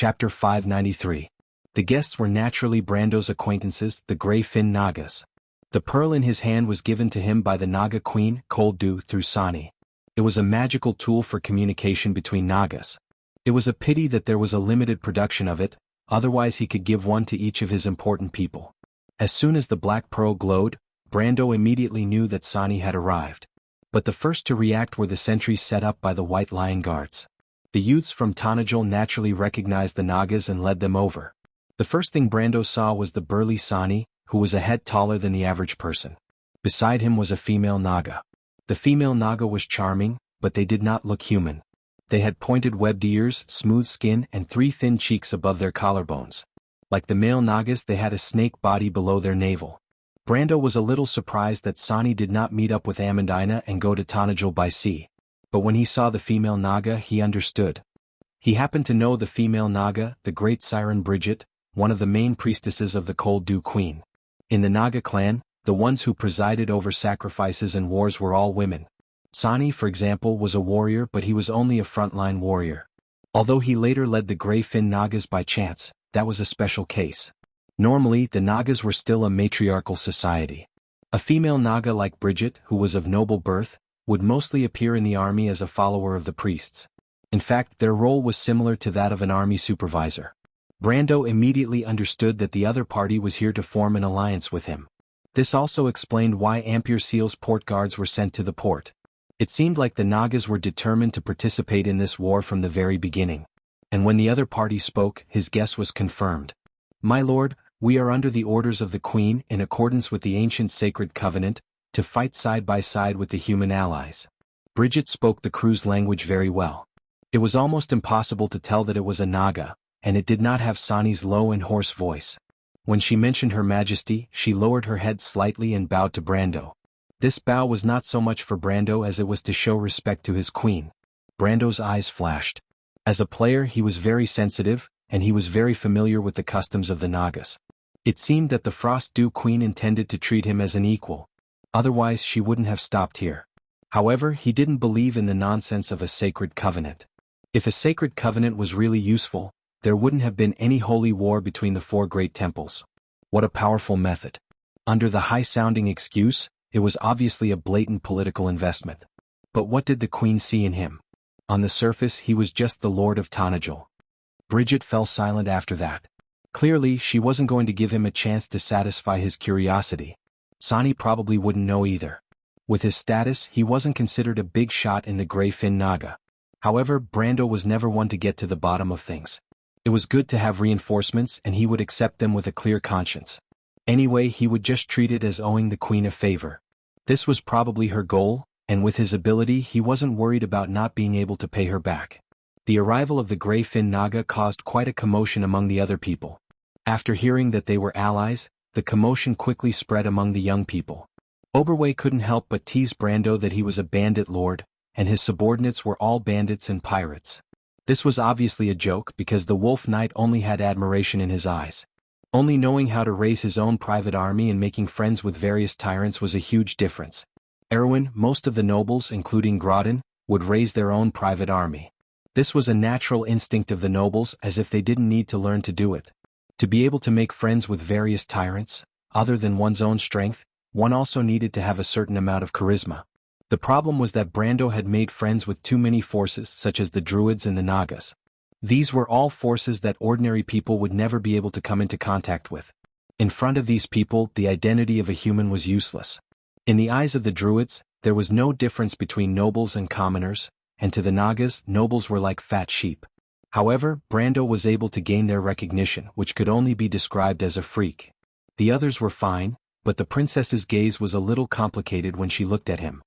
Chapter 593. The guests were naturally Brando's acquaintances, the gray-fin Nagas. The pearl in his hand was given to him by the Naga queen, Cold Dew, through Sani. It was a magical tool for communication between Nagas. It was a pity that there was a limited production of it, otherwise he could give one to each of his important people. As soon as the black pearl glowed, Brando immediately knew that Sani had arrived. But the first to react were the sentries set up by the White Lion Guards. The youths from Tanajul naturally recognized the Nagas and led them over. The first thing Brando saw was the burly Sani, who was a head taller than the average person. Beside him was a female Naga. The female Naga was charming, but they did not look human. They had pointed webbed ears, smooth skin, and 3 thin cheeks above their collarbones. Like the male Nagas, they had a snake body below their navel. Brando was a little surprised that Sani did not meet up with Amandina and go to Tanajul by sea. But when he saw the female Naga, he understood. He happened to know the female Naga, the great siren Bridget, one of the main priestesses of the Cold Dew Queen. In the Naga clan, the ones who presided over sacrifices and wars were all women. Sani, for example, was a warrior, but he was only a frontline warrior. Although he later led the gray-fin Nagas by chance, that was a special case. Normally, the Nagas were still a matriarchal society. A female Naga like Bridget, who was of noble birth, would mostly appear in the army as a follower of the priests. In fact, their role was similar to that of an army supervisor. Brando immediately understood that the other party was here to form an alliance with him. This also explained why Ampere Seal's port guards were sent to the port. It seemed like the Nagas were determined to participate in this war from the very beginning. And when the other party spoke, his guess was confirmed. "My lord, we are under the orders of the Queen, in accordance with the ancient sacred covenant, to fight side by side with the human allies." Bridget spoke the crew's language very well. It was almost impossible to tell that it was a Naga, and it did not have Sani's low and hoarse voice. When she mentioned Her Majesty, she lowered her head slightly and bowed to Brando. This bow was not so much for Brando as it was to show respect to his queen. Brando's eyes flashed. As a player, he was very sensitive, and he was very familiar with the customs of the Nagas. It seemed that the Frost Dew Queen intended to treat him as an equal. Otherwise she wouldn't have stopped here. However, he didn't believe in the nonsense of a sacred covenant. If a sacred covenant was really useful, there wouldn't have been any holy war between the 4 great temples. What a powerful method. Under the high-sounding excuse, it was obviously a blatant political investment. But what did the Queen see in him? On the surface, he was just the Lord of Tanajul. Bridget fell silent after that. Clearly, she wasn't going to give him a chance to satisfy his curiosity. Sani probably wouldn't know either. With his status, he wasn't considered a big shot in the gray-fin Naga. However, Brando was never one to get to the bottom of things. It was good to have reinforcements, and he would accept them with a clear conscience. Anyway, he would just treat it as owing the Queen a favor. This was probably her goal, and with his ability he wasn't worried about not being able to pay her back. The arrival of the gray-fin Naga caused quite a commotion among the other people. After hearing that they were allies, the commotion quickly spread among the young people. Oberway couldn't help but tease Brando that he was a bandit lord, and his subordinates were all bandits and pirates. This was obviously a joke because the Wolf Knight only had admiration in his eyes. Only knowing how to raise his own private army and making friends with various tyrants was a huge difference. Erwin, most of the nobles, including Grodin, would raise their own private army. This was a natural instinct of the nobles, as if they didn't need to learn to do it. To be able to make friends with various tyrants, other than one's own strength, one also needed to have a certain amount of charisma. The problem was that Brando had made friends with too many forces such as the Druids and the Nagas. These were all forces that ordinary people would never be able to come into contact with. In front of these people, the identity of a human was useless. In the eyes of the Druids, there was no difference between nobles and commoners, and to the Nagas, nobles were like fat sheep. However, Brando was able to gain their recognition, which could only be described as a freak. The others were fine, but the princess's gaze was a little complicated when she looked at him.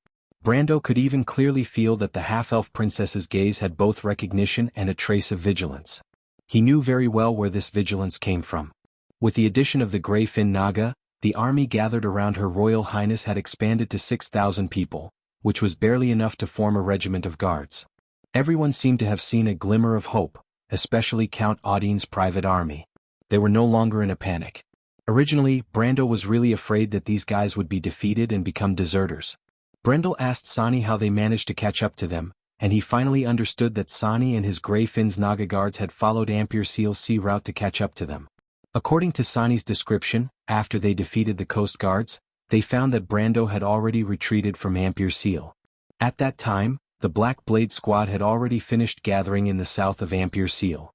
Brando could even clearly feel that the half-elf princess's gaze had both recognition and a trace of vigilance. He knew very well where this vigilance came from. With the addition of the gray-fin Naga, the army gathered around Her Royal Highness had expanded to 6,000 people, which was barely enough to form a regiment of guards. Everyone seemed to have seen a glimmer of hope, especially Count Audine's private army. They were no longer in a panic. Originally, Brando was really afraid that these guys would be defeated and become deserters. Brendel asked Sani how they managed to catch up to them, and he finally understood that Sani and his Grey Finn's Naga guards had followed Ampere Seal's sea route to catch up to them. According to Sani's description, after they defeated the coast guards, they found that Brando had already retreated from Ampere Seal. At that time, the Black Blade squad had already finished gathering in the south of Ampere Seal.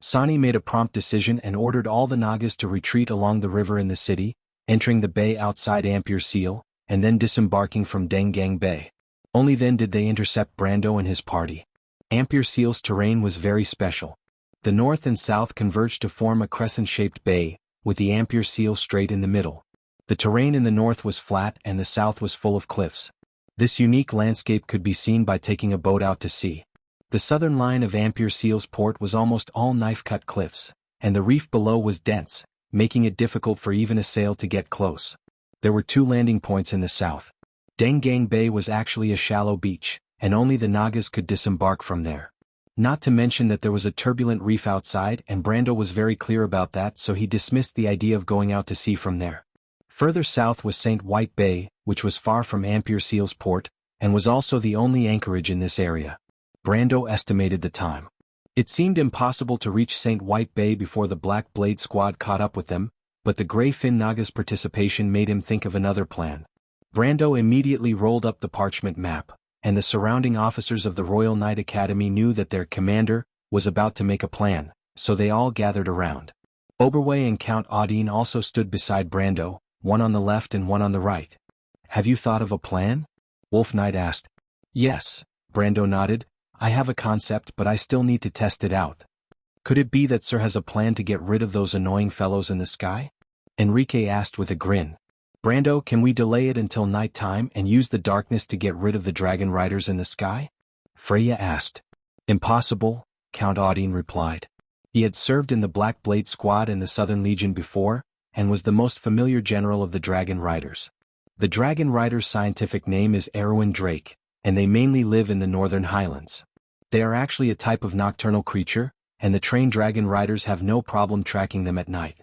Sani made a prompt decision and ordered all the Nagas to retreat along the river in the city, entering the bay outside Ampere Seal, and then disembarking from Dengang Bay. Only then did they intercept Brando and his party. Ampere Seal's terrain was very special. The north and south converged to form a crescent-shaped bay, with the Ampere Seal straight in the middle. The terrain in the north was flat and the south was full of cliffs. This unique landscape could be seen by taking a boat out to sea. The southern line of Ampere Seal's port was almost all knife-cut cliffs, and the reef below was dense, making it difficult for even a sail to get close. There were 2 landing points in the south. Dengang Bay was actually a shallow beach, and only the Nagas could disembark from there. Not to mention that there was a turbulent reef outside, and Brando was very clear about that, so he dismissed the idea of going out to sea from there. Further south was St. White Bay, which was far from Ampere Seal's port, and was also the only anchorage in this area. Brando estimated the time. It seemed impossible to reach St. White Bay before the Black Blade squad caught up with them, but the Grey Finn Naga's participation made him think of another plan. Brando immediately rolled up the parchment map, and the surrounding officers of the Royal Knight Academy knew that their commander was about to make a plan, so they all gathered around. Oberway and Count Audine also stood beside Brando, one on the left and one on the right. "Have you thought of a plan?" Wolf Knight asked. "Yes," Brando nodded. "I have a concept, but I still need to test it out." "Could it be that Sir has a plan to get rid of those annoying fellows in the sky?" Enrique asked with a grin. "Brando, can we delay it until night time and use the darkness to get rid of the dragon riders in the sky?" Freya asked. "Impossible," Count Audine replied. He had served in the Black Blade squad in the Southern Legion before, and was the most familiar general of the dragon riders. The dragon riders' scientific name is Erwin Drake, and they mainly live in the Northern Highlands. They are actually a type of nocturnal creature, and the trained dragon riders have no problem tracking them at night.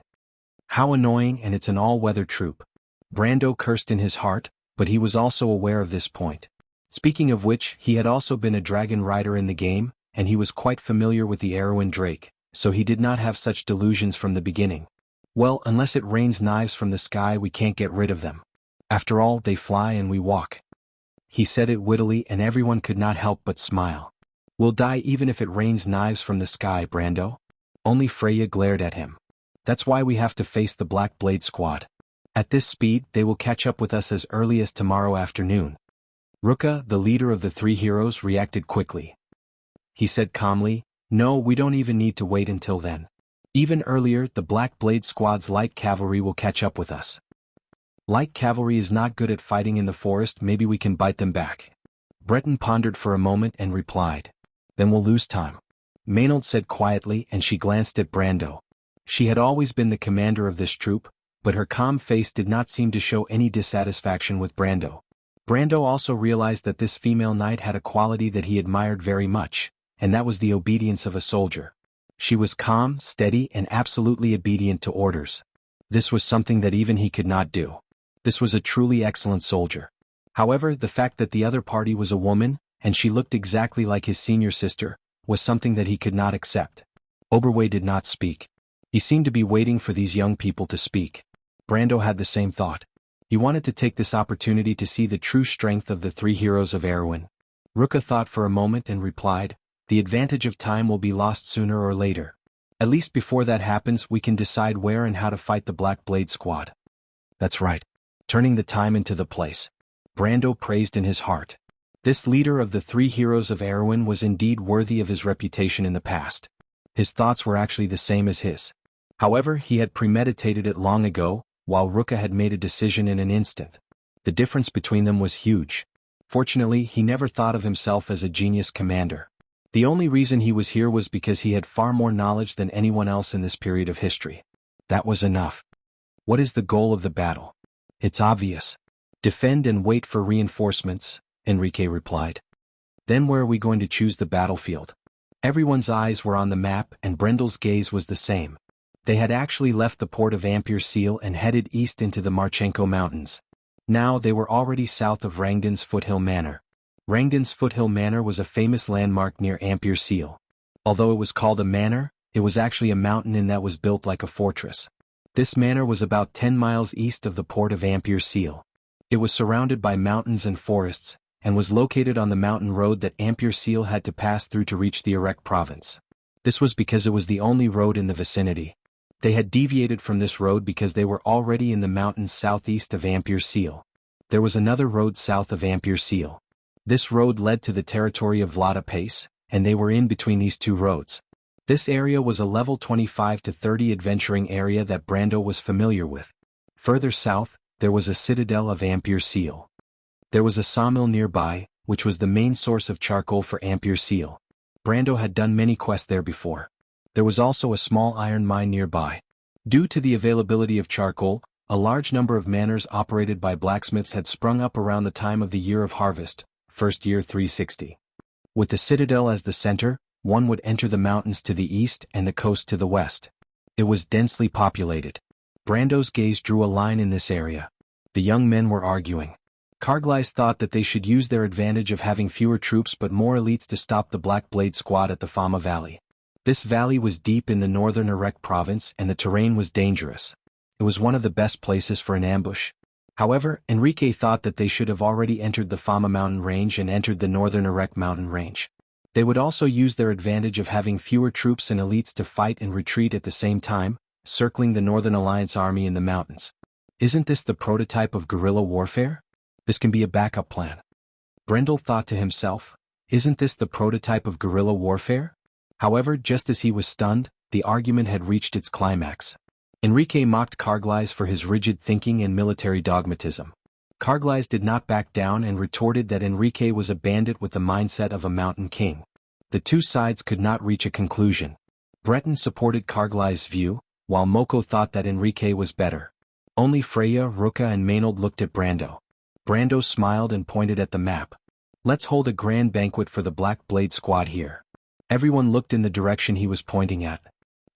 How annoying, and it's an all-weather troop. Brando cursed in his heart, but he was also aware of this point. Speaking of which, he had also been a dragon rider in the game, and he was quite familiar with the Erwin Drake, so he did not have such delusions from the beginning. "Well, unless it rains knives from the sky, we can't get rid of them. After all, they fly and we walk." He said it wittily, and everyone could not help but smile. "We'll die even if it rains knives from the sky, Brando." Only Freya glared at him. "That's why we have to face the Black Blade squad. At this speed, they will catch up with us as early as tomorrow afternoon." Ruka, the leader of the 3 heroes, reacted quickly. He said calmly, "No, we don't even need to wait until then. Even earlier, the Black Blade squad's light cavalry will catch up with us. Light cavalry is not good at fighting in the forest, maybe we can bite them back." Breton pondered for a moment and replied, "Then we'll lose time." Maynold said quietly, and she glanced at Brando. She had always been the commander of this troop, but her calm face did not seem to show any dissatisfaction with Brando. Brando also realized that this female knight had a quality that he admired very much, and that was the obedience of a soldier. She was calm, steady, and absolutely obedient to orders. This was something that even he could not do. This was a truly excellent soldier. However, the fact that the other party was a woman, and she looked exactly like his senior sister, was something that he could not accept. Oberway did not speak. He seemed to be waiting for these young people to speak. Brando had the same thought. He wanted to take this opportunity to see the true strength of the 3 heroes of Erwin. Ruka thought for a moment and replied, "The advantage of time will be lost sooner or later. At least before that happens, we can decide where and how to fight the Black Blade squad." "That's right. Turning the time into the place," Brando praised in his heart. This leader of the 3 heroes of Erwin was indeed worthy of his reputation in the past. His thoughts were actually the same as his. However, he had premeditated it long ago, while Ruka had made a decision in an instant. The difference between them was huge. Fortunately, he never thought of himself as a genius commander. The only reason he was here was because he had far more knowledge than anyone else in this period of history. That was enough. What is the goal of the battle? It's obvious. Defend and wait for reinforcements, Enrique replied. Then where are we going to choose the battlefield? Everyone's eyes were on the map, and Brendel's gaze was the same. They had actually left the port of Ampere Seal and headed east into the Marchenko Mountains. Now they were already south of Rangdon's foothill manor. Rangdon's Foothill Manor was a famous landmark near Ampere Seal. Although it was called a manor, it was actually a mountain in that was built like a fortress. This manor was about 10 miles east of the port of Ampere Seal. It was surrounded by mountains and forests, and was located on the mountain road that Ampere Seal had to pass through to reach the Erech province. This was because it was the only road in the vicinity. They had deviated from this road because they were already in the mountains southeast of Ampere Seal. There was another road south of Ampere Seal. This road led to the territory of Vlada Pace, and they were in between these two roads. This area was a level 25 to 30 adventuring area that Brando was familiar with. Further south, there was a citadel of Ampere Seal. There was a sawmill nearby, which was the main source of charcoal for Ampere Seal. Brando had done many quests there before. There was also a small iron mine nearby. Due to the availability of charcoal, a large number of manors operated by blacksmiths had sprung up around the time of the year of harvest, first year 360. With the citadel as the center, one would enter the mountains to the east and the coast to the west. It was densely populated. Brando's gaze drew a line in this area. The young men were arguing. Carglass thought that they should use their advantage of having fewer troops but more elites to stop the Black Blade squad at the Fama Valley. This valley was deep in the northern Erech province and the terrain was dangerous. It was one of the best places for an ambush. However, Enrique thought that they should have already entered the Fama mountain range and entered the northern Erech mountain range. They would also use their advantage of having fewer troops and elites to fight and retreat at the same time, circling the Northern Alliance army in the mountains. Isn't this the prototype of guerrilla warfare? This can be a backup plan. Brendel thought to himself, isn't this the prototype of guerrilla warfare? However, just as he was stunned, the argument had reached its climax. Enrique mocked Carglass for his rigid thinking and military dogmatism. Carglass did not back down and retorted that Enrique was a bandit with the mindset of a mountain king. The two sides could not reach a conclusion. Breton supported Carglass' view, while Moko thought that Enrique was better. Only Freya, Ruka and Maynard looked at Brando. Brando smiled and pointed at the map. Let's hold a grand banquet for the Black Blade squad here. Everyone looked in the direction he was pointing at.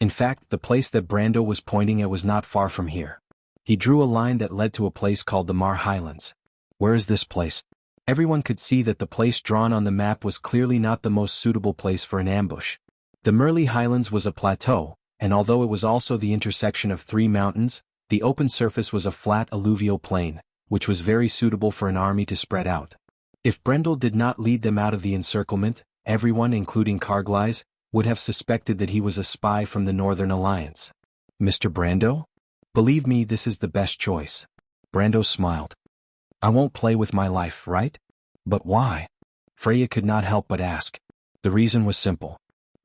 In fact, the place that Brando was pointing at was not far from here. He drew a line that led to a place called the Mar Highlands. Where is this place? Everyone could see that the place drawn on the map was clearly not the most suitable place for an ambush. The Merli Highlands was a plateau, and although it was also the intersection of three mountains, the open surface was a flat alluvial plain, which was very suitable for an army to spread out. If Brendel did not lead them out of the encirclement, everyone, including Carglass, would have suspected that he was a spy from the Northern Alliance. Mr. Brando? Believe me, this is the best choice. Brando smiled. I won't play with my life, right? But why? Freya could not help but ask. The reason was simple.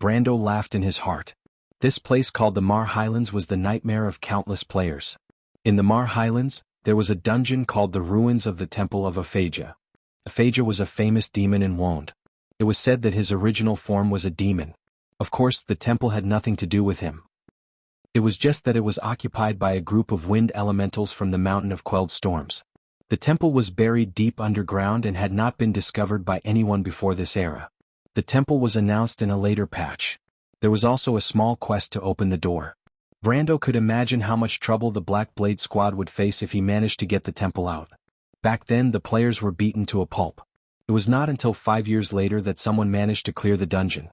Brando laughed in his heart. This place called the Mar Highlands was the nightmare of countless players. In the Mar Highlands, there was a dungeon called the Ruins of the Temple of Aphasia. Aphasia was a famous demon in Wand. It was said that his original form was a demon. Of course, the temple had nothing to do with him. It was just that it was occupied by a group of wind elementals from the Mountain of Quelled Storms. The temple was buried deep underground and had not been discovered by anyone before this era. The temple was announced in a later patch. There was also a small quest to open the door. Brando could imagine how much trouble the Black Blade squad would face if he managed to get the temple out. Back then, the players were beaten to a pulp. It was not until 5 years later that someone managed to clear the dungeon.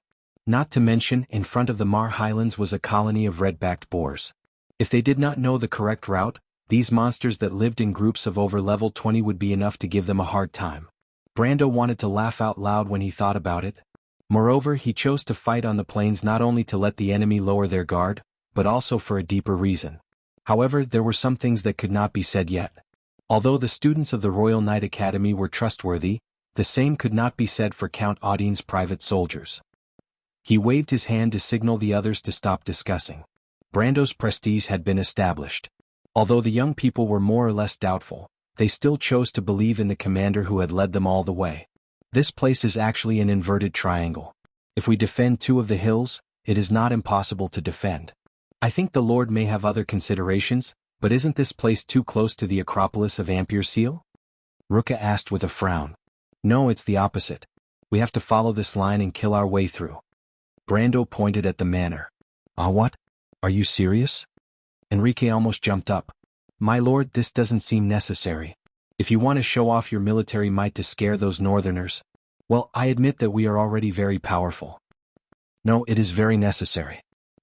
Not to mention, in front of the Mar Highlands was a colony of red-backed boars. If they did not know the correct route, these monsters that lived in groups of over level 20 would be enough to give them a hard time. Brando wanted to laugh out loud when he thought about it. Moreover, he chose to fight on the plains not only to let the enemy lower their guard, but also for a deeper reason. However, there were some things that could not be said yet. Although the students of the Royal Knight Academy were trustworthy, the same could not be said for Count Audine's private soldiers. He waved his hand to signal the others to stop discussing. Brando's prestige had been established. Although the young people were more or less doubtful, they still chose to believe in the commander who had led them all the way. This place is actually an inverted triangle. If we defend two of the hills, it is not impossible to defend. I think the Lord may have other considerations, but isn't this place too close to the Acropolis of Ampere Seal? Ruka asked with a frown. No, it's the opposite. We have to follow this line and kill our way through. Brando pointed at the manor. Ah, what? Are you serious? Enrique almost jumped up. My lord, this doesn't seem necessary. If you want to show off your military might to scare those northerners, Well, I admit that we are already very powerful. No, it is very necessary.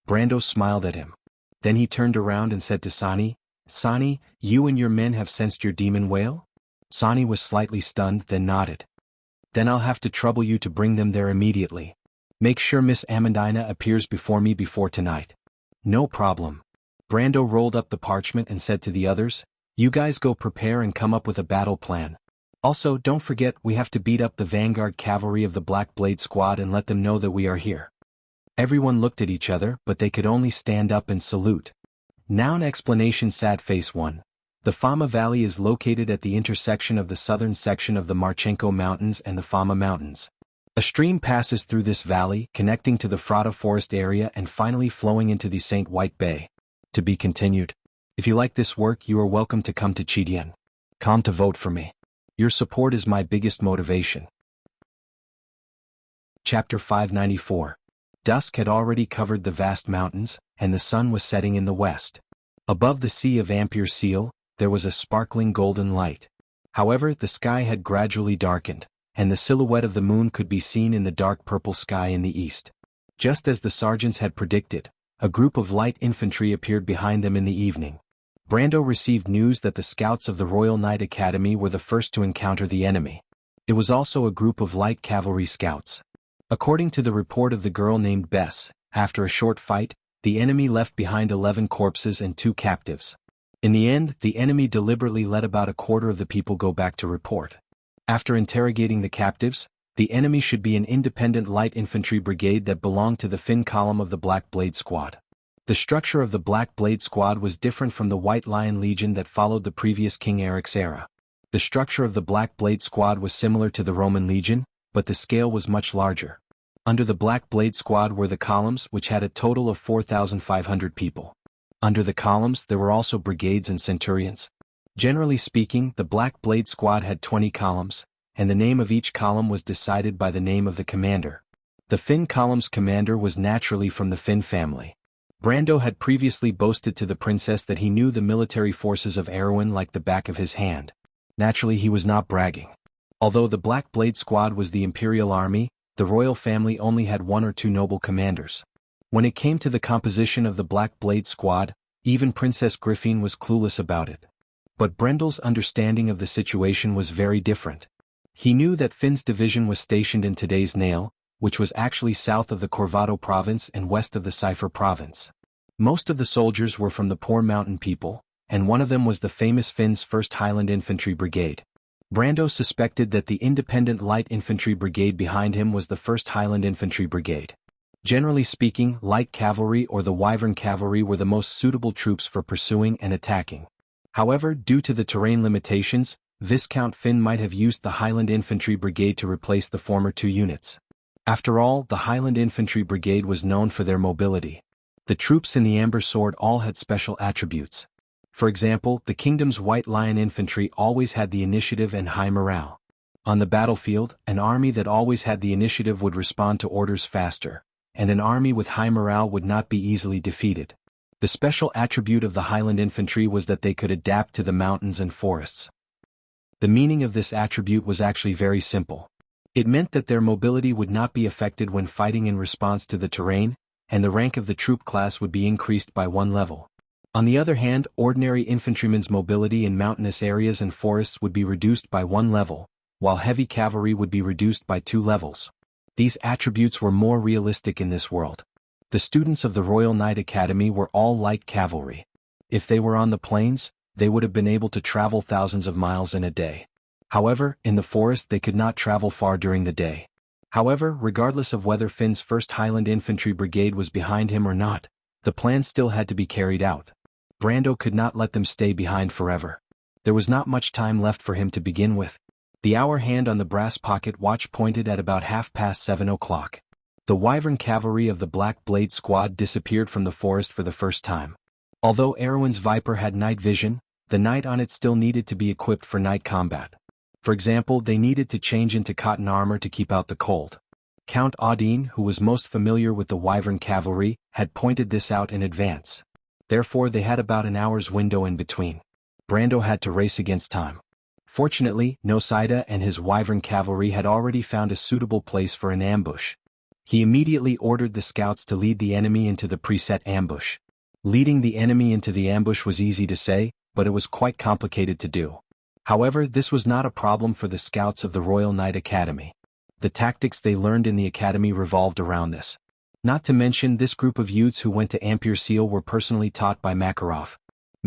Brando smiled at him. Then he turned around and said to Sani, Sani, you and your men have sensed your demon whale? Sani was slightly stunned, then nodded. Then I'll have to trouble you to bring them there immediately. Make sure Miss Amandina appears before me before tonight. No problem. Brando rolled up the parchment and said to the others, you guys go prepare and come up with a battle plan. Also, don't forget we have to beat up the vanguard cavalry of the Black Blade Squad and let them know that we are here. Everyone looked at each other, but they could only stand up and salute. Noun explanation. Sad face 1. The Fama Valley is located at the intersection of the southern section of the Marchenko Mountains and the Fama Mountains. A stream passes through this valley, connecting to the Frata Forest area and finally flowing into the St. White Bay. To be continued. If you like this work, you are welcome to come to Chidian. Come to vote for me. Your support is my biggest motivation. Chapter 594. Dusk had already covered the vast mountains, and the sun was setting in the west. Above the sea of Ampere Seal, there was a sparkling golden light. However, the sky had gradually darkened, and the silhouette of the moon could be seen in the dark purple sky in the east. Just as the sergeants had predicted, a group of light infantry appeared behind them in the evening. Brando received news that the scouts of the Royal Knight Academy were the first to encounter the enemy. It was also a group of light cavalry scouts. According to the report of the girl named Bess, after a short fight, the enemy left behind 11 corpses and 2 captives. In the end, the enemy deliberately let about a quarter of the people go back to report. After interrogating the captives, the enemy should be an independent light infantry brigade that belonged to the Finn column of the Black Blade Squad. The structure of the Black Blade Squad was different from the White Lion Legion that followed the previous King Eric's era. The structure of the Black Blade Squad was similar to the Roman Legion, but the scale was much larger. Under the Black Blade Squad were the columns, which had a total of 4,500 people. Under the columns there were also brigades and centurions. Generally speaking, the Black Blade Squad had 20 columns, and the name of each column was decided by the name of the commander. The Finn column's commander was naturally from the Finn family. Brando had previously boasted to the princess that he knew the military forces of Erewhon like the back of his hand. Naturally he was not bragging. Although the Black Blade Squad was the imperial army, the royal family only had 1 or 2 noble commanders. When it came to the composition of the Black Blade Squad, even Princess Griffin was clueless about it. But Brendel's understanding of the situation was very different. He knew that Finn's division was stationed in today's Nail, which was actually south of the Corvado province and west of the Cipher province. Most of the soldiers were from the poor mountain people, and one of them was the famous Finn's 1st Highland Infantry Brigade. Brando suspected that the independent light infantry brigade behind him was the 1st Highland Infantry Brigade. Generally speaking, light cavalry or the Wyvern cavalry were the most suitable troops for pursuing and attacking. However, due to the terrain limitations, Viscount Finn might have used the Highland Infantry Brigade to replace the former 2 units. After all, the Highland Infantry Brigade was known for their mobility. The troops in the Amber Sword all had special attributes. For example, the kingdom's White Lion Infantry always had the initiative and high morale. On the battlefield, an army that always had the initiative would respond to orders faster, and an army with high morale would not be easily defeated. The special attribute of the Highland Infantry was that they could adapt to the mountains and forests. The meaning of this attribute was actually very simple. It meant that their mobility would not be affected when fighting in response to the terrain, and the rank of the troop class would be increased by 1 level. On the other hand, ordinary infantrymen's mobility in mountainous areas and forests would be reduced by 1 level, while heavy cavalry would be reduced by 2 levels. These attributes were more realistic in this world. The students of the Royal Knight Academy were all light cavalry. If they were on the plains, they would have been able to travel thousands of miles in a day. However, in the forest they could not travel far during the day. However, regardless of whether Finn's 1st Highland Infantry Brigade was behind him or not, the plan still had to be carried out. Brando could not let them stay behind forever. There was not much time left for him to begin with. The hour hand on the brass pocket watch pointed at about 7:30 o'clock. The Wyvern cavalry of the Black Blade Squad disappeared from the forest for the first time. Although Erewhon's Viper had night vision, the knight on it still needed to be equipped for night combat. For example, they needed to change into cotton armor to keep out the cold. Count Audine, who was most familiar with the Wyvern cavalry, had pointed this out in advance. Therefore they had about an hour's window in between. Brando had to race against time. Fortunately, Nosida and his wyvern cavalry had already found a suitable place for an ambush. He immediately ordered the scouts to lead the enemy into the preset ambush. Leading the enemy into the ambush was easy to say, but it was quite complicated to do. However, this was not a problem for the scouts of the Royal Knight Academy. The tactics they learned in the academy revolved around this. Not to mention, this group of youths who went to Amberlight were personally taught by Makarov.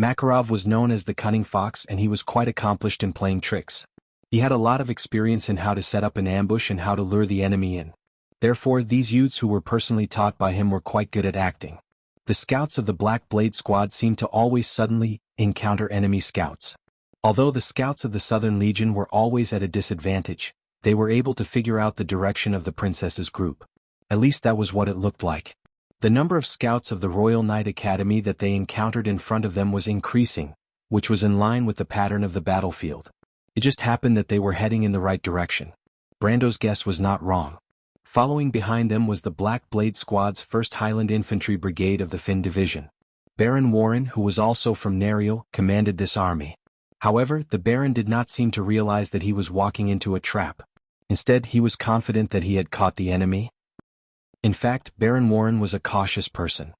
Makarov was known as the Cunning Fox, and he was quite accomplished in playing tricks. He had a lot of experience in how to set up an ambush and how to lure the enemy in. Therefore, these youths who were personally taught by him were quite good at acting. The scouts of the Black Blade Squad seemed to always suddenly encounter enemy scouts. Although the scouts of the Southern Legion were always at a disadvantage, they were able to figure out the direction of the princess's group. At least that was what it looked like. The number of scouts of the Royal Knight Academy that they encountered in front of them was increasing, which was in line with the pattern of the battlefield. It just happened that they were heading in the right direction. Brando's guess was not wrong. Following behind them was the Black Blade Squad's 1st Highland Infantry Brigade of the Finn Division. Baron Warren, who was also from Nariel, commanded this army. However, the Baron did not seem to realize that he was walking into a trap. Instead, he was confident that he had caught the enemy. In fact, Baron Warren was a cautious person.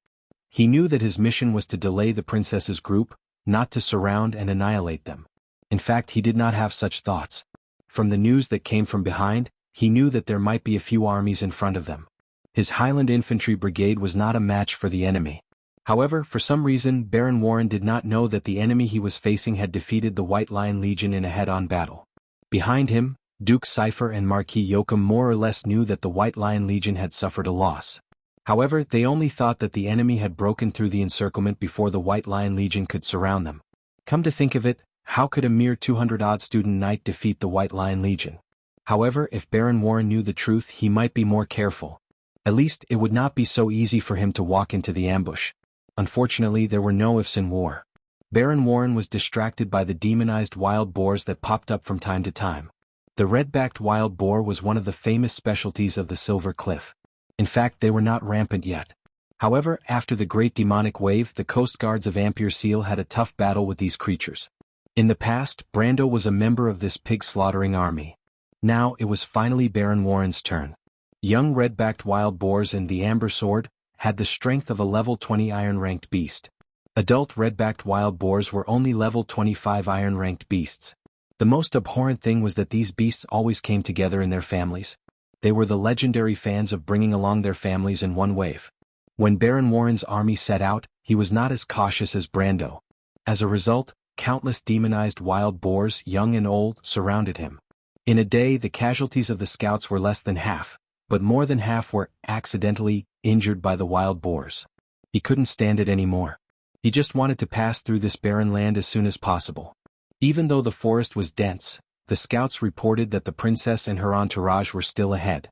He knew that his mission was to delay the princess's group, not to surround and annihilate them. In fact, he did not have such thoughts. From the news that came from behind, he knew that there might be a few armies in front of them. His Highland Infantry Brigade was not a match for the enemy. However, for some reason, Baron Warren did not know that the enemy he was facing had defeated the White Lion Legion in a head-on battle. Behind him, Duke Cypher and Marquis Yoakum more or less knew that the White Lion Legion had suffered a loss. However, they only thought that the enemy had broken through the encirclement before the White Lion Legion could surround them. Come to think of it, how could a mere 200-odd student knight defeat the White Lion Legion? However, if Baron Warren knew the truth, he might be more careful. At least, it would not be so easy for him to walk into the ambush. Unfortunately, there were no ifs in war. Baron Warren was distracted by the demonized wild boars that popped up from time to time. The red-backed wild boar was one of the famous specialties of the Silver Cliff. In fact, they were not rampant yet. However, after the Great Demonic Wave, the Coast Guards of Amberlight had a tough battle with these creatures. In the past, Brando was a member of this pig-slaughtering army. Now, it was finally Baron Warren's turn. Young red-backed wild boars and the Amber Sword had the strength of a level 20 iron-ranked beast. Adult red-backed wild boars were only level 25 iron-ranked beasts. The most abhorrent thing was that these beasts always came together in their families. They were the legendary fans of bringing along their families in one wave. When Baron Warren's army set out, he was not as cautious as Brando. As a result, countless demonized wild boars, young and old, surrounded him. In a day, the casualties of the scouts were less than half, but more than half were accidentally injured by the wild boars. He couldn't stand it anymore. He just wanted to pass through this barren land as soon as possible. Even though the forest was dense, the scouts reported that the princess and her entourage were still ahead.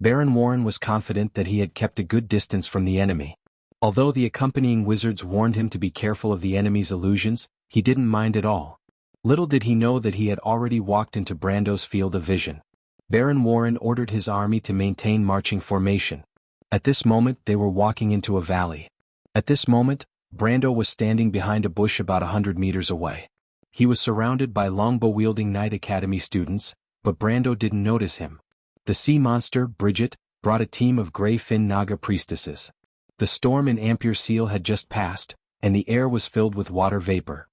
Baron Warren was confident that he had kept a good distance from the enemy. Although the accompanying wizards warned him to be careful of the enemy's illusions, he didn't mind at all. Little did he know that he had already walked into Brando's field of vision. Baron Warren ordered his army to maintain marching formation. At this moment, they were walking into a valley. At this moment, Brando was standing behind a bush about 100 meters away. He was surrounded by longbow-wielding Knight Academy students, but Brando didn't notice him. The sea monster, Bridget, brought a team of gray fin Naga priestesses. The storm in Amberlight had just passed, and the air was filled with water vapor.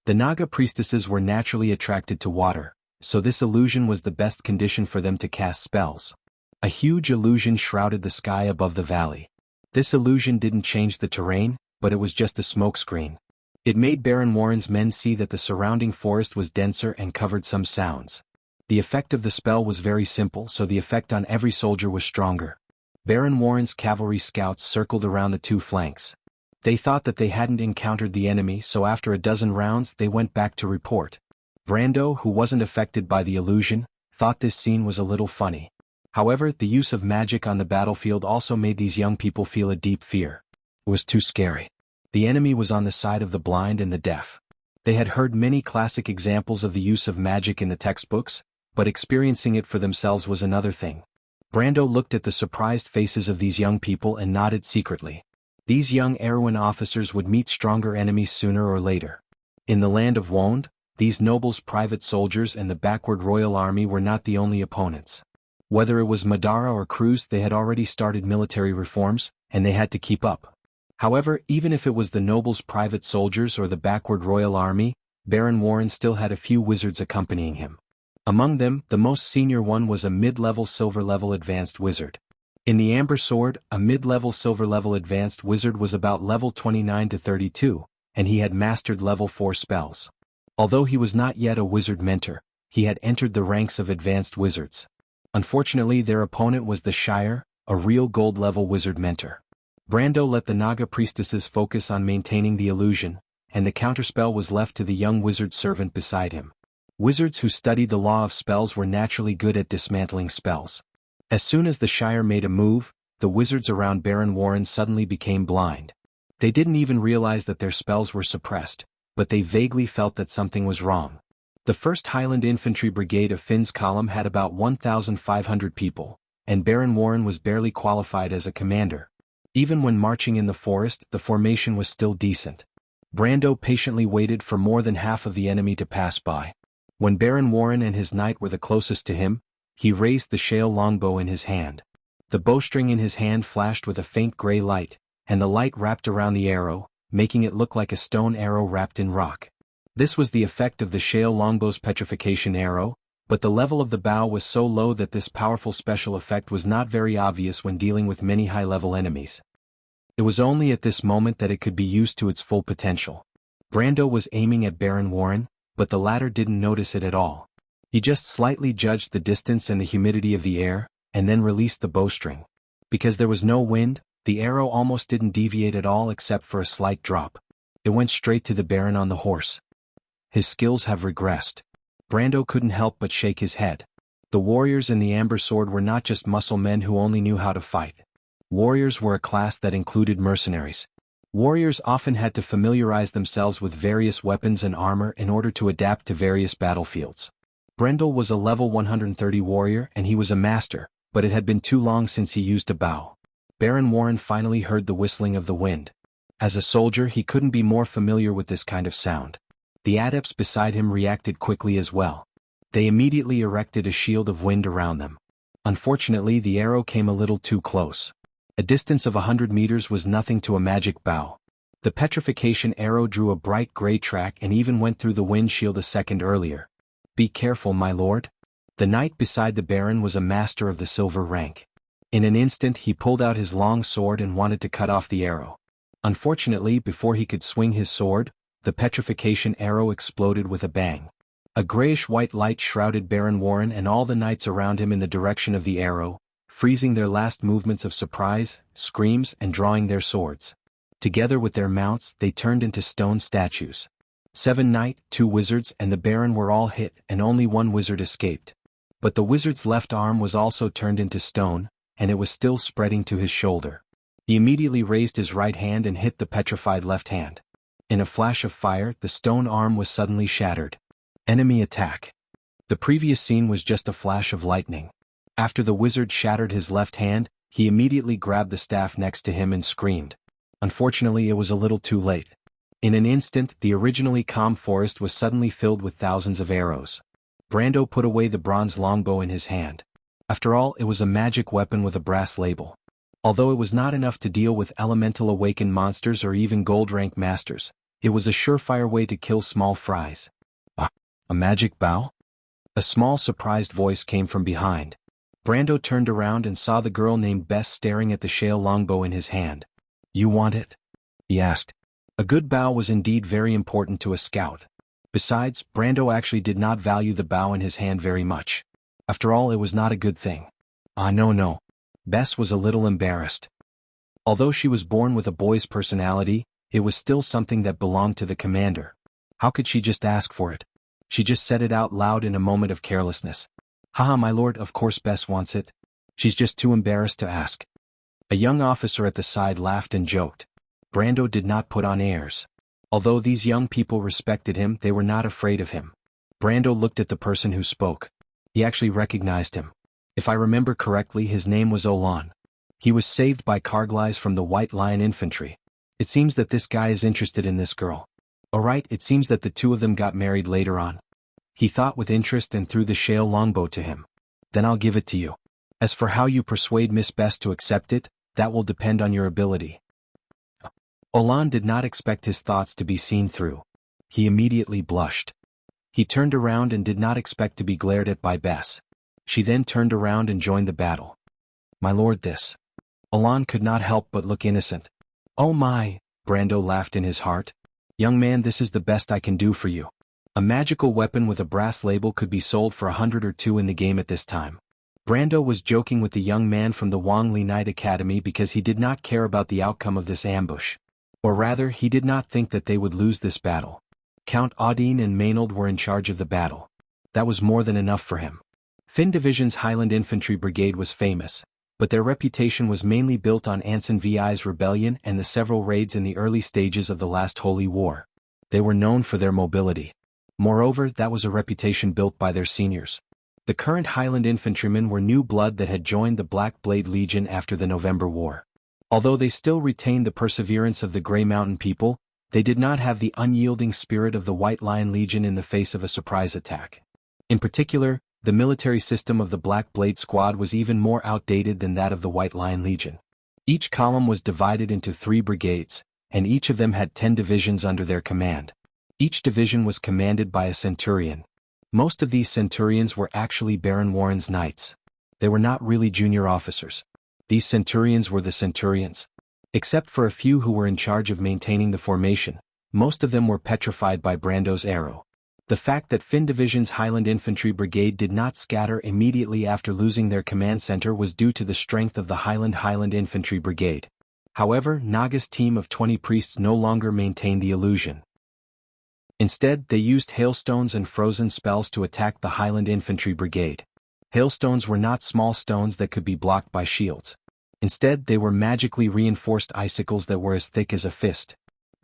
The Naga priestesses were naturally attracted to water, so this illusion was the best condition for them to cast spells. A huge illusion shrouded the sky above the valley. This illusion didn't change the terrain, but it was just a smokescreen. It made Baron Warren's men see that the surrounding forest was denser and covered some sounds. The effect of the spell was very simple, so the effect on every soldier was stronger. Baron Warren's cavalry scouts circled around the two flanks. They thought that they hadn't encountered the enemy, so after a dozen rounds they went back to report. Brando, who wasn't affected by the illusion, thought this scene was a little funny. However, the use of magic on the battlefield also made these young people feel a deep fear. It was too scary. The enemy was on the side of the blind and the deaf. They had heard many classic examples of the use of magic in the textbooks, but experiencing it for themselves was another thing. Brando looked at the surprised faces of these young people and nodded secretly. These young Erewhon officers would meet stronger enemies sooner or later. In the land of Wond, these nobles' private soldiers and the backward royal army were not the only opponents. Whether it was Madara or Cruz, they had already started military reforms, and they had to keep up. However, even if it was the nobles' private soldiers or the backward royal army, Baron Warren still had a few wizards accompanying him. Among them, the most senior one was a mid-level silver-level advanced wizard. In the Amber Sword, a mid-level silver-level advanced wizard was about level 29 to 32, and he had mastered level 4 spells. Although he was not yet a wizard mentor, he had entered the ranks of advanced wizards. Unfortunately, their opponent was the Shire, a real gold-level wizard mentor. Brando let the Naga priestesses focus on maintaining the illusion, and the counterspell was left to the young wizard servant beside him. Wizards who studied the law of spells were naturally good at dismantling spells. As soon as the Shire made a move, the wizards around Baron Warren suddenly became blind. They didn't even realize that their spells were suppressed, but they vaguely felt that something was wrong. The 1st Highland Infantry Brigade of Finn's column had about 1,500 people, and Baron Warren was barely qualified as a commander. Even when marching in the forest, the formation was still decent. Brando patiently waited for more than half of the enemy to pass by. When Baron Warren and his knight were the closest to him, he raised the shale longbow in his hand. The bowstring in his hand flashed with a faint gray light, and the light wrapped around the arrow, making it look like a stone arrow wrapped in rock. This was the effect of the shale longbow's petrification arrow, but the level of the bow was so low that this powerful special effect was not very obvious when dealing with many high-level enemies. It was only at this moment that it could be used to its full potential. Brando was aiming at Baron Warren, but the latter didn't notice it at all. He just slightly judged the distance and the humidity of the air, and then released the bowstring. Because there was no wind, the arrow almost didn't deviate at all except for a slight drop. It went straight to the Baron on the horse. His skills have regressed. Brando couldn't help but shake his head. The warriors in the Amber Sword were not just muscle men who only knew how to fight. Warriors were a class that included mercenaries. Warriors often had to familiarize themselves with various weapons and armor in order to adapt to various battlefields. Brendel was a level 130 warrior and he was a master, but it had been too long since he used a bow. Baron Warren finally heard the whistling of the wind. As a soldier, he couldn't be more familiar with this kind of sound. The adepts beside him reacted quickly as well. They immediately erected a shield of wind around them. Unfortunately, the arrow came a little too close. A distance of 100 meters was nothing to a magic bow. The petrification arrow drew a bright gray track and even went through the wind shield a second earlier. "Be careful, my lord." The knight beside the Baron was a master of the silver rank. In an instant he pulled out his long sword and wanted to cut off the arrow. Unfortunately, before he could swing his sword, the petrification arrow exploded with a bang. A grayish-white light shrouded Baron Warren and all the knights around him in the direction of the arrow, freezing their last movements of surprise, screams, and drawing their swords. Together with their mounts, they turned into stone statues. 7 knights, 2 wizards, and the Baron were all hit, and only 1 wizard escaped. But the wizard's left arm was also turned into stone, and it was still spreading to his shoulder. He immediately raised his right hand and hit the petrified left hand. In a flash of fire, the stone arm was suddenly shattered. Enemy attack. The previous scene was just a flash of lightning. After the wizard shattered his left hand, he immediately grabbed the staff next to him and screamed. Unfortunately, it was a little too late. In an instant, the originally calm forest was suddenly filled with thousands of arrows. Brando put away the bronze longbow in his hand. After all, it was a magic weapon with a brass label. Although it was not enough to deal with elemental awakened monsters or even gold-rank masters, it was a surefire way to kill small fries. A magic bow? A small surprised voice came from behind. Brando turned around and saw the girl named Bess staring at the shale longbow in his hand. "You want it?" he asked. A good bow was indeed very important to a scout. Besides, Brando actually did not value the bow in his hand very much. After all, it was not a good thing. No. Bess was a little embarrassed. Although she was born with a boy's personality, it was still something that belonged to the commander. How could she just ask for it? She just said it out loud in a moment of carelessness. "Haha, my lord, of course Bess wants it. She's just too embarrassed to ask." A young officer at the side laughed and joked. Brando did not put on airs. Although these young people respected him, they were not afraid of him. Brando looked at the person who spoke. He actually recognized him. If I remember correctly, his name was Olan. He was saved by Carglass from the White Lion Infantry. It seems that this guy is interested in this girl. Alright, it seems that the two of them got married later on. He thought with interest and threw the shale longbow to him. Then I'll give it to you. As for how you persuade Miss Bess to accept it, that will depend on your ability. Olan did not expect his thoughts to be seen through. He immediately blushed. He turned around and did not expect to be glared at by Bess. She then turned around and joined the battle. My lord, this. Olan could not help but look innocent. Oh my, Brando laughed in his heart. Young man, this is the best I can do for you. A magical weapon with a brass label could be sold for 100 or 2 in the game at this time. Brando was joking with the young man from the Wangli Knight Academy because he did not care about the outcome of this ambush. Or rather, he did not think that they would lose this battle. Count Audine and Maynard were in charge of the battle. That was more than enough for him. Finn Division's Highland Infantry Brigade was famous, but their reputation was mainly built on Anson VI's rebellion and the several raids in the early stages of the last Holy War. They were known for their mobility. Moreover, that was a reputation built by their seniors. The current Highland infantrymen were new blood that had joined the Black Blade Legion after the November War. Although they still retained the perseverance of the Grey Mountain people, they did not have the unyielding spirit of the White Lion Legion in the face of a surprise attack. In particular, the military system of the Black Blade Squad was even more outdated than that of the White Lion Legion. Each column was divided into 3 brigades, and each of them had 10 divisions under their command. Each division was commanded by a centurion. Most of these centurions were actually Baron Warren's knights. They were not really junior officers. These centurions were the centurions. Except for a few who were in charge of maintaining the formation, most of them were petrified by Brando's arrow. The fact that Finn Division's Highland Infantry Brigade did not scatter immediately after losing their command center was due to the strength of the Highland Infantry Brigade. However, Naga's team of 20 priests no longer maintained the illusion. Instead, they used hailstones and frozen spells to attack the Highland Infantry Brigade. Hailstones were not small stones that could be blocked by shields. Instead, they were magically reinforced icicles that were as thick as a fist.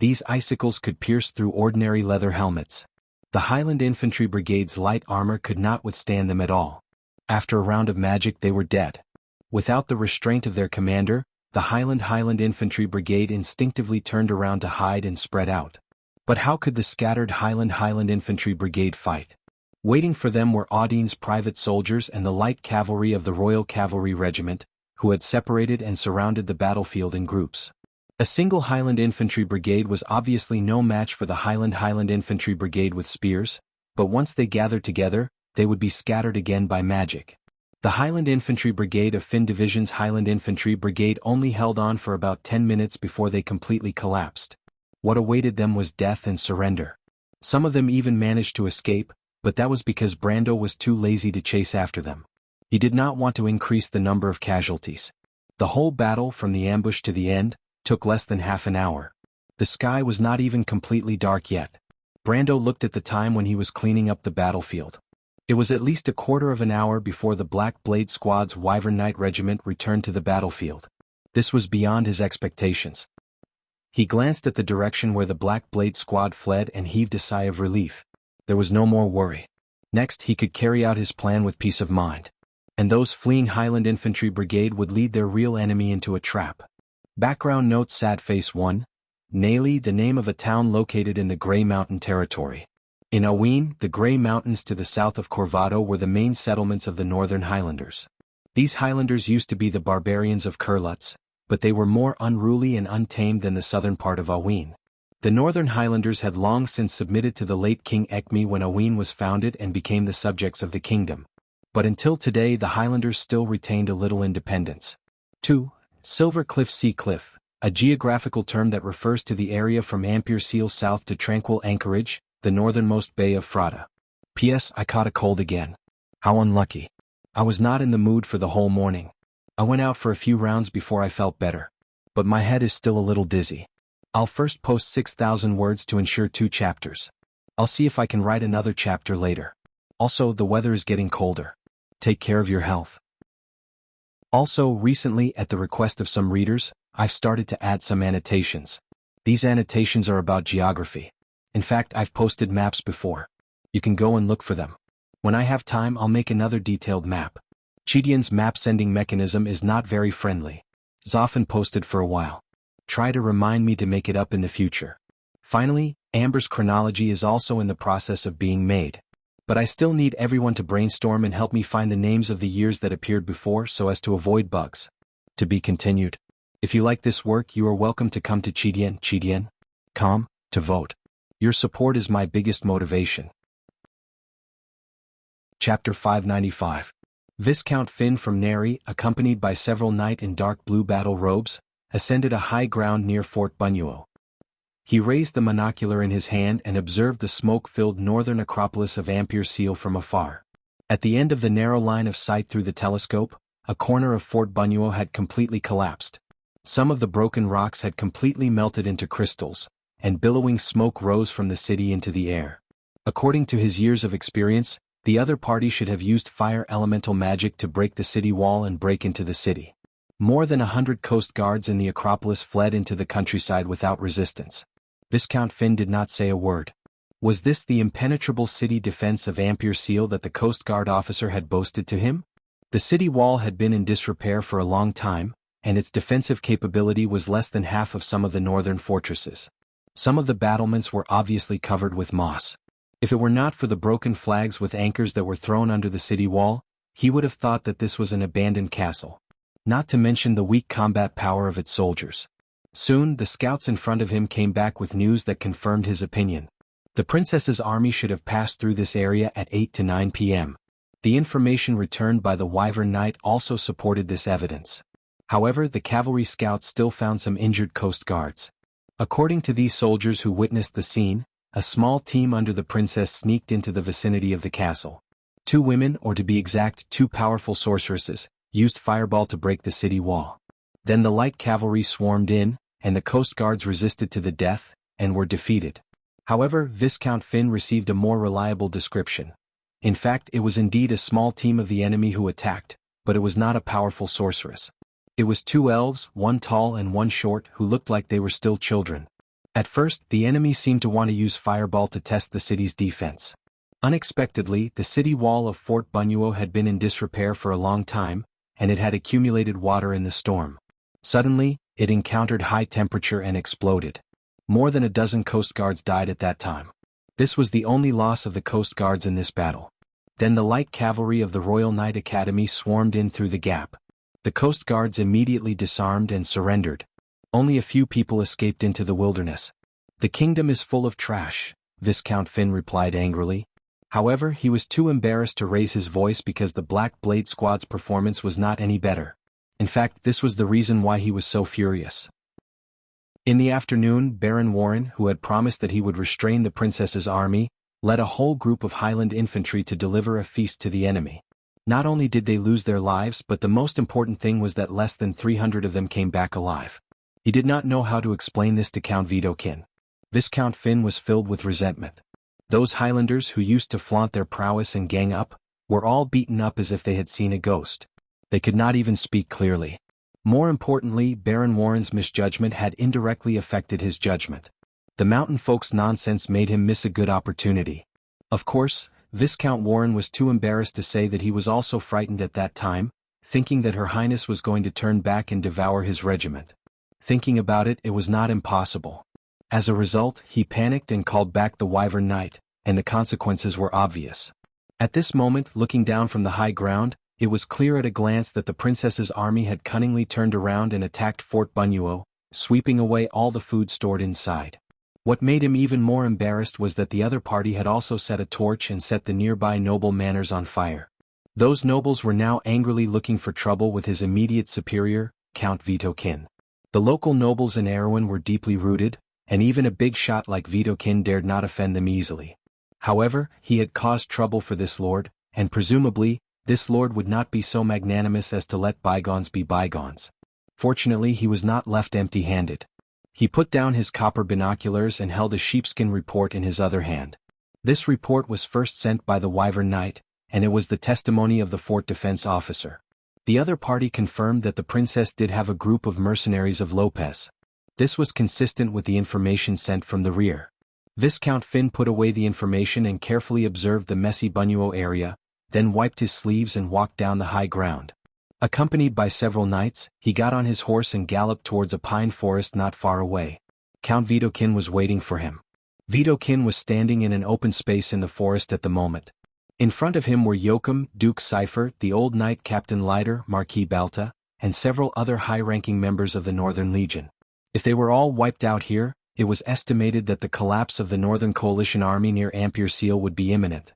These icicles could pierce through ordinary leather helmets. The Highland Infantry Brigade's light armor could not withstand them at all. After a round of magic, they were dead. Without the restraint of their commander, the Highland Infantry Brigade instinctively turned around to hide and spread out. But how could the scattered Highland Infantry Brigade fight? Waiting for them were Audine's private soldiers and the light cavalry of the Royal Cavalry Regiment, who had separated and surrounded the battlefield in groups. A single Highland Infantry Brigade was obviously no match for the Highland Infantry Brigade with spears, but once they gathered together, they would be scattered again by magic. The Highland Infantry Brigade of Finn Division's Highland Infantry Brigade only held on for about 10 minutes before they completely collapsed. What awaited them was death and surrender. Some of them even managed to escape, but that was because Brando was too lazy to chase after them. He did not want to increase the number of casualties. The whole battle, from the ambush to the end, took less than half an hour. The sky was not even completely dark yet. Brando looked at the time when he was cleaning up the battlefield. It was at least a quarter of an hour before the Black Blade Squad's Wyvern Knight Regiment returned to the battlefield. This was beyond his expectations. He glanced at the direction where the Black Blade Squad fled and heaved a sigh of relief. There was no more worry. Next, he could carry out his plan with peace of mind. And those fleeing Highland Infantry Brigade would lead their real enemy into a trap. Background note: Sad Face 1. Naili, the name of a town located in the Grey Mountain territory. In Aween, the Grey Mountains to the south of Corvado were the main settlements of the Northern Highlanders. These Highlanders used to be the barbarians of Kurlutz, but they were more unruly and untamed than the southern part of Aween. The Northern Highlanders had long since submitted to the late King Ekme when Aween was founded and became the subjects of the kingdom. But until today the Highlanders still retained a little independence. 2. Silver Cliff Sea Cliff, a geographical term that refers to the area from Ampere Seal south to Tranquil Anchorage, the northernmost bay of Frada. P.S. I caught a cold again. How unlucky. I was not in the mood for the whole morning. I went out for a few rounds before I felt better. But my head is still a little dizzy. I'll first post 6,000 words to ensure 2 chapters. I'll see if I can write another chapter later. Also, the weather is getting colder. Take care of your health. Also, recently, at the request of some readers, I've started to add some annotations. These annotations are about geography. In fact, I've posted maps before. You can go and look for them. When I have time, I'll make another detailed map. Chidian's map sending mechanism is not very friendly. It's often posted for a while. Try to remind me to make it up in the future. Finally, Amber's chronology is also in the process of being made. But I still need everyone to brainstorm and help me find the names of the years that appeared before so as to avoid bugs. To be continued. If you like this work, you are welcome to come to Chidien.com to vote. Your support is my biggest motivation. Chapter 595. Viscount Finn from Neri, accompanied by several knights in dark blue battle robes, ascended a high ground near Fort Bunuo. He raised the monocular in his hand and observed the smoke-filled northern acropolis of Amberlight from afar. At the end of the narrow line of sight through the telescope, a corner of Fort Bunuo had completely collapsed. Some of the broken rocks had completely melted into crystals, and billowing smoke rose from the city into the air. According to his years of experience, the other party should have used fire elemental magic to break the city wall and break into the city. More than 100 coast guards in the Acropolis fled into the countryside without resistance. Viscount Finn did not say a word. Was this the impenetrable city defense of Amberlight that the Coast Guard officer had boasted to him? The city wall had been in disrepair for a long time, and its defensive capability was less than half of some of the northern fortresses. Some of the battlements were obviously covered with moss. If it were not for the broken flags with anchors that were thrown under the city wall, he would have thought that this was an abandoned castle. Not to mention the weak combat power of its soldiers. Soon, the scouts in front of him came back with news that confirmed his opinion. The princess's army should have passed through this area at 8 to 9 p.m. The information returned by the Wyvern Knight also supported this evidence. However, the cavalry scouts still found some injured coast guards. According to these soldiers who witnessed the scene, a small team under the princess sneaked into the vicinity of the castle. 2 women, or to be exact 2 powerful sorceresses, used fireball to break the city wall. Then the light cavalry swarmed in, and the coast guards resisted to the death, and were defeated. However, Viscount Finn received a more reliable description. In fact, it was indeed a small team of the enemy who attacked, but it was not a powerful sorceress. It was 2 elves, 1 tall and 1 short, who looked like they were still children. At first, the enemy seemed to want to use fireball to test the city's defense. Unexpectedly, the city wall of Fort Bunuo had been in disrepair for a long time, and it had accumulated water in the storm. Suddenly, it encountered high temperature and exploded. More than a dozen coast guards died at that time. This was the only loss of the coast guards in this battle. Then the light cavalry of the Royal Knight Academy swarmed in through the gap. The coast guards immediately disarmed and surrendered. Only a few people escaped into the wilderness. The kingdom is full of trash, Viscount Finn replied angrily. However, he was too embarrassed to raise his voice because the Black Blade Squad's performance was not any better. In fact, this was the reason why he was so furious. In the afternoon, Baron Warren, who had promised that he would restrain the princess's army, led a whole group of Highland infantry to deliver a feast to the enemy. Not only did they lose their lives, but the most important thing was that less than 300 of them came back alive. He did not know how to explain this to Count Vitokin. Viscount Finn was filled with resentment. Those Highlanders who used to flaunt their prowess and gang up, were all beaten up as if they had seen a ghost. They could not even speak clearly. More importantly, Baron Warren's misjudgment had indirectly affected his judgment. The mountain folks' nonsense made him miss a good opportunity. Of course, Viscount Warren was too embarrassed to say that he was also frightened at that time, thinking that Her Highness was going to turn back and devour his regiment. Thinking about it, it was not impossible. As a result, he panicked and called back the Wyvern Knight, and the consequences were obvious. At this moment, looking down from the high ground, it was clear at a glance that the princess's army had cunningly turned around and attacked Fort Bunuo, sweeping away all the food stored inside. What made him even more embarrassed was that the other party had also set a torch and set the nearby noble manors on fire. Those nobles were now angrily looking for trouble with his immediate superior, Count Vitokin. The local nobles in Erewhon were deeply rooted, and even a big shot like Vitokin dared not offend them easily. However, he had caused trouble for this lord, and presumably, this lord would not be so magnanimous as to let bygones be bygones. Fortunately, he was not left empty-handed. He put down his copper binoculars and held a sheepskin report in his other hand. This report was first sent by the Wyvern Knight, and it was the testimony of the fort defense officer. The other party confirmed that the princess did have a group of mercenaries of Lopez. This was consistent with the information sent from the rear. Viscount Finn put away the information and carefully observed the messy Bunuo area, then wiped his sleeves and walked down the high ground. Accompanied by several knights, he got on his horse and galloped towards a pine forest not far away. Count Vitokin was waiting for him. Vidokin was standing in an open space in the forest at the moment. In front of him were Joachim, Duke Cipher, the old knight Captain Leiter, Marquis Balta, and several other high-ranking members of the Northern Legion. If they were all wiped out here, it was estimated that the collapse of the Northern Coalition army near Amberlight would be imminent.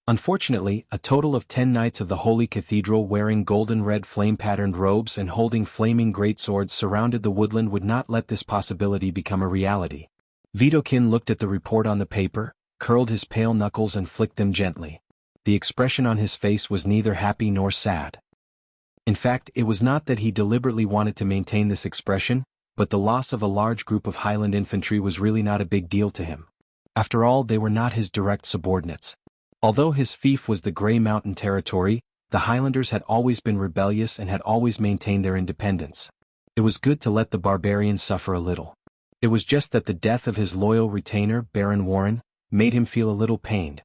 Unfortunately, a total of 10 knights of the Holy Cathedral wearing golden-red flame-patterned robes and holding flaming greatswords surrounded the woodland would not let this possibility become a reality. Vidokin looked at the report on the paper, curled his pale knuckles and flicked them gently. The expression on his face was neither happy nor sad. In fact, it was not that he deliberately wanted to maintain this expression, but the loss of a large group of Highland infantry was really not a big deal to him. After all, they were not his direct subordinates. Although his fief was the Grey Mountain territory, the Highlanders had always been rebellious and had always maintained their independence. It was good to let the barbarians suffer a little. It was just that the death of his loyal retainer, Baron Warren, made him feel a little pained.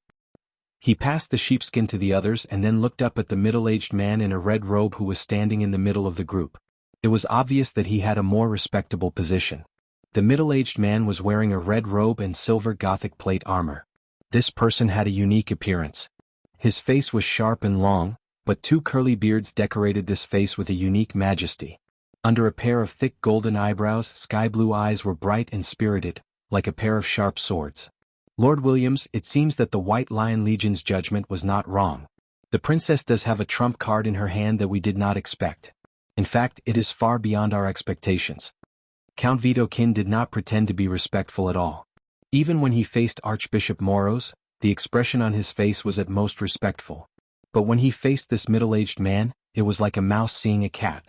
He passed the sheepskin to the others and then looked up at the middle-aged man in a red robe who was standing in the middle of the group. It was obvious that he had a more respectable position. The middle-aged man was wearing a red robe and silver Gothic plate armor. This person had a unique appearance. His face was sharp and long, but two curly beards decorated this face with a unique majesty. Under a pair of thick golden eyebrows, sky-blue eyes were bright and spirited, like a pair of sharp swords. Lord Williams, it seems that the White Lion Legion's judgment was not wrong. The princess does have a trump card in her hand that we did not expect. In fact, it is far beyond our expectations. Count Vidokin did not pretend to be respectful at all. Even when he faced Archbishop Moros, the expression on his face was at most respectful. But when he faced this middle-aged man, it was like a mouse seeing a cat.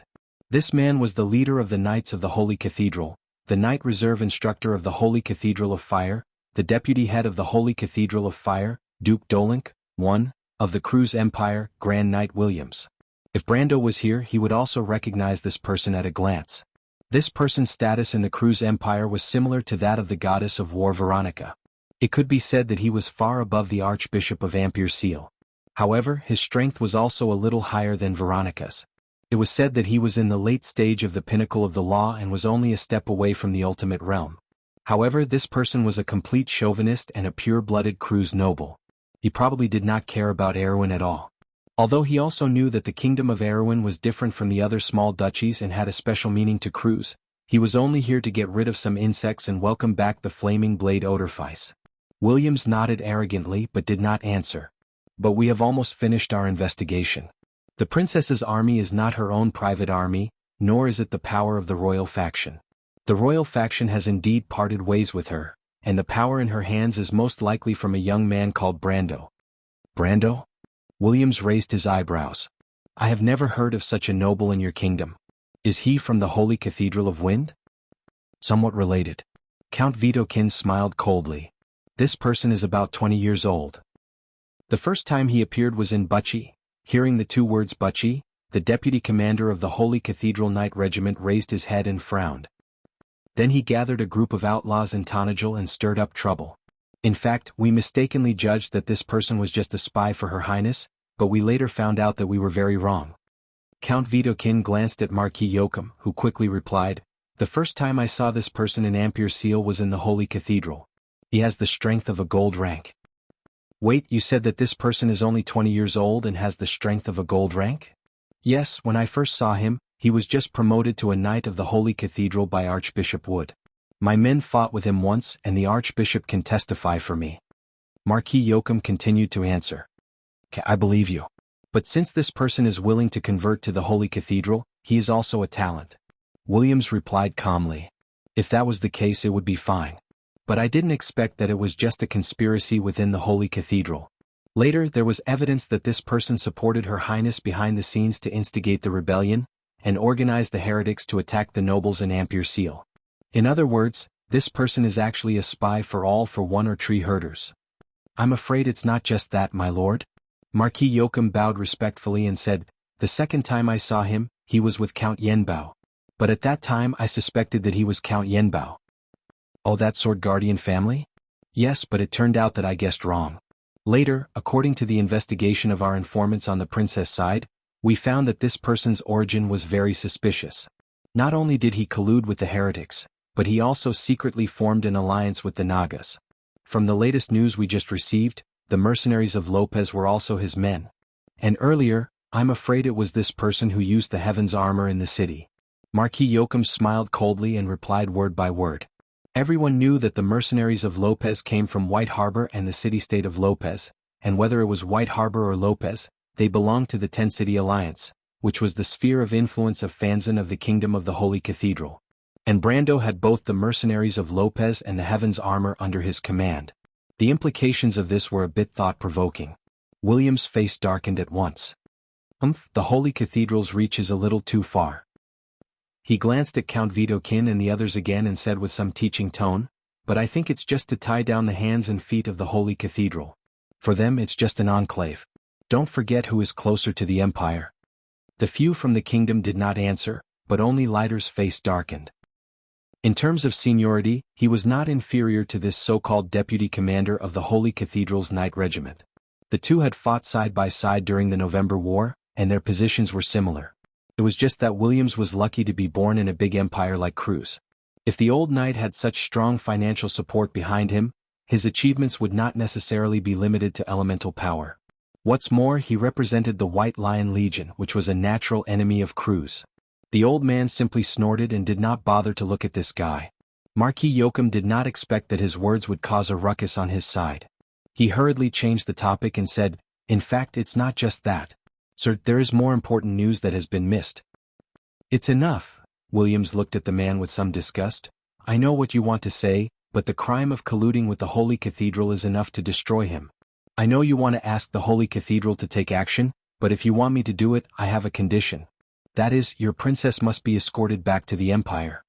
This man was the leader of the Knights of the Holy Cathedral, the Knight Reserve Instructor of the Holy Cathedral of Fire, the Deputy Head of the Holy Cathedral of Fire, Duke Dolink, I, of the Cruz Empire, Grand Knight Williams. If Brando was here, he would also recognize this person at a glance. This person's status in the Cruz Empire was similar to that of the goddess of war Veronica. It could be said that he was far above the Archbishop of Amberlight. However, his strength was also a little higher than Veronica's. It was said that he was in the late stage of the pinnacle of the law and was only a step away from the ultimate realm. However, this person was a complete chauvinist and a pure-blooded Cruz noble. He probably did not care about Erwin at all. Although he also knew that the kingdom of Erwin was different from the other small duchies and had a special meaning to Cruz, he was only here to get rid of some insects and welcome back the flaming blade Oderfeis. Williams nodded arrogantly but did not answer. But we have almost finished our investigation. The princess's army is not her own private army, nor is it the power of the royal faction. The royal faction has indeed parted ways with her, and the power in her hands is most likely from a young man called Brando. Brando? Williams raised his eyebrows. I have never heard of such a noble in your kingdom. Is he from the Holy Cathedral of Wind? Somewhat related. Count Vidokin smiled coldly. This person is about 20 years old. The first time he appeared was in Bucci. Hearing the two words Bucci, the deputy commander of the Holy Cathedral Knight Regiment raised his head and frowned. Then he gathered a group of outlaws in Tonagel and stirred up trouble. In fact, we mistakenly judged that this person was just a spy for Her Highness, but we later found out that we were very wrong. Count Vidokin glanced at Marquis Joachim, who quickly replied, The first time I saw this person in Amberlight was in the Holy Cathedral. He has the strength of a gold rank. Wait, you said that this person is only 20 years old and has the strength of a gold rank? Yes, when I first saw him, he was just promoted to a Knight of the Holy Cathedral by Archbishop Wood. My men fought with him once and the Archbishop can testify for me. Marquis Joachim continued to answer. I believe you. But since this person is willing to convert to the Holy Cathedral, he is also a talent. Williams replied calmly. If that was the case it would be fine. But I didn't expect that it was just a conspiracy within the Holy Cathedral. Later there was evidence that this person supported Her Highness behind the scenes to instigate the rebellion, and organized the heretics to attack the nobles in Amberlight. In other words, this person is actually a spy for all for one or tree herders. I'm afraid it's not just that, my lord. Marquis Joachim bowed respectfully and said, The second time I saw him, he was with Count Yenbao. But at that time I suspected that he was Count Yenbao. Oh, that sword guardian family? Yes, but it turned out that I guessed wrong. Later, according to the investigation of our informants on the princess side, we found that this person's origin was very suspicious. Not only did he collude with the heretics, but he also secretly formed an alliance with the Nagas. From the latest news we just received, the mercenaries of Lopez were also his men. And earlier, I'm afraid it was this person who used the heavens armor in the city. Marquis Yoakum smiled coldly and replied word by word. Everyone knew that the mercenaries of Lopez came from White Harbor and the city-state of Lopez, and whether it was White Harbor or Lopez, they belonged to the Ten-City Alliance, which was the sphere of influence of Fanzan of the Kingdom of the Holy Cathedral. And Brando had both the mercenaries of Lopez and the heavens armor under his command. The implications of this were a bit thought-provoking. William's face darkened at once. The Holy Cathedral's reach is a little too far. He glanced at Count Vidokin and the others again and said with some teaching tone, but I think it's just to tie down the hands and feet of the Holy Cathedral. For them it's just an enclave. Don't forget who is closer to the Empire. The few from the kingdom did not answer, but only Leiter's face darkened. In terms of seniority, he was not inferior to this so-called deputy commander of the Holy Cathedral's Knight Regiment. The two had fought side by side during the November War, and their positions were similar. It was just that Williams was lucky to be born in a big empire like Cruz. If the old knight had such strong financial support behind him, his achievements would not necessarily be limited to elemental power. What's more, he represented the White Lion Legion, which was a natural enemy of Cruz. The old man simply snorted and did not bother to look at this guy. Marquis Yoakum did not expect that his words would cause a ruckus on his side. He hurriedly changed the topic and said, "In fact, it's not just that. Sir, there is more important news that has been missed." "It's enough." Williams looked at the man with some disgust. "I know what you want to say, but the crime of colluding with the Holy Cathedral is enough to destroy him. I know you want to ask the Holy Cathedral to take action, but if you want me to do it, I have a condition. That is, your princess must be escorted back to the Empire."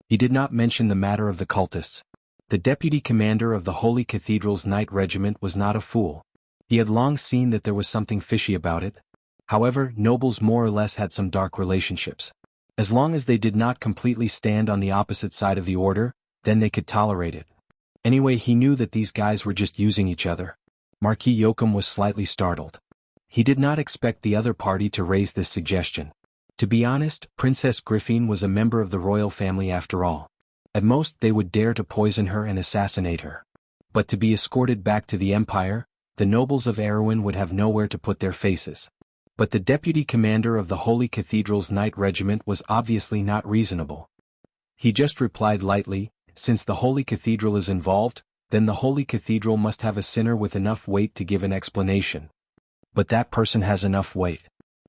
He did not mention the matter of the cultists. The deputy commander of the Holy Cathedral's Knight Regiment was not a fool. He had long seen that there was something fishy about it. However, nobles more or less had some dark relationships. As long as they did not completely stand on the opposite side of the order, then they could tolerate it. Anyway, he knew that these guys were just using each other. Marquis Yoakum was slightly startled. He did not expect the other party to raise this suggestion. To be honest, Princess Griffin was a member of the royal family after all. At most, they would dare to poison her and assassinate her. But to be escorted back to the Empire, the nobles of Erewhon would have nowhere to put their faces. But the deputy commander of the Holy Cathedral's Knight Regiment was obviously not reasonable. He just replied lightly, "Since the Holy Cathedral is involved, then the Holy Cathedral must have a sinner with enough weight to give an explanation. But that person has enough weight."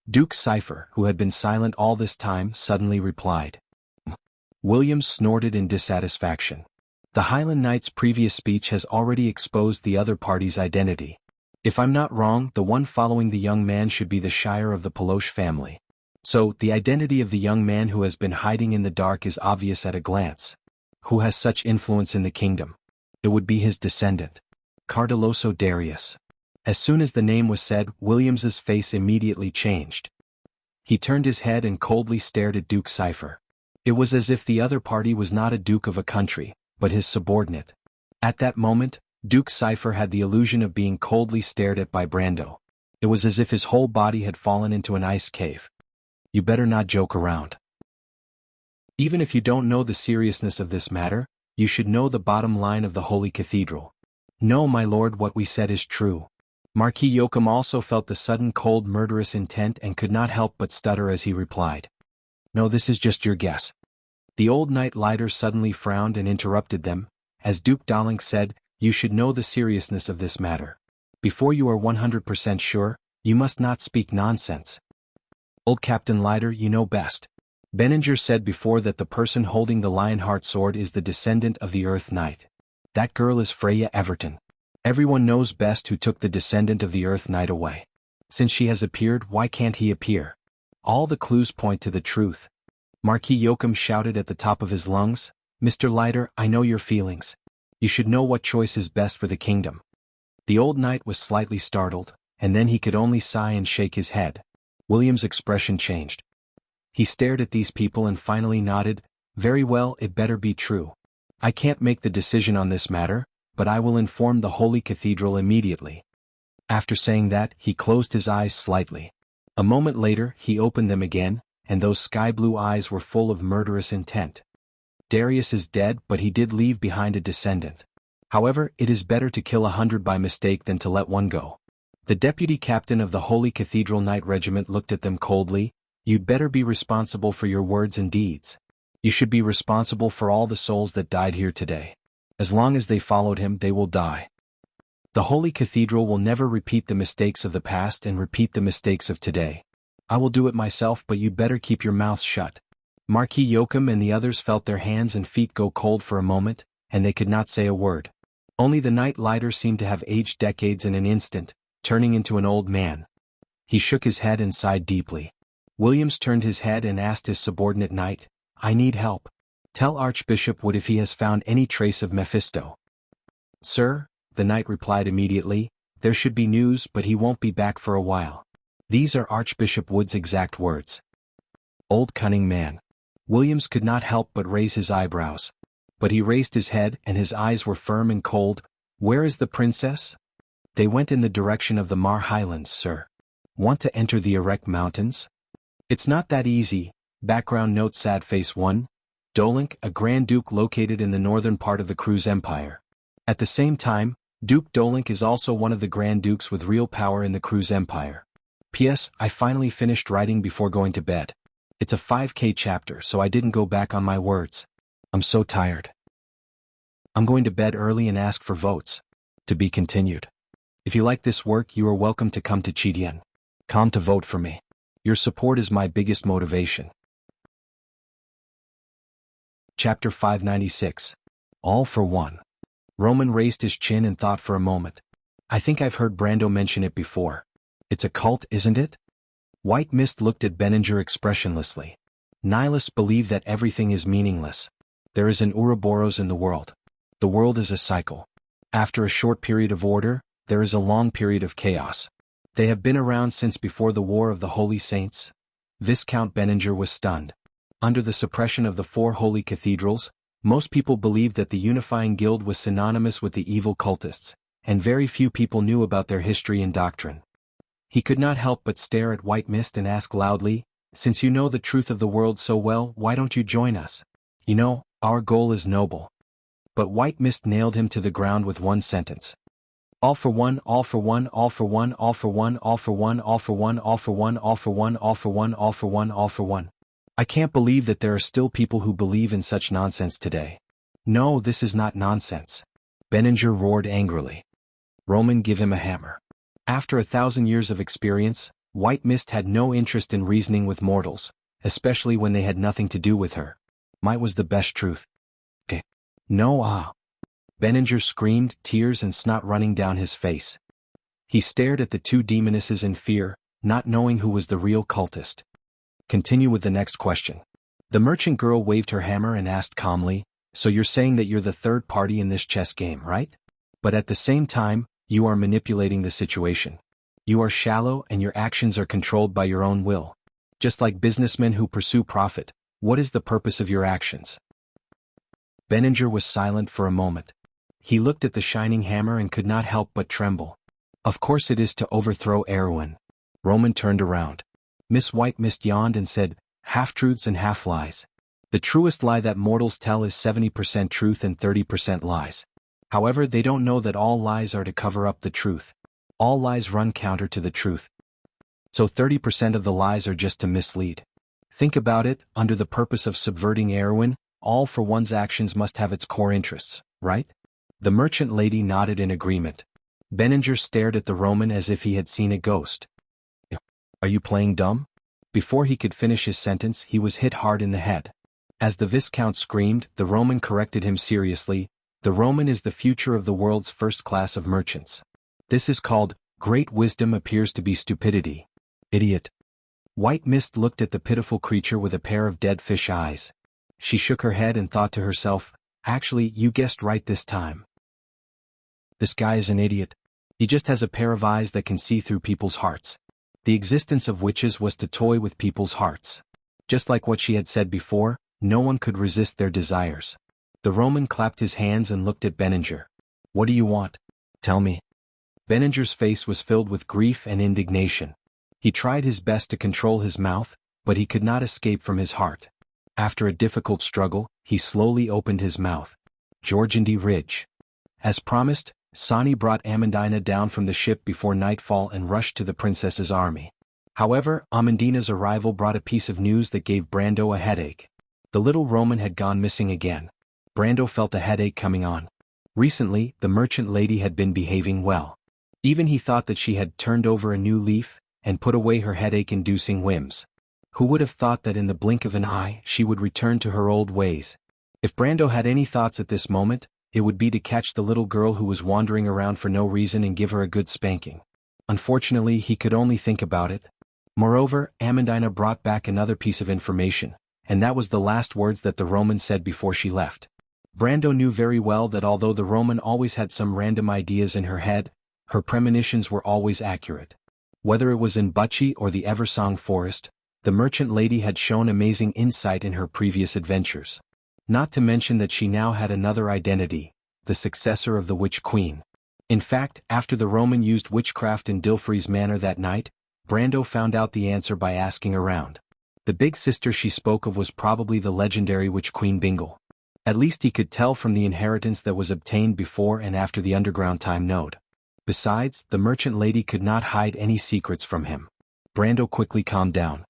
Duke Cypher, who had been silent all this time, suddenly replied. Williams snorted in dissatisfaction. The Highland Knight's previous speech has already exposed the other party's identity. If I'm not wrong, the one following the young man should be the Shire of the Peloche family. So, the identity of the young man who has been hiding in the dark is obvious at a glance. Who has such influence in the kingdom? It would be his descendant, Cardeloso Darius. As soon as the name was said, Williams's face immediately changed. He turned his head and coldly stared at Duke Cypher. It was as if the other party was not a duke of a country, but his subordinate. At that moment, Duke Cypher had the illusion of being coldly stared at by Brando. It was as if his whole body had fallen into an ice cave. "You better not joke around. Even if you don't know the seriousness of this matter, you should know the bottom line of the Holy Cathedral." "No, my lord, what we said is true." Marquis Yoakum also felt the sudden cold murderous intent and could not help but stutter as he replied. "No, this is just your guess." The old knight Leiter suddenly frowned and interrupted them. As Duke Dalink said, "You should know the seriousness of this matter. Before you are 100% sure, you must not speak nonsense." "Old Captain Leiter, you know best. Benninger said before that the person holding the Lionheart sword is the descendant of the Earth Knight. That girl is Freya Everton. Everyone knows best who took the descendant of the Earth Knight away. Since she has appeared, why can't he appear? All the clues point to the truth." Marquis Yoakum shouted at the top of his lungs, "Mr. Leiter, I know your feelings. You should know what choice is best for the kingdom." The old knight was slightly startled, and then he could only sigh and shake his head. William's expression changed. He stared at these people and finally nodded. "Very well, it better be true. I can't make the decision on this matter, but I will inform the Holy Cathedral immediately." After saying that, he closed his eyes slightly. A moment later, he opened them again, and those sky-blue eyes were full of murderous intent. "Darius is dead, but he did leave behind a descendant. However, it is better to kill 100 by mistake than to let one go. The deputy captain of the Holy Cathedral Knight Regiment looked at them coldly. You'd better be responsible for your words and deeds. You should be responsible for all the souls that died here today. As long as they followed him, they will die. The Holy Cathedral will never repeat the mistakes of the past and repeat the mistakes of today. I will do it myself, but you better keep your mouth shut. Marquis Joachim and the others felt their hands and feet go cold for a moment, and they could not say a word. Only the Knight Lighter seemed to have aged decades in an instant, turning into an old man. He shook his head and sighed deeply. Williams turned his head and asked his subordinate knight, I need help. Tell Archbishop Wood if he has found any trace of Mephisto. Sir, the knight replied immediately, there should be news, but he won't be back for a while. These are Archbishop Wood's exact words. Old cunning man. Williams could not help but raise his eyebrows. But he raised his head and his eyes were firm and cold. Where is the princess? They went in the direction of the Mar Highlands, sir. Want to enter the Erech Mountains? It's not that easy. Background note: sad face 1. Dolink, a Grand Duke located in the northern part of the Cruz Empire. At the same time, Duke Dolink is also one of the Grand Dukes with real power in the Cruz Empire. P.S. I finally finished writing before going to bed. It's a 5K chapter, so I didn't go back on my words. I'm so tired. I'm going to bed early and ask for votes. To be continued. If you like this work, you are welcome to come to Chidien. Come to vote for me. Your support is my biggest motivation. Chapter 596. All for One. Roman raised his chin and thought for a moment. I think I've heard Brando mention it before. It's a cult, isn't it? White Mist looked at Benninger expressionlessly. Nihilists believe that everything is meaningless. There is an Ouroboros in the world. The world is a cycle. After a short period of order, there is a long period of chaos. They have been around since before the War of the Holy Saints. Viscount Benninger was stunned. Under the suppression of the 4 holy cathedrals, most people believed that the unifying guild was synonymous with the evil cultists, and very few people knew about their history and doctrine. He could not help but stare at White Mist and ask loudly, since you know the truth of the world so well, why don't you join us? You know, our goal is noble. But White Mist nailed him to the ground with one sentence. All for one, all for one, all for one, all for one, all for one, all for one, all for one, all for one, all for one, all for one, all for one. I can't believe that there are still people who believe in such nonsense today. No, this is not nonsense. Benninger roared angrily. Roman, give him a hammer. After 1,000 years of experience, White Mist had no interest in reasoning with mortals, especially when they had nothing to do with her. Might was the best truth. No. Benninger screamed, tears and snot running down his face. He stared at the 2 demonesses in fear, not knowing who was the real cultist. Continue with the next question. The merchant girl waved her hammer and asked calmly, so you're saying that you're the third party in this chess game, right? But at the same time, you are manipulating the situation. You are shallow and your actions are controlled by your own will. Just like businessmen who pursue profit, what is the purpose of your actions? Benninger was silent for a moment. He looked at the shining hammer and could not help but tremble. Of course it is to overthrow Erewhon. Roman turned around. Miss White Mist yawned and said, half-truths and half-lies. The truest lie that mortals tell is 70% truth and 30% lies. However, they don't know that all lies are to cover up the truth. All lies run counter to the truth. So 30% of the lies are just to mislead. Think about it, under the purpose of subverting Erewhon, all for one's actions must have its core interests, right? The merchant lady nodded in agreement. Benninger stared at the Roman as if he had seen a ghost. Are you playing dumb? Before he could finish his sentence, he was hit hard in the head. As the Viscount screamed, the Roman corrected him seriously. The Roman is the future of the world's first class of merchants. This is called, great wisdom appears to be stupidity. Idiot. White Mist looked at the pitiful creature with a pair of dead fish eyes. She shook her head and thought to herself, actually, you guessed right this time. This guy is an idiot. He just has a pair of eyes that can see through people's hearts. The existence of witches was to toy with people's hearts. Just like what she had said before, no one could resist their desires. The Roman clapped his hands and looked at Benninger. What do you want? Tell me. Benninger's face was filled with grief and indignation. He tried his best to control his mouth, but he could not escape from his heart. After a difficult struggle, he slowly opened his mouth. Georgandy Ridge. As promised, Sani brought Amandina down from the ship before nightfall and rushed to the princess's army. However, Amandina's arrival brought a piece of news that gave Brando a headache. The little Roman had gone missing again. Brando felt a headache coming on. Recently, the merchant lady had been behaving well. Even he thought that she had turned over a new leaf and put away her headache-inducing whims. Who would have thought that in the blink of an eye she would return to her old ways? If Brando had any thoughts at this moment, it would be to catch the little girl who was wandering around for no reason and give her a good spanking. Unfortunately, he could only think about it. Moreover, Amandina brought back another piece of information, and that was the last words that the Roman said before she left. Brando knew very well that although the Roman always had some random ideas in her head, her premonitions were always accurate. Whether it was in Bucci or the Eversong forest, the merchant lady had shown amazing insight in her previous adventures. Not to mention that she now had another identity, the successor of the Witch Queen. In fact, after the Roman used witchcraft in Dilfrey's manor that night, Brando found out the answer by asking around. The big sister she spoke of was probably the legendary Witch Queen Bingle. At least he could tell from the inheritance that was obtained before and after the underground time node. Besides, the merchant lady could not hide any secrets from him. Brando quickly calmed down.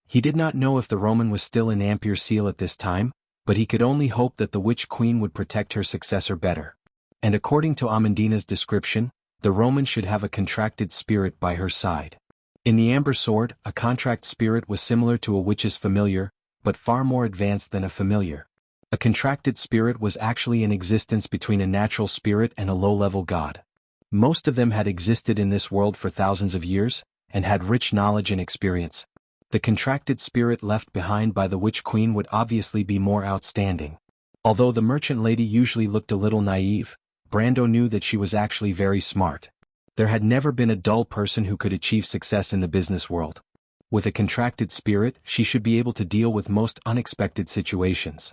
He did not know if the Roman was still in Ampere Seal at this time, but he could only hope that the Witch Queen would protect her successor better. And according to Amandina's description, the Roman should have a contracted spirit by her side. In the Amber Sword, a contract spirit was similar to a witch's familiar, but far more advanced than a familiar. A contracted spirit was actually in existence between a natural spirit and a low-level god. Most of them had existed in this world for thousands of years, and had rich knowledge and experience. The contracted spirit left behind by the Witch Queen would obviously be more outstanding. Although the merchant lady usually looked a little naive, Brando knew that she was actually very smart. There had never been a dull person who could achieve success in the business world. With a contracted spirit, she should be able to deal with most unexpected situations.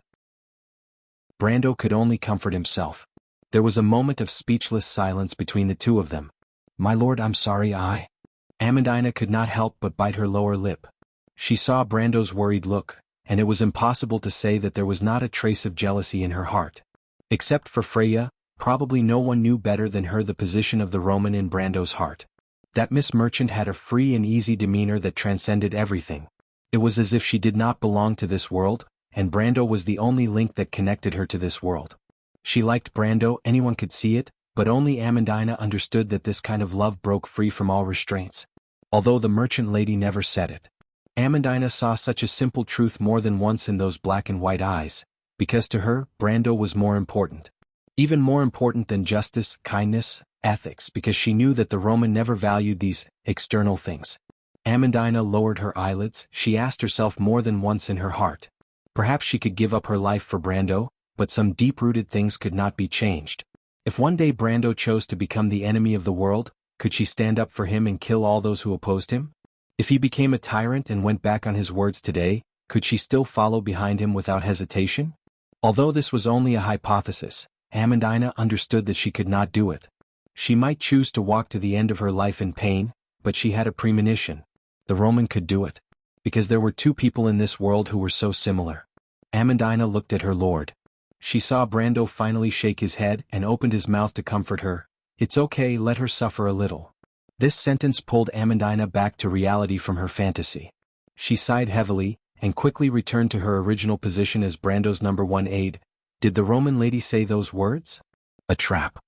Brando could only comfort himself. There was a moment of speechless silence between the two of them. "My lord, I'm sorry Amandina could not help but bite her lower lip. She saw Brando's worried look, and it was impossible to say that there was not a trace of jealousy in her heart. Except for Freya, probably no one knew better than her the position of the Roman in Brando's heart. That Miss Merchant had a free and easy demeanor that transcended everything. It was as if she did not belong to this world, and Brando was the only link that connected her to this world. She liked Brando, anyone could see it, but only Amandina understood that this kind of love broke free from all restraints. Although the merchant lady never said it. Amandina saw such a simple truth more than once in those black and white eyes, because to her, Brando was more important. Even more important than justice, kindness, ethics, because she knew that the Roman never valued these external things. Amandina lowered her eyelids. She asked herself more than once in her heart. Perhaps she could give up her life for Brando, but some deep-rooted things could not be changed. If one day Brando chose to become the enemy of the world, could she stand up for him and kill all those who opposed him? If he became a tyrant and went back on his words today, could she still follow behind him without hesitation? Although this was only a hypothesis, Amandina understood that she could not do it. She might choose to walk to the end of her life in pain, but she had a premonition. The Roman could do it. Because there were two people in this world who were so similar. Amandina looked at her lord. She saw Brando finally shake his head and opened his mouth to comfort her. "It's okay, let her suffer a little." This sentence pulled Amandina back to reality from her fantasy. She sighed heavily, and quickly returned to her original position as Brando's #1 aide. Did the Roman lady say those words? A trap.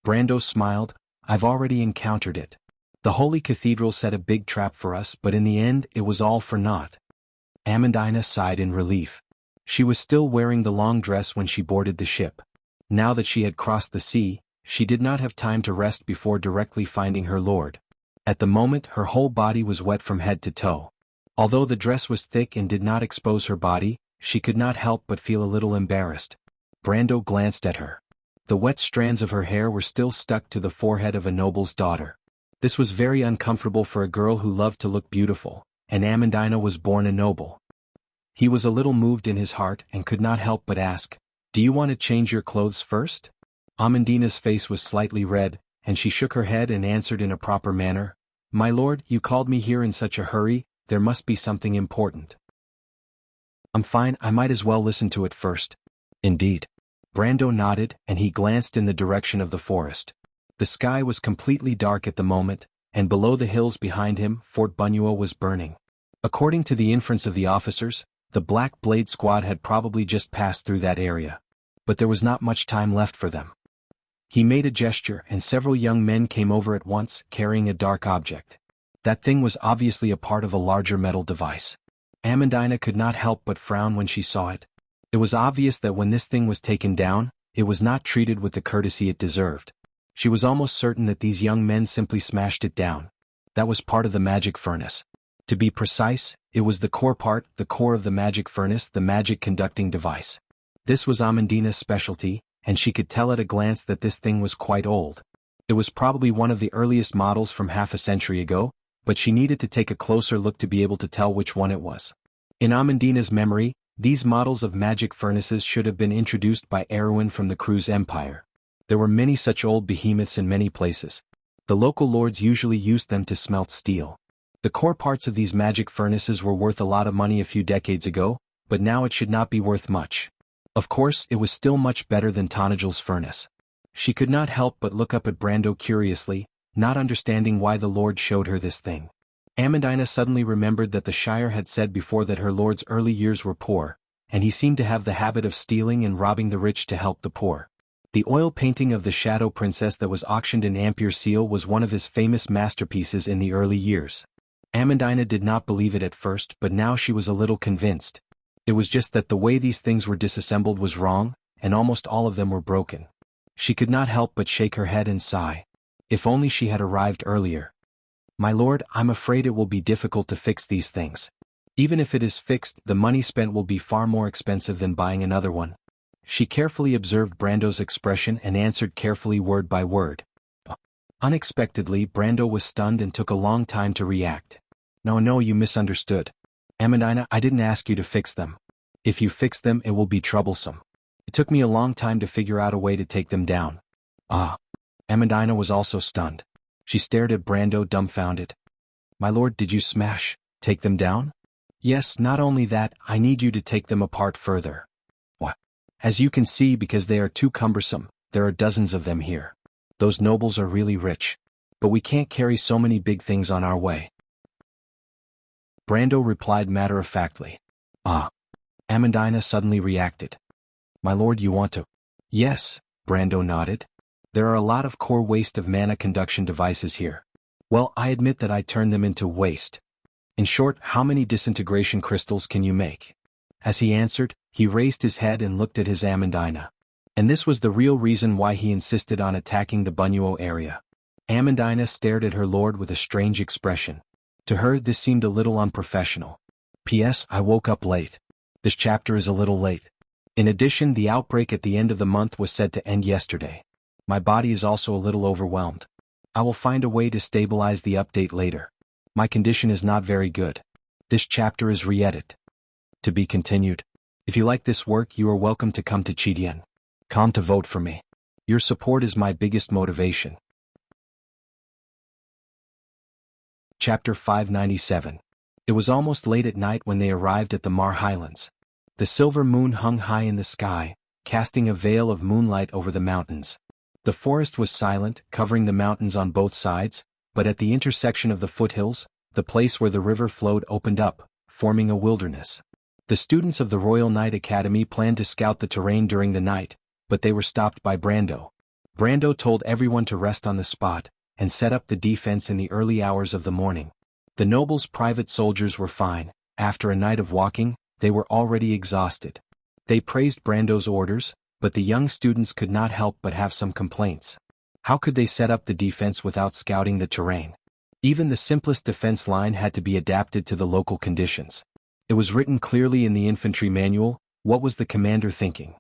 Brando smiled. "I've already encountered it. The Holy Cathedral set a big trap for us, but in the end it was all for naught." Amandina sighed in relief. She was still wearing the long dress when she boarded the ship. Now that she had crossed the sea, she did not have time to rest before directly finding her lord. At the moment her whole body was wet from head to toe. Although the dress was thick and did not expose her body, she could not help but feel a little embarrassed. Brando glanced at her. The wet strands of her hair were still stuck to the forehead of a noble's daughter. This was very uncomfortable for a girl who loved to look beautiful, and Amandina was born a noble. He was a little moved in his heart and could not help but ask, "Do you want to change your clothes first?" Amandina's face was slightly red, and she shook her head and answered in a proper manner, "My lord, you called me here in such a hurry, there must be something important." "I'm fine, I might as well listen to it first." "Indeed. Brando nodded, and he glanced in the direction of the forest. The sky was completely dark at the moment, and below the hills behind him, Fort Bunuo was burning. According to the inference of the officers, the Black Blade Squad had probably just passed through that area. But there was not much time left for them. He made a gesture, and several young men came over at once, carrying a dark object. That thing was obviously a part of a larger metal device. Amandina could not help but frown when she saw it. It was obvious that when this thing was taken down, it was not treated with the courtesy it deserved. She was almost certain that these young men simply smashed it down. That was part of the magic furnace. To be precise, it was the core part, the core of the magic furnace, the magic conducting device. This was Amandina's specialty, and she could tell at a glance that this thing was quite old. It was probably one of the earliest models from half a century ago, but she needed to take a closer look to be able to tell which one it was. In Amandina's memory, these models of magic furnaces should have been introduced by Erwin from the Cruz Empire. There were many such old behemoths in many places. The local lords usually used them to smelt steel. The core parts of these magic furnaces were worth a lot of money a few decades ago, but now it should not be worth much. Of course, it was still much better than Tonagel's furnace. She could not help but look up at Brando curiously, not understanding why the lord showed her this thing. Amandina suddenly remembered that the Shire had said before that her lord's early years were poor, and he seemed to have the habit of stealing and robbing the rich to help the poor. The oil painting of the Shadow Princess that was auctioned in Ampere Seal was one of his famous masterpieces in the early years. Amandina did not believe it at first, but now she was a little convinced. It was just that the way these things were disassembled was wrong, and almost all of them were broken. She could not help but shake her head and sigh. If only she had arrived earlier. My lord, I'm afraid it will be difficult to fix these things. Even if it is fixed, the money spent will be far more expensive than buying another one. She carefully observed Brando's expression and answered carefully word by word. Unexpectedly, Brando was stunned and took a long time to react. No, you misunderstood. Amandina, I didn't ask you to fix them. If you fix them, it will be troublesome. It took me a long time to figure out a way to take them down. Amandina was also stunned. She stared at Brando dumbfounded. My lord, did you take them down? Yes, not only that, I need you to take them apart further. What? As you can see, because they are too cumbersome, there are dozens of them here. Those nobles are really rich. But we can't carry so many big things on our way. Brando replied matter-of-factly. Amandina suddenly reacted. My lord, you want to? Yes, Brando nodded. There are a lot of core waste of mana conduction devices here. Well, I admit that I turned them into waste. In short, how many disintegration crystals can you make? As he answered, he raised his head and looked at his Amandina. And this was the real reason why he insisted on attacking the Bunuo area. Amandina stared at her lord with a strange expression. To her, this seemed a little unprofessional. P.S. I woke up late. This chapter is a little late. In addition, the outbreak at the end of the month was said to end yesterday. My body is also a little overwhelmed. I will find a way to stabilize the update later. My condition is not very good. This chapter is re-edit. To be continued. If you like this work, you are welcome to come to Chidian. Come to vote for me. Your support is my biggest motivation. Chapter 597. It was almost late at night when they arrived at the Mar Highlands. The silver moon hung high in the sky, casting a veil of moonlight over the mountains. The forest was silent, covering the mountains on both sides, but at the intersection of the foothills, the place where the river flowed opened up, forming a wilderness. The students of the Royal Knight Academy planned to scout the terrain during the night, but they were stopped by Brando. Brando told everyone to rest on the spot, and set up the defense in the early hours of the morning. The nobles' private soldiers were fine. After a night of walking, they were already exhausted. They praised Brando's orders, but the young students could not help but have some complaints. How could they set up the defense without scouting the terrain? Even the simplest defense line had to be adapted to the local conditions. It was written clearly in the infantry manual. What was the commander thinking?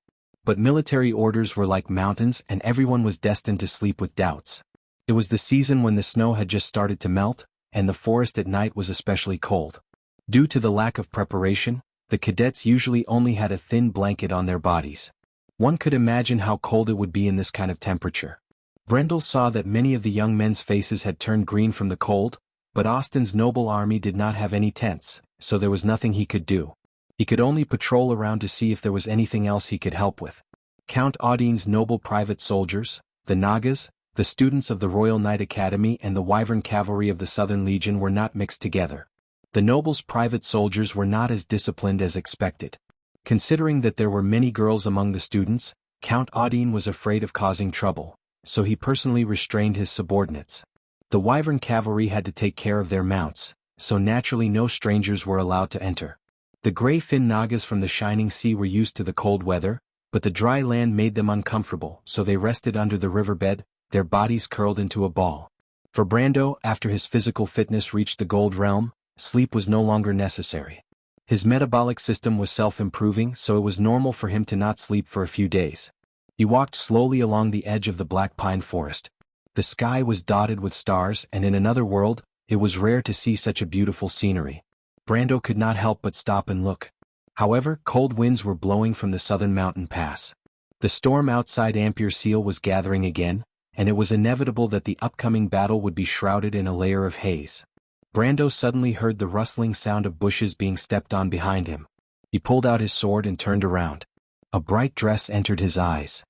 But military orders were like mountains, and everyone was destined to sleep with doubts. It was the season when the snow had just started to melt, and the forest at night was especially cold. Due to the lack of preparation, the cadets usually only had a thin blanket on their bodies. One could imagine how cold it would be in this kind of temperature. Brendel saw that many of the young men's faces had turned green from the cold, but Austin's noble army did not have any tents, so there was nothing he could do. He could only patrol around to see if there was anything else he could help with. Count Audine's noble private soldiers, the Nagas, the students of the Royal Knight Academy and the Wyvern Cavalry of the Southern Legion were not mixed together. The noble's private soldiers were not as disciplined as expected. Considering that there were many girls among the students, Count Audine was afraid of causing trouble, so he personally restrained his subordinates. The Wyvern Cavalry had to take care of their mounts, so naturally no strangers were allowed to enter. The gray fin Nagas from the Shining Sea were used to the cold weather, but the dry land made them uncomfortable, so they rested under the riverbed, their bodies curled into a ball. For Brando, after his physical fitness reached the gold realm, sleep was no longer necessary. His metabolic system was self-improving, so it was normal for him to not sleep for a few days. He walked slowly along the edge of the black pine forest. The sky was dotted with stars, and in another world, it was rare to see such a beautiful scenery. Brando could not help but stop and look. However, cold winds were blowing from the southern mountain pass. The storm outside Ampere Seal was gathering again, and it was inevitable that the upcoming battle would be shrouded in a layer of haze. Brando suddenly heard the rustling sound of bushes being stepped on behind him. He pulled out his sword and turned around. A bright dress entered his eyes.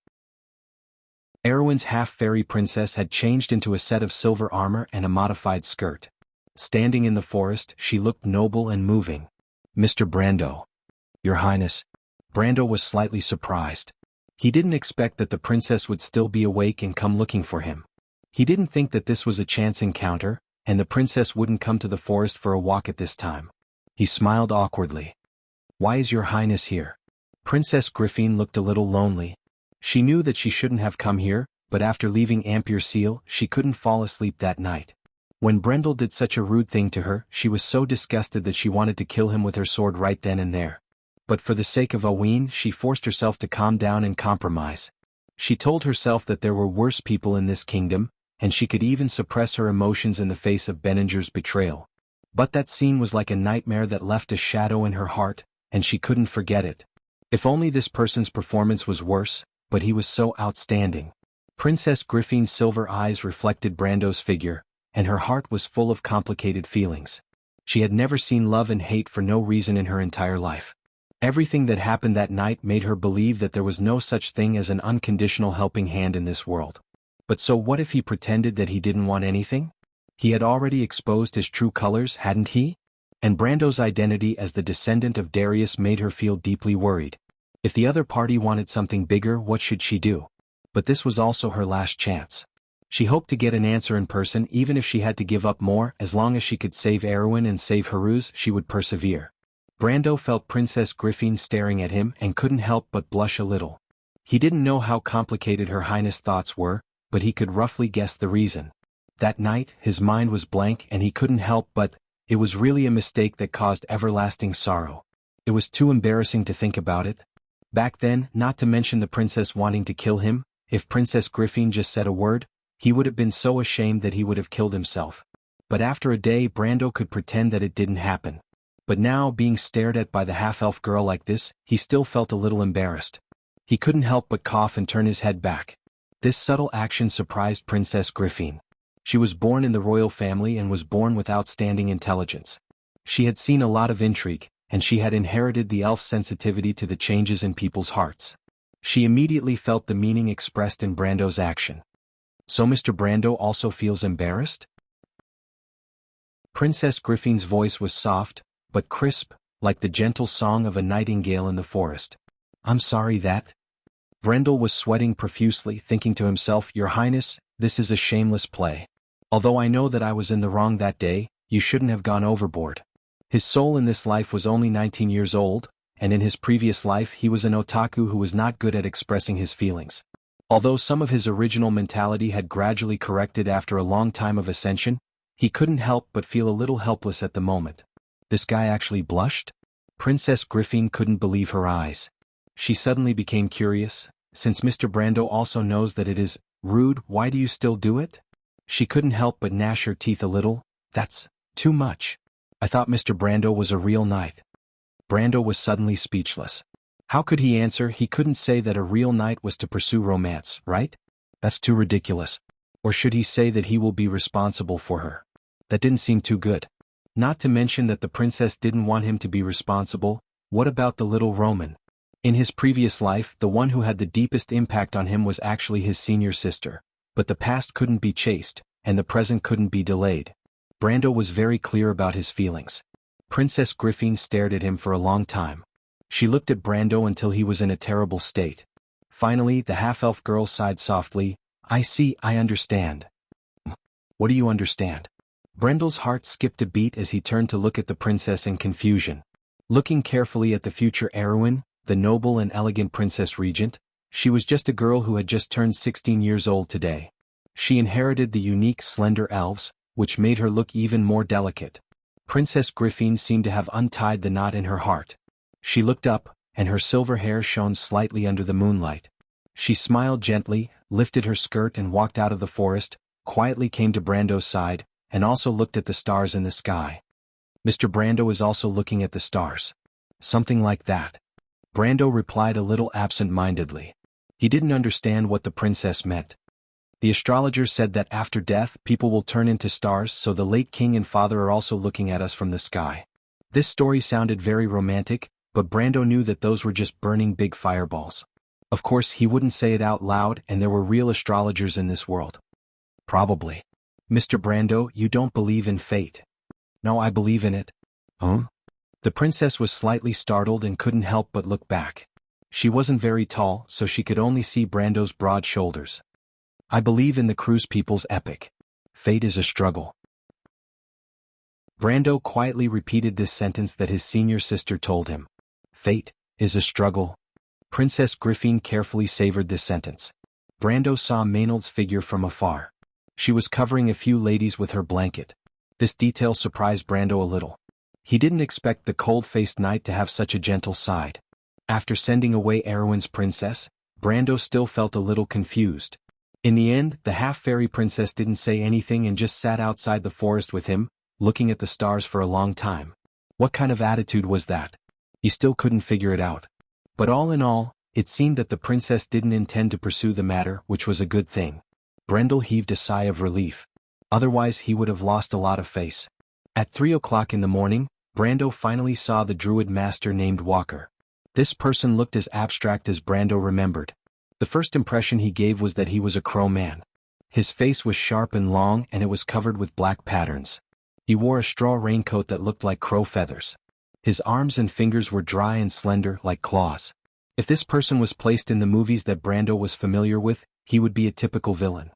Erwin's half-fairy princess had changed into a set of silver armor and a modified skirt. Standing in the forest, she looked noble and moving. "Mr. Brando." "Your Highness." Brando was slightly surprised. He didn't expect that the princess would still be awake and come looking for him. He didn't think that this was a chance encounter, and the princess wouldn't come to the forest for a walk at this time. He smiled awkwardly. "Why is your Highness here?" Princess Griffin looked a little lonely. She knew that she shouldn't have come here, but after leaving Ampere Seal, she couldn't fall asleep that night. When Brendel did such a rude thing to her, she was so disgusted that she wanted to kill him with her sword right then and there. But for the sake of Owen, she forced herself to calm down and compromise. She told herself that there were worse people in this kingdom, and she could even suppress her emotions in the face of Benninger's betrayal. But that scene was like a nightmare that left a shadow in her heart, and she couldn't forget it. If only this person's performance was worse, but he was so outstanding. Princess Griffin's silver eyes reflected Brando's figure, and her heart was full of complicated feelings. She had never seen love and hate for no reason in her entire life. Everything that happened that night made her believe that there was no such thing as an unconditional helping hand in this world. But so what if he pretended that he didn't want anything? He had already exposed his true colors, hadn't he? And Brando's identity as the descendant of Darius made her feel deeply worried. If the other party wanted something bigger, what should she do? But this was also her last chance. She hoped to get an answer in person, even if she had to give up more. As long as she could save Erwin and save Haruz, she would persevere. Brando felt Princess Griffin staring at him and couldn't help but blush a little. He didn't know how complicated her highness' thoughts were, but he could roughly guess the reason. That night, his mind was blank and he couldn't help but, it was really a mistake that caused everlasting sorrow. It was too embarrassing to think about it. Back then, not to mention the princess wanting to kill him, if Princess Griffin just said a word, he would have been so ashamed that he would have killed himself. But after a day, Brando could pretend that it didn't happen. But now, being stared at by the half-elf girl like this, he still felt a little embarrassed. He couldn't help but cough and turn his head back. This subtle action surprised Princess Griffin. She was born in the royal family and was born with outstanding intelligence. She had seen a lot of intrigue, and she had inherited the elf's sensitivity to the changes in people's hearts. She immediately felt the meaning expressed in Brando's action. So Mr. Brando also feels embarrassed? Princess Griffin's voice was soft, but crisp, like the gentle song of a nightingale in the forest. "I'm sorry that..." Brendel was sweating profusely, thinking to himself, "Your Highness, this is a shameless play. Although I know that I was in the wrong that day, you shouldn't have gone overboard." His soul in this life was only 19 years old, and in his previous life he was an otaku who was not good at expressing his feelings. Although some of his original mentality had gradually corrected after a long time of ascension, he couldn't help but feel a little helpless at the moment. This guy actually blushed? Princess Griffin couldn't believe her eyes. She suddenly became curious. Since Mr. Brando also knows that it is rude, why do you still do it? She couldn't help but gnash her teeth a little. That's too much. I thought Mr. Brando was a real knight. Brando was suddenly speechless. How could he answer? He couldn't say that a real knight was to pursue romance, right? That's too ridiculous. Or should he say that he will be responsible for her? That didn't seem too good. Not to mention that the princess didn't want him to be responsible. What about the little Roman? In his previous life, the one who had the deepest impact on him was actually his senior sister. But the past couldn't be chased, and the present couldn't be delayed. Brando was very clear about his feelings. Princess Griffin stared at him for a long time. She looked at Brando until he was in a terrible state. Finally, the half-elf girl sighed softly. I see, I understand. What do you understand? Brando's heart skipped a beat as he turned to look at the princess in confusion. Looking carefully at the future heroine, the noble and elegant Princess Regent, she was just a girl who had just turned 16 years old today. She inherited the unique slender elves, which made her look even more delicate. Princess Griffin seemed to have untied the knot in her heart. She looked up, and her silver hair shone slightly under the moonlight. She smiled gently, lifted her skirt and walked out of the forest, quietly came to Brando's side, and also looked at the stars in the sky. Mr. Brando is also looking at the stars. Something like that. Brando replied a little absent-mindedly. He didn't understand what the princess meant. The astrologer said that after death people will turn into stars, so the late king and father are also looking at us from the sky. This story sounded very romantic, but Brando knew that those were just burning big fireballs. Of course, he wouldn't say it out loud, and there were real astrologers in this world. Probably. Mr. Brando, you don't believe in fate. No, I believe in it. Huh? The princess was slightly startled and couldn't help but look back. She wasn't very tall, so she could only see Brando's broad shoulders. I believe in the Cruise people's epic. Fate is a struggle. Brando quietly repeated this sentence that his senior sister told him. Fate is a struggle. Princess Griffin carefully savored this sentence. Brando saw Maynard's figure from afar. She was covering a few ladies with her blanket. This detail surprised Brando a little. He didn't expect the cold-faced knight to have such a gentle side. After sending away Erwin's princess, Brando still felt a little confused. In the end, the half-fairy princess didn't say anything and just sat outside the forest with him, looking at the stars for a long time. What kind of attitude was that? He still couldn't figure it out. But all in all, it seemed that the princess didn't intend to pursue the matter, which was a good thing. Brando heaved a sigh of relief. Otherwise he would have lost a lot of face. At 3 o'clock in the morning, Brando finally saw the druid master named Walker. This person looked as abstract as Brando remembered. The first impression he gave was that he was a crow man. His face was sharp and long and it was covered with black patterns. He wore a straw raincoat that looked like crow feathers. His arms and fingers were dry and slender like claws. If this person was placed in the movies that Brando was familiar with, he would be a typical villain.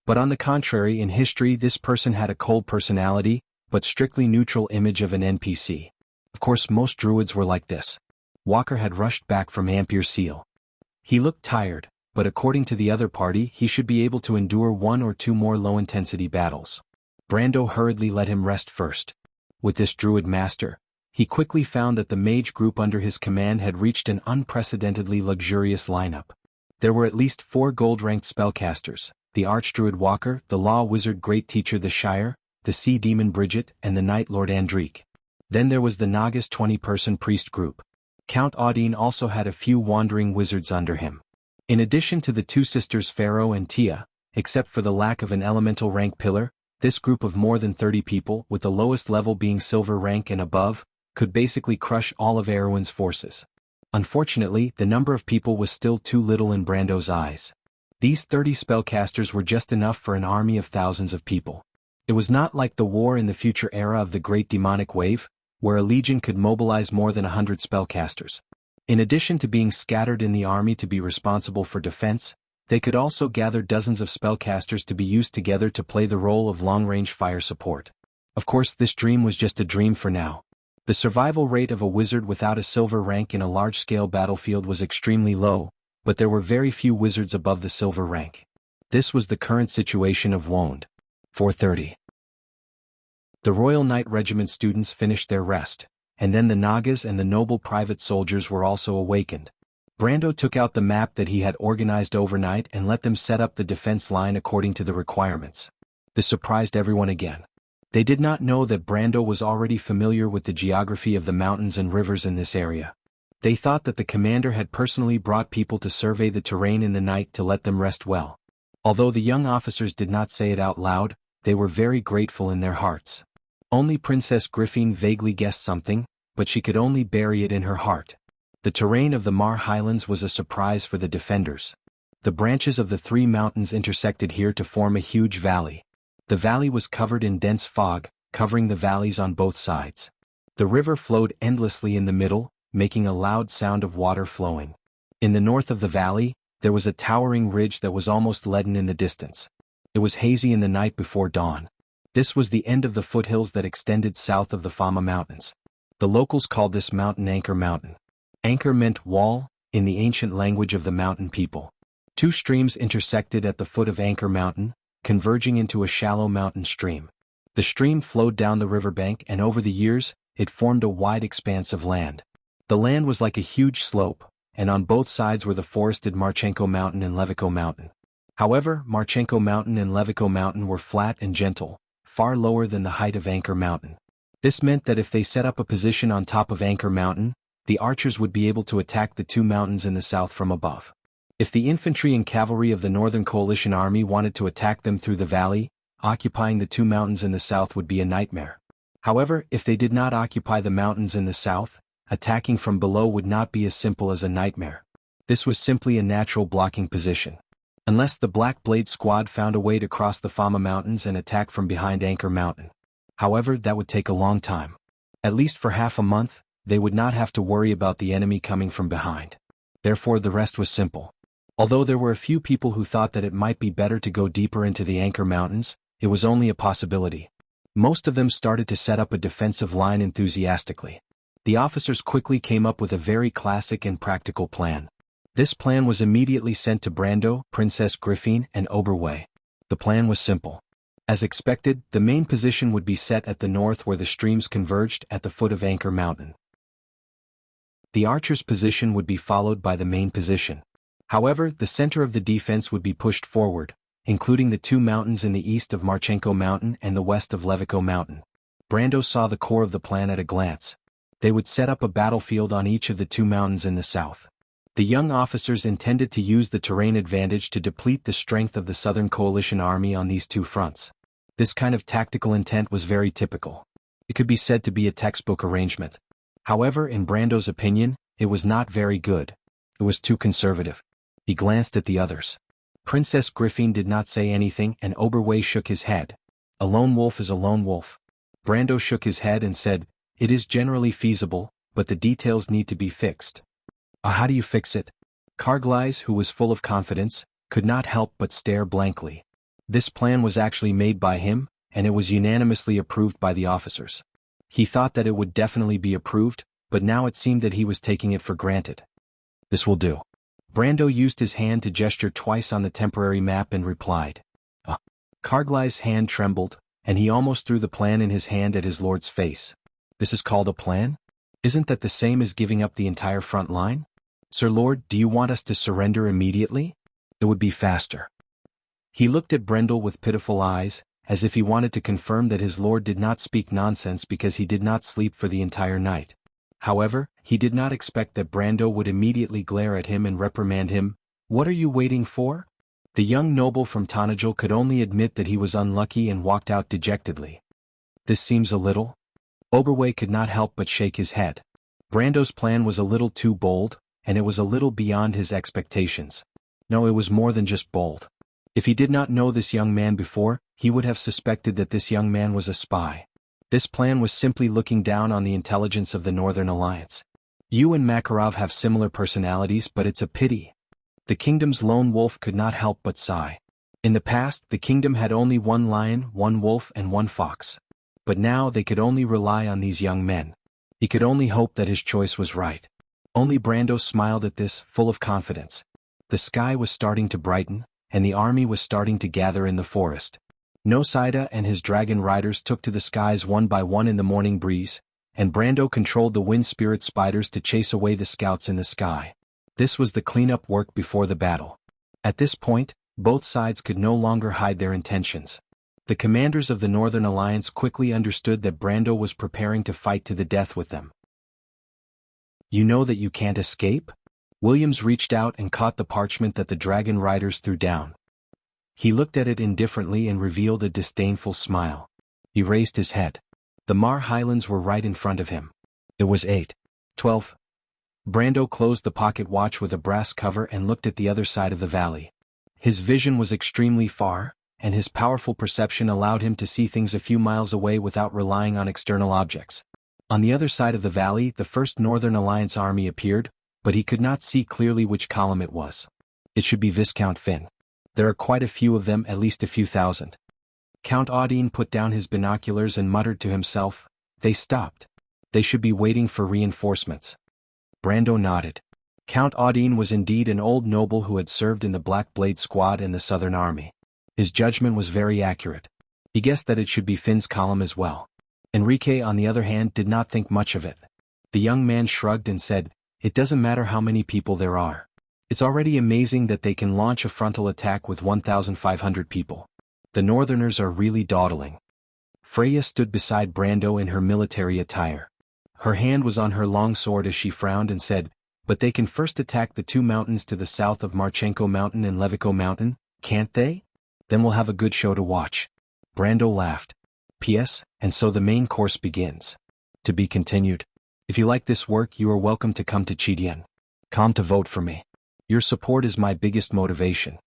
But on the contrary, in history this person had a cold personality, but strictly neutral image of an NPC. Of course most druids were like this. Walker had rushed back from Ampere Seal. He looked tired, but according to the other party he should be able to endure 1 or 2 more low-intensity battles. Brando hurriedly let him rest first. With this druid master, he quickly found that the mage group under his command had reached an unprecedentedly luxurious lineup. There were at least 4 gold-ranked spellcasters, the Archdruid Walker, the Law Wizard Great Teacher the Shire, the Sea Demon Bridget, and the Night Lord Andrique. Then there was the Naga's 20-person priest group. Count Audine also had a few wandering wizards under him. In addition to the 2 sisters Pharaoh and Tia, except for the lack of an elemental rank pillar, this group of more than 30 people, with the lowest level being silver rank and above, could basically crush all of Erwin's forces. Unfortunately, the number of people was still too little in Brando's eyes. These 30 spellcasters were just enough for an army of thousands of people. It was not like the war in the future era of the Great Demonic Wave, where a legion could mobilize more than 100 spellcasters. In addition to being scattered in the army to be responsible for defense, they could also gather dozens of spellcasters to be used together to play the role of long-range fire support. Of course, this dream was just a dream for now. The survival rate of a wizard without a silver rank in a large-scale battlefield was extremely low, but there were very few wizards above the silver rank. This was the current situation of Wond. 4:30. The Royal Knight Regiment students finished their rest, and then the Nagas and the noble private soldiers were also awakened. Brando took out the map that he had organized overnight and let them set up the defense line according to the requirements. This surprised everyone again. They did not know that Brando was already familiar with the geography of the mountains and rivers in this area. They thought that the commander had personally brought people to survey the terrain in the night to let them rest well. Although the young officers did not say it out loud, they were very grateful in their hearts. Only Princess Griffin vaguely guessed something, but she could only bury it in her heart. The terrain of the Mar Highlands was a surprise for the defenders. The branches of the three mountains intersected here to form a huge valley. The valley was covered in dense fog, covering the valleys on both sides. The river flowed endlessly in the middle, making a loud sound of water flowing. In the north of the valley, there was a towering ridge that was almost leaden in the distance. It was hazy in the night before dawn. This was the end of the foothills that extended south of the Fama Mountains. The locals called this mountain Anchor Mountain. Anchor meant wall, in the ancient language of the mountain people. Two streams intersected at the foot of Anchor Mountain, converging into a shallow mountain stream. The stream flowed down the riverbank, and over the years, it formed a wide expanse of land. The land was like a huge slope, and on both sides were the forested Marchenko Mountain and Levico Mountain. However, Marchenko Mountain and Levico Mountain were flat and gentle, far lower than the height of Anchor Mountain. This meant that if they set up a position on top of Anchor Mountain, the archers would be able to attack the two mountains in the south from above. If the infantry and cavalry of the Northern Coalition Army wanted to attack them through the valley, occupying the two mountains in the south would be a nightmare. However, if they did not occupy the mountains in the south, attacking from below would not be as simple as a nightmare. This was simply a natural blocking position. Unless the Black Blade Squad found a way to cross the Fama Mountains and attack from behind Anchor Mountain. However, that would take a long time. At least for half a month, they would not have to worry about the enemy coming from behind. Therefore, the rest was simple. Although there were a few people who thought that it might be better to go deeper into the Anchor Mountains, it was only a possibility. Most of them started to set up a defensive line enthusiastically. The officers quickly came up with a very classic and practical plan. This plan was immediately sent to Brando, Princess Griffin, and Oberway. The plan was simple. As expected, the main position would be set at the north where the streams converged at the foot of Anchor Mountain. The archers' position would be followed by the main position. However, the center of the defense would be pushed forward, including the two mountains in the east of Marchenko Mountain and the west of Levico Mountain. Brando saw the core of the plan at a glance. They would set up a battlefield on each of the two mountains in the south. The young officers intended to use the terrain advantage to deplete the strength of the Southern Coalition Army on these two fronts. This kind of tactical intent was very typical. It could be said to be a textbook arrangement. However, in Brando's opinion, it was not very good. It was too conservative. He glanced at the others. Princess Griffin did not say anything, and Oberway shook his head. A lone wolf is a lone wolf. Brando shook his head and said, "It is generally feasible, but the details need to be fixed." How do you fix it? Carglass, who was full of confidence, could not help but stare blankly. This plan was actually made by him, and it was unanimously approved by the officers. He thought that it would definitely be approved, but now it seemed that he was taking it for granted. This will do. Brando used his hand to gesture twice on the temporary map and replied. Carglass' hand trembled, and he almost threw the plan in his hand at his lord's face. This is called a plan? Isn't that the same as giving up the entire front line? Sir Lord, do you want us to surrender immediately? It would be faster. He looked at Brendel with pitiful eyes, as if he wanted to confirm that his lord did not speak nonsense because he did not sleep for the entire night. However, he did not expect that Brando would immediately glare at him and reprimand him. What are you waiting for? The young noble from Tanajul could only admit that he was unlucky and walked out dejectedly. This seems a little. Oberway could not help but shake his head. Brando's plan was a little too bold, and it was a little beyond his expectations. No, it was more than just bold. If he did not know this young man before, he would have suspected that this young man was a spy. This plan was simply looking down on the intelligence of the Northern Alliance. You and Makarov have similar personalities, but it's a pity. The kingdom's lone wolf could not help but sigh. In the past, the kingdom had only one lion, one wolf, and one fox. But now they could only rely on these young men. He could only hope that his choice was right. Only Brando smiled at this, full of confidence. The sky was starting to brighten, and the army was starting to gather in the forest. Nosida and his dragon riders took to the skies one by one in the morning breeze, and Brando controlled the wind spirit spiders to chase away the scouts in the sky. This was the cleanup work before the battle. At this point, both sides could no longer hide their intentions. The commanders of the Northern Alliance quickly understood that Brando was preparing to fight to the death with them. You know that you can't escape? Williams reached out and caught the parchment that the dragon riders threw down. He looked at it indifferently and revealed a disdainful smile. He raised his head. The Mar Highlands were right in front of him. It was 8:12 Brando closed the pocket watch with a brass cover and looked at the other side of the valley. His vision was extremely far, and his powerful perception allowed him to see things a few miles away without relying on external objects. On the other side of the valley, the First Northern Alliance army appeared, but he could not see clearly which column it was. It should be Viscount Finn. There are quite a few of them, at least a few thousand. Count Audine put down his binoculars and muttered to himself, "They stopped. They should be waiting for reinforcements." Brando nodded. Count Audine was indeed an old noble who had served in the Black Blade Squad in the Southern Army. His judgment was very accurate. He guessed that it should be Finn's column as well. Enrique, on the other hand, did not think much of it. The young man shrugged and said, "It doesn't matter how many people there are. It's already amazing that they can launch a frontal attack with 1,500 people. The Northerners are really dawdling." Freya stood beside Brando in her military attire. Her hand was on her long sword as she frowned and said, "But they can first attack the two mountains to the south of Marchenko Mountain and Levico Mountain, can't they? Then we'll have a good show to watch." Brando laughed. "P.S. And so the main course begins. To be continued. If you like this work, you are welcome to come to Chidien. Come to vote for me. Your support is my biggest motivation."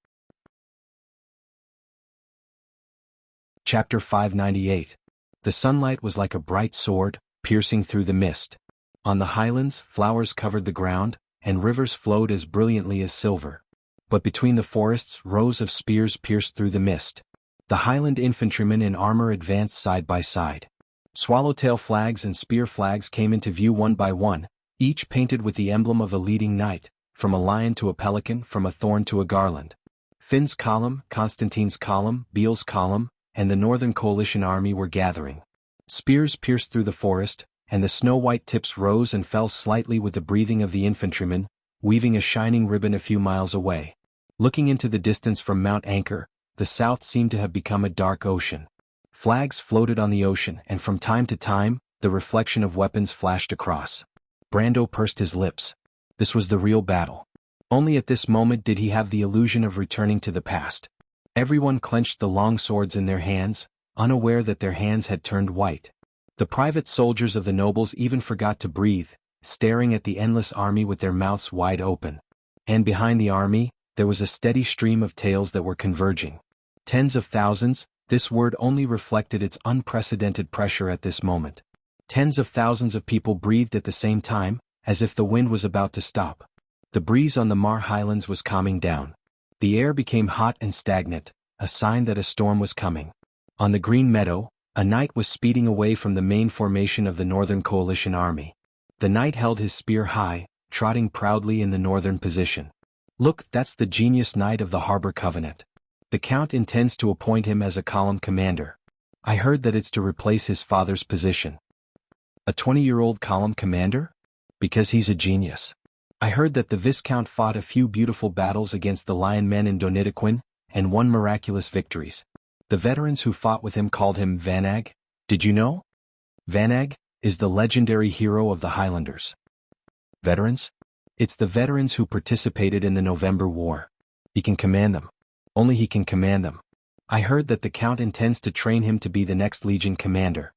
Chapter 598. The sunlight was like a bright sword, piercing through the mist. On the highlands, flowers covered the ground, and rivers flowed as brilliantly as silver. But between the forests, rows of spears pierced through the mist. The Highland infantrymen in armor advanced side by side. Swallowtail flags and spear flags came into view one by one, each painted with the emblem of a leading knight, from a lion to a pelican, from a thorn to a garland. Finn's column, Constantine's column, Beale's column, and the Northern Coalition army were gathering. Spears pierced through the forest, and the snow-white tips rose and fell slightly with the breathing of the infantrymen, weaving a shining ribbon a few miles away. Looking into the distance from Mount Anchor, the south seemed to have become a dark ocean. Flags floated on the ocean, and from time to time, the reflection of weapons flashed across. Brando pursed his lips. This was the real battle. Only at this moment did he have the illusion of returning to the past. Everyone clenched the long swords in their hands, unaware that their hands had turned white. The private soldiers of the nobles even forgot to breathe, staring at the endless army with their mouths wide open. And behind the army, there was a steady stream of tales that were converging. Tens of thousands, this word only reflected its unprecedented pressure at this moment. Tens of thousands of people breathed at the same time, as if the wind was about to stop. The breeze on the Mar Highlands was calming down. The air became hot and stagnant, a sign that a storm was coming. On the green meadow, a knight was speeding away from the main formation of the Northern Coalition army. The knight held his spear high, trotting proudly in the northern position. "Look, that's the genius knight of the Harbor Covenant. The Count intends to appoint him as a column commander. I heard that it's to replace his father's position." "A 20-year-old column commander? Because he's a genius. I heard that the Viscount fought a few beautiful battles against the Lion Men in Donitiquin, and won miraculous victories. The veterans who fought with him called him Vanag. Did you know? Vanag is the legendary hero of the Highlanders." "Veterans? It's the veterans who participated in the November War. He can command them. Only he can command them. I heard that the Count intends to train him to be the next Legion commander."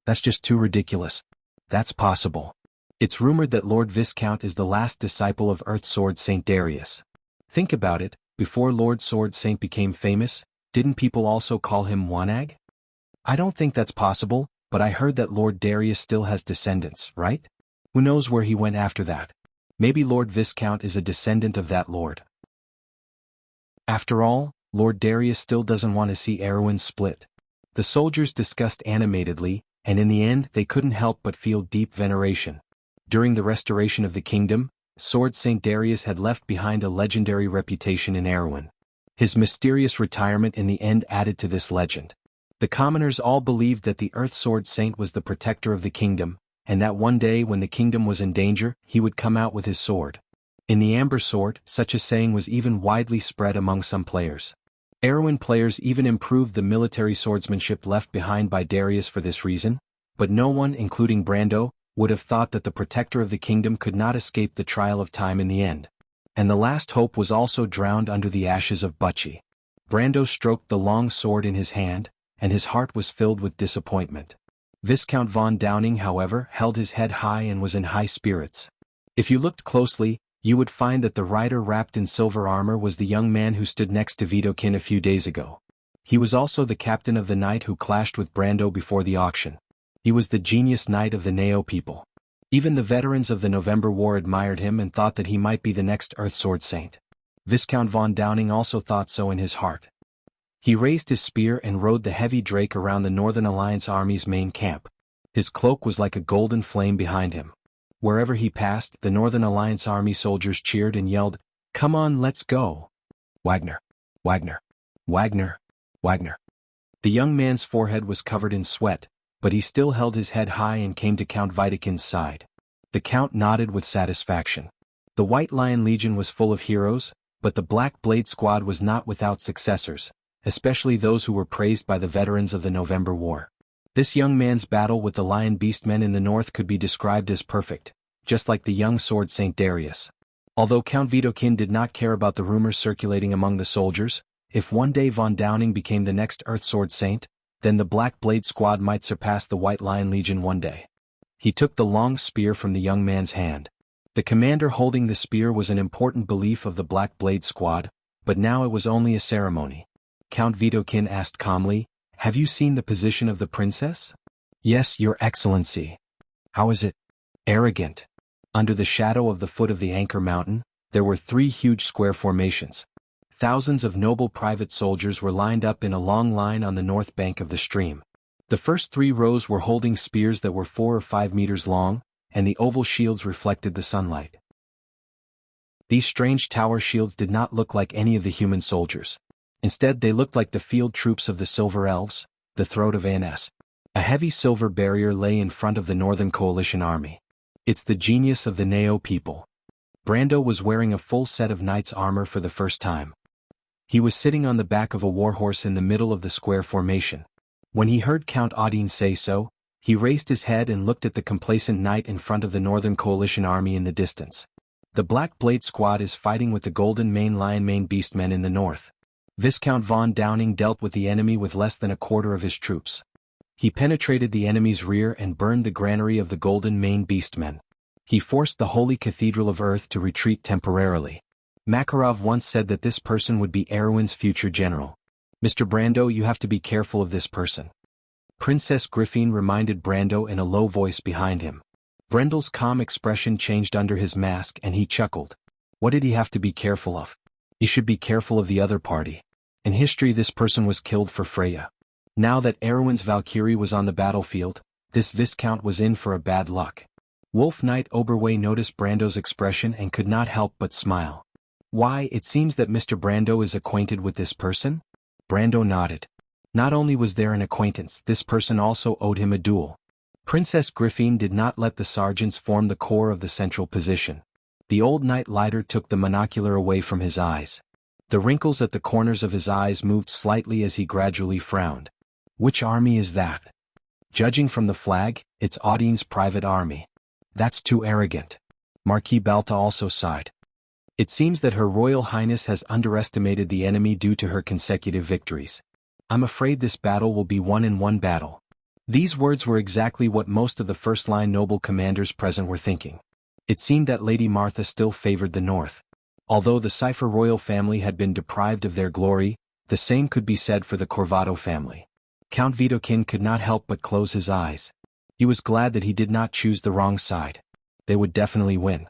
"That's just too ridiculous." "That's possible. It's rumored that Lord Viscount is the last disciple of Earth Sword Saint Darius. Think about it, before Lord Sword Saint became famous, didn't people also call him Wanag? I don't think that's possible, but I heard that Lord Darius still has descendants, right? Who knows where he went after that? Maybe Lord Viscount is a descendant of that lord. After all, Lord Darius still doesn't want to see Erwin split." The soldiers discussed animatedly, and in the end they couldn't help but feel deep veneration. During the restoration of the kingdom, Sword Saint Darius had left behind a legendary reputation in Erwin. His mysterious retirement in the end added to this legend. The commoners all believed that the Earth Sword Saint was the protector of the kingdom, and that one day when the kingdom was in danger, he would come out with his sword. In the Amber Sword, such a saying was even widely spread among some players. Erwin players even improved the military swordsmanship left behind by Darius for this reason, but no one, including Brando, would have thought that the protector of the kingdom could not escape the trial of time in the end. And the last hope was also drowned under the ashes of Butchie. Brando stroked the long sword in his hand, and his heart was filled with disappointment. Viscount von Downing, however, held his head high and was in high spirits. If you looked closely, you would find that the rider wrapped in silver armor was the young man who stood next to Vitokin a few days ago. He was also the captain of the knight who clashed with Brando before the auction. He was the genius knight of the Nao people. Even the veterans of the November War admired him and thought that he might be the next Earthsword Saint. Viscount von Downing also thought so in his heart. He raised his spear and rode the heavy drake around the Northern Alliance Army's main camp. His cloak was like a golden flame behind him. Wherever he passed, the Northern Alliance Army soldiers cheered and yelled, "Come on, let's go! Wagner! Wagner! Wagner! Wagner!" The young man's forehead was covered in sweat, but he still held his head high and came to Count Vitokin's side. The Count nodded with satisfaction. The White Lion Legion was full of heroes, but the Black Blade Squad was not without successors, especially those who were praised by the veterans of the November War. This young man's battle with the Lion Beastmen in the north could be described as perfect, just like the young sword Saint Darius. Although Count Vitokin did not care about the rumors circulating among the soldiers, if one day von Downing became the next Earthsword Saint, then the Black Blade Squad might surpass the White Lion Legion one day. He took the long spear from the young man's hand. The commander holding the spear was an important belief of the Black Blade Squad, but now it was only a ceremony. Count Vitokin asked calmly, "Have you seen the position of the princess?" "Yes, your excellency." "How is it?" "Arrogant." Under the shadow of the foot of the Anchor Mountain, there were 3 huge square formations. Thousands of noble private soldiers were lined up in a long line on the north bank of the stream. The first 3 rows were holding spears that were 4 or 5 meters long, and the oval shields reflected the sunlight. These strange tower shields did not look like any of the human soldiers. Instead, they looked like the field troops of the Silver Elves, the throat of Annes. A heavy silver barrier lay in front of the Northern Coalition army. It's the genius of the Nao people. Brando was wearing a full set of knight's armor for the first time. He was sitting on the back of a warhorse in the middle of the square formation. When he heard Count Audine say so, he raised his head and looked at the complacent knight in front of the Northern Coalition army in the distance. The Black Blade Squad is fighting with the Golden Mane Lion Mane Beastmen in the north. Viscount von Downing dealt with the enemy with less than a quarter of his troops. He penetrated the enemy's rear and burned the granary of the Golden Mane Beastmen. He forced the Holy Cathedral of Earth to retreat temporarily. Makarov once said that this person would be Erwin's future general. "Mr. Brando, you have to be careful of this person." Princess Griffin reminded Brando in a low voice behind him. Brendel's calm expression changed under his mask and he chuckled. What did he have to be careful of? He should be careful of the other party. In history, this person was killed for Freya. Now that Erwin's Valkyrie was on the battlefield, this Viscount was in for a bad luck. Wolf Knight Oberway noticed Brando's expression and could not help but smile. "Why, it seems that Mr. Brando is acquainted with this person?" Brando nodded. Not only was there an acquaintance, this person also owed him a duel. Princess Griffin did not let the sergeants form the core of the central position. The old knight lighter took the monocular away from his eyes. The wrinkles at the corners of his eyes moved slightly as he gradually frowned. "Which army is that?" "Judging from the flag, it's Audine's private army." "That's too arrogant." Marquis Balta also sighed. "It seems that Her Royal Highness has underestimated the enemy due to her consecutive victories. I'm afraid this battle will be won in one battle." These words were exactly what most of the first-line noble commanders present were thinking. It seemed that Lady Martha still favored the North. Although the Cipher royal family had been deprived of their glory, the same could be said for the Corvado family. Count Vitokin could not help but close his eyes. He was glad that he did not choose the wrong side. They would definitely win.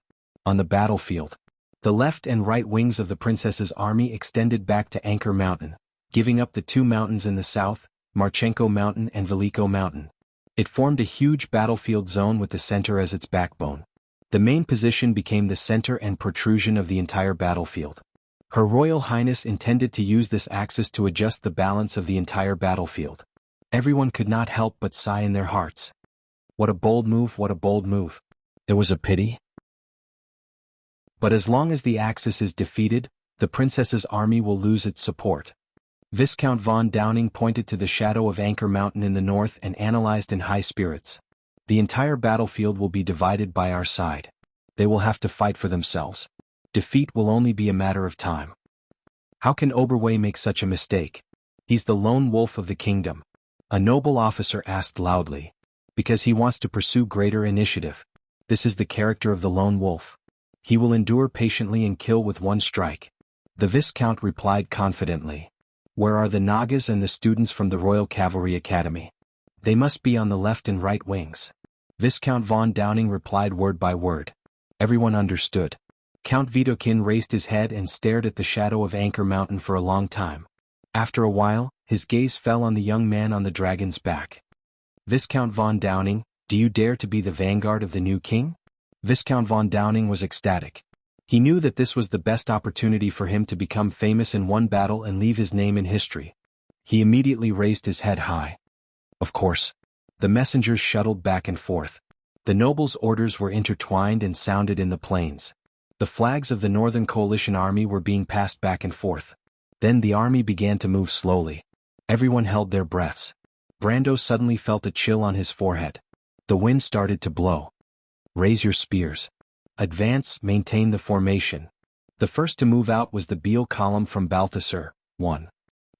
On the battlefield, the left and right wings of the princess's army extended back to Anchor Mountain, giving up the 2 mountains in the south, Marchenko Mountain and Veliko Mountain. It formed a huge battlefield zone with the center as its backbone. The main position became the center and protrusion of the entire battlefield. Her Royal Highness intended to use this axis to adjust the balance of the entire battlefield. Everyone could not help but sigh in their hearts. What a bold move, what a bold move. It was a pity. But as long as the Axis is defeated, the princess's army will lose its support. Viscount von Downing pointed to the shadow of Anchor Mountain in the north and analyzed in high spirits. The entire battlefield will be divided by our side. They will have to fight for themselves. Defeat will only be a matter of time. How can Oberway make such a mistake? He's the lone wolf of the kingdom. A noble officer asked loudly. Because he wants to pursue greater initiative. This is the character of the lone wolf. He will endure patiently and kill with one strike. The Viscount replied confidently. Where are the Nagas and the students from the Royal Cavalry Academy? They must be on the left and right wings. Viscount von Downing replied word by word. Everyone understood. Count Vitokin raised his head and stared at the shadow of Anchor Mountain for a long time. After a while, his gaze fell on the young man on the dragon's back. Viscount von Downing, do you dare to be the vanguard of the new king? Viscount von Downing was ecstatic. He knew that this was the best opportunity for him to become famous in one battle and leave his name in history. He immediately raised his head high. Of course. The messengers shuttled back and forth. The nobles' orders were intertwined and sounded in the plains. The flags of the Northern Coalition Army were being passed back and forth. Then the army began to move slowly. Everyone held their breaths. Brando suddenly felt a chill on his forehead. The wind started to blow. Raise your spears. Advance, maintain the formation. The first to move out was the Beal column from Balthasar. 1.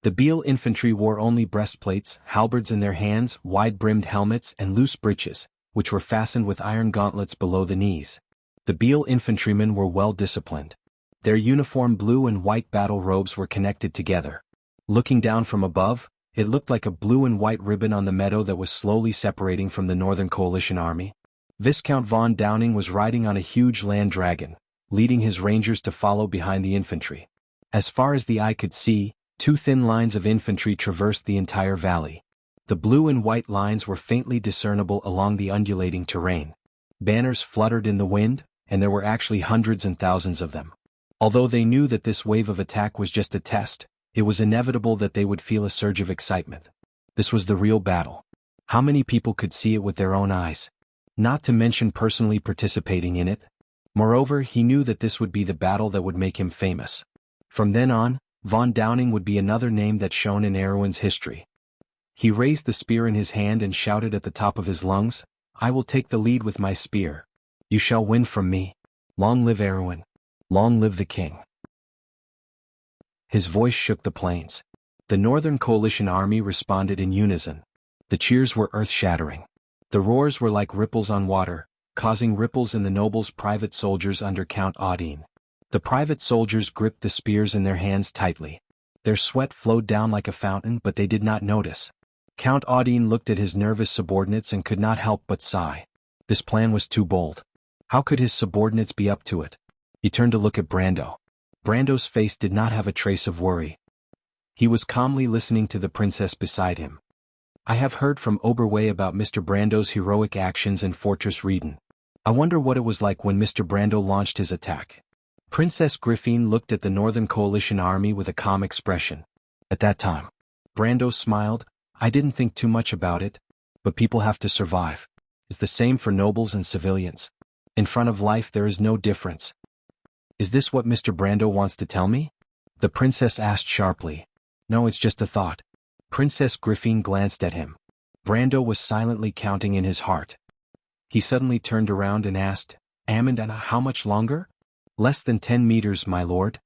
The Beal infantry wore only breastplates, halberds in their hands, wide-brimmed helmets and loose breeches, which were fastened with iron gauntlets below the knees. The Beal infantrymen were well disciplined. Their uniform blue and white battle robes were connected together. Looking down from above, it looked like a blue and white ribbon on the meadow that was slowly separating from the Northern Coalition Army. Viscount von Downing was riding on a huge land dragon, leading his rangers to follow behind the infantry. As far as the eye could see, two thin lines of infantry traversed the entire valley. The blue and white lines were faintly discernible along the undulating terrain. Banners fluttered in the wind, and there were actually hundreds and thousands of them. Although they knew that this wave of attack was just a test, it was inevitable that they would feel a surge of excitement. This was the real battle. How many people could see it with their own eyes? Not to mention personally participating in it. Moreover, he knew that this would be the battle that would make him famous. From then on, von Downing would be another name that shone in Erwin's history. He raised the spear in his hand and shouted at the top of his lungs, I will take the lead with my spear. You shall win from me. Long live Erwin. Long live the king. His voice shook the plains. The Northern Coalition Army responded in unison. The cheers were earth-shattering. The roars were like ripples on water, causing ripples in the nobles' private soldiers under Count Audine. The private soldiers gripped the spears in their hands tightly. Their sweat flowed down like a fountain, but they did not notice. Count Audine looked at his nervous subordinates and could not help but sigh. This plan was too bold. How could his subordinates be up to it? He turned to look at Brando. Brando's face did not have a trace of worry. He was calmly listening to the princess beside him. I have heard from Oberway about Mr. Brando's heroic actions in Fortress Rieden. I wonder what it was like when Mr. Brando launched his attack. Princess Griffine looked at the Northern Coalition Army with a calm expression. At that time, Brando smiled. I didn't think too much about it, but people have to survive. It's the same for nobles and civilians. In front of life there is no difference. Is this what Mr. Brando wants to tell me? The princess asked sharply. No, it's just a thought. Princess Griffine glanced at him. Brando was silently counting in his heart. He suddenly turned around and asked, Amandina, how much longer? Less than 10 meters, my lord.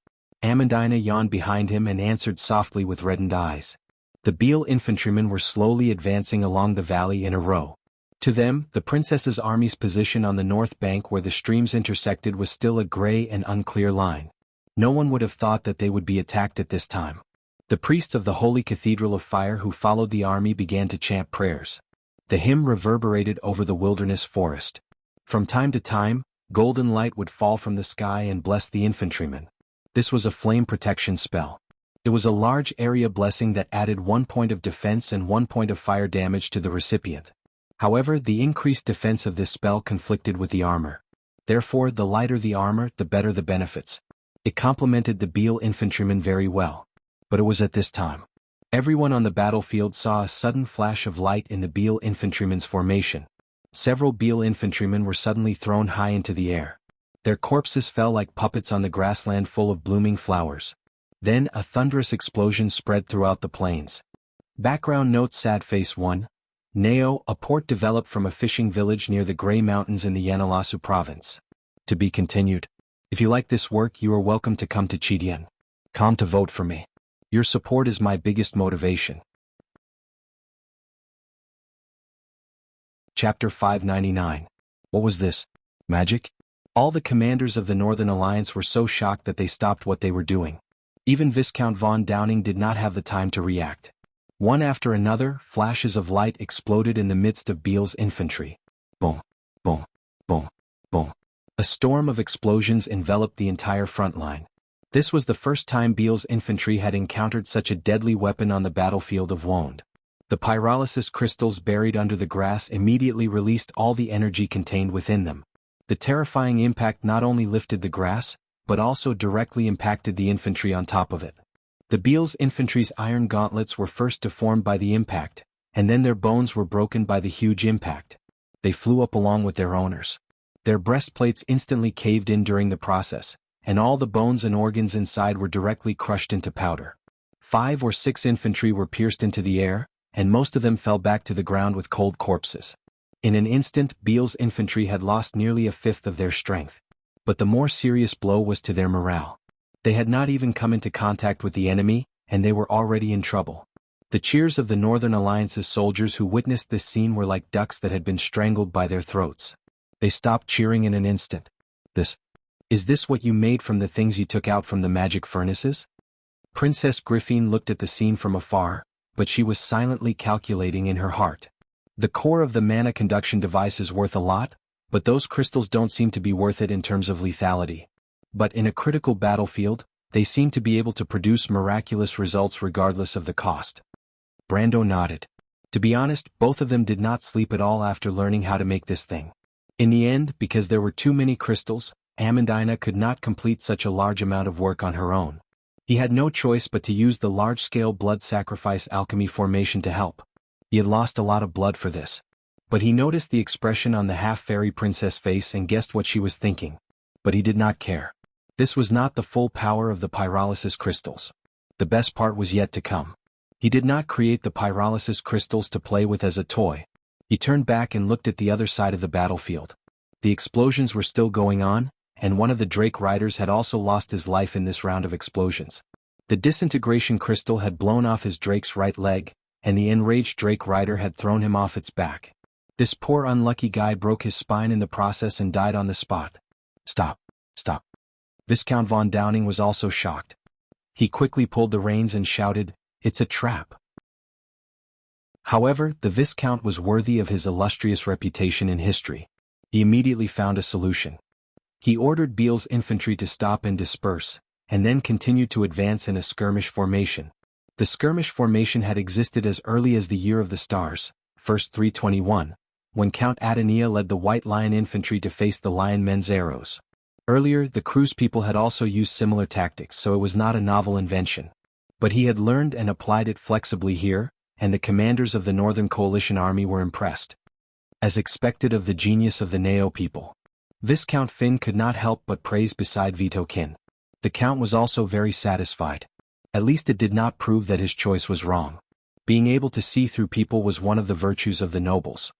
Amandina yawned behind him and answered softly with reddened eyes. The Beal infantrymen were slowly advancing along the valley in a row. To them, the princess's army's position on the north bank where the streams intersected was still a gray and unclear line. No one would have thought that they would be attacked at this time. The priests of the Holy Cathedral of Fire who followed the army began to chant prayers. The hymn reverberated over the wilderness forest. From time to time, golden light would fall from the sky and bless the infantrymen. This was a flame protection spell. It was a large area blessing that added 1 point of defense and 1 point of fire damage to the recipient. However, the increased defense of this spell conflicted with the armor. Therefore, the lighter the armor, the better the benefits. It complemented the Beal infantrymen very well. But it was at this time. Everyone on the battlefield saw a sudden flash of light in the Beal infantrymen's formation. Several Beal infantrymen were suddenly thrown high into the air. Their corpses fell like puppets on the grassland full of blooming flowers. Then a thunderous explosion spread throughout the plains. Background note: Sad Face 1. Neo, a port developed from a fishing village near the Grey Mountains in the Yanallasu province. To be continued. If you like this work, you are welcome to come to Chidian. Come to vote for me. Your support is my biggest motivation. Chapter 599. What was this? Magic? All the commanders of the Northern Alliance were so shocked that they stopped what they were doing. Even Viscount von Downing did not have the time to react. One after another, flashes of light exploded in the midst of Beale's infantry. Boom, boom, boom, boom. A storm of explosions enveloped the entire front line. This was the first time Beale's infantry had encountered such a deadly weapon on the battlefield of Wound. The pyrolysis crystals buried under the grass immediately released all the energy contained within them. The terrifying impact not only lifted the grass, but also directly impacted the infantry on top of it. The Beale's infantry's iron gauntlets were first deformed by the impact, and then their bones were broken by the huge impact. They flew up along with their owners. Their breastplates instantly caved in during the process, and all the bones and organs inside were directly crushed into powder. 5 or 6 infantry were pierced into the air, and most of them fell back to the ground with cold corpses. In an instant, Beale's infantry had lost nearly a fifth of their strength. But the more serious blow was to their morale. They had not even come into contact with the enemy, and they were already in trouble. The cheers of the Northern Alliance's soldiers who witnessed this scene were like ducks that had been strangled by their throats. They stopped cheering in an instant. Is this what you made from the things you took out from the magic furnaces? Princess Griffine looked at the scene from afar, but she was silently calculating in her heart. The core of the mana conduction device is worth a lot, but those crystals don't seem to be worth it in terms of lethality. But in a critical battlefield, they seem to be able to produce miraculous results regardless of the cost. Brando nodded. To be honest, both of them did not sleep at all after learning how to make this thing. In the end, because there were too many crystals, Amandina could not complete such a large amount of work on her own. He had no choice but to use the large-scale blood sacrifice alchemy formation to help. He had lost a lot of blood for this. But he noticed the expression on the half-fairy princess face and guessed what she was thinking. But he did not care. This was not the full power of the pyrolysis crystals. The best part was yet to come. He did not create the pyrolysis crystals to play with as a toy. He turned back and looked at the other side of the battlefield. The explosions were still going on, and one of the Drake riders had also lost his life in this round of explosions. The disintegration crystal had blown off his Drake's right leg, and the enraged Drake rider had thrown him off its back. This poor unlucky guy broke his spine in the process and died on the spot. Stop. Stop. Viscount von Downing was also shocked. He quickly pulled the reins and shouted, "It's a trap." However, the Viscount was worthy of his illustrious reputation in history. He immediately found a solution. He ordered Beale's infantry to stop and disperse, and then continued to advance in a skirmish formation. The skirmish formation had existed as early as the Year of the Stars, 321, when Count Adania led the White Lion infantry to face the Lion Men's arrows. Earlier, the Cruz people had also used similar tactics, so it was not a novel invention. But he had learned and applied it flexibly here, and the commanders of the Northern Coalition Army were impressed. As expected of the genius of the Nao people, Viscount Finn could not help but praise beside Vito Kin. The Count was also very satisfied. At least it did not prove that his choice was wrong. Being able to see through people was one of the virtues of the nobles.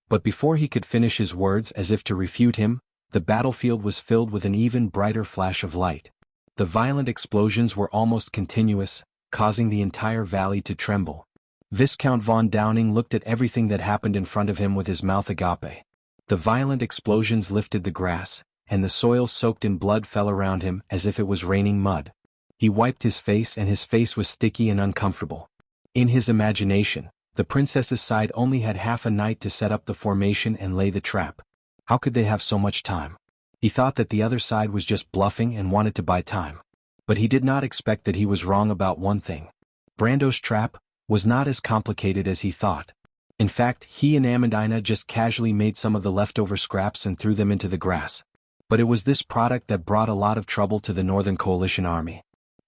But before he could finish his words as if to refute him, the battlefield was filled with an even brighter flash of light. The violent explosions were almost continuous, causing the entire valley to tremble. Viscount von Downing looked at everything that happened in front of him with his mouth agape. The violent explosions lifted the grass, and the soil soaked in blood fell around him as if it was raining mud. He wiped his face and his face was sticky and uncomfortable. In his imagination, the princess's side only had half a night to set up the formation and lay the trap. How could they have so much time? He thought that the other side was just bluffing and wanted to buy time. But he did not expect that he was wrong about one thing. Brando's trap was not as complicated as he thought. In fact, he and Amandina just casually made some of the leftover scraps and threw them into the grass. But it was this product that brought a lot of trouble to the Northern Coalition Army.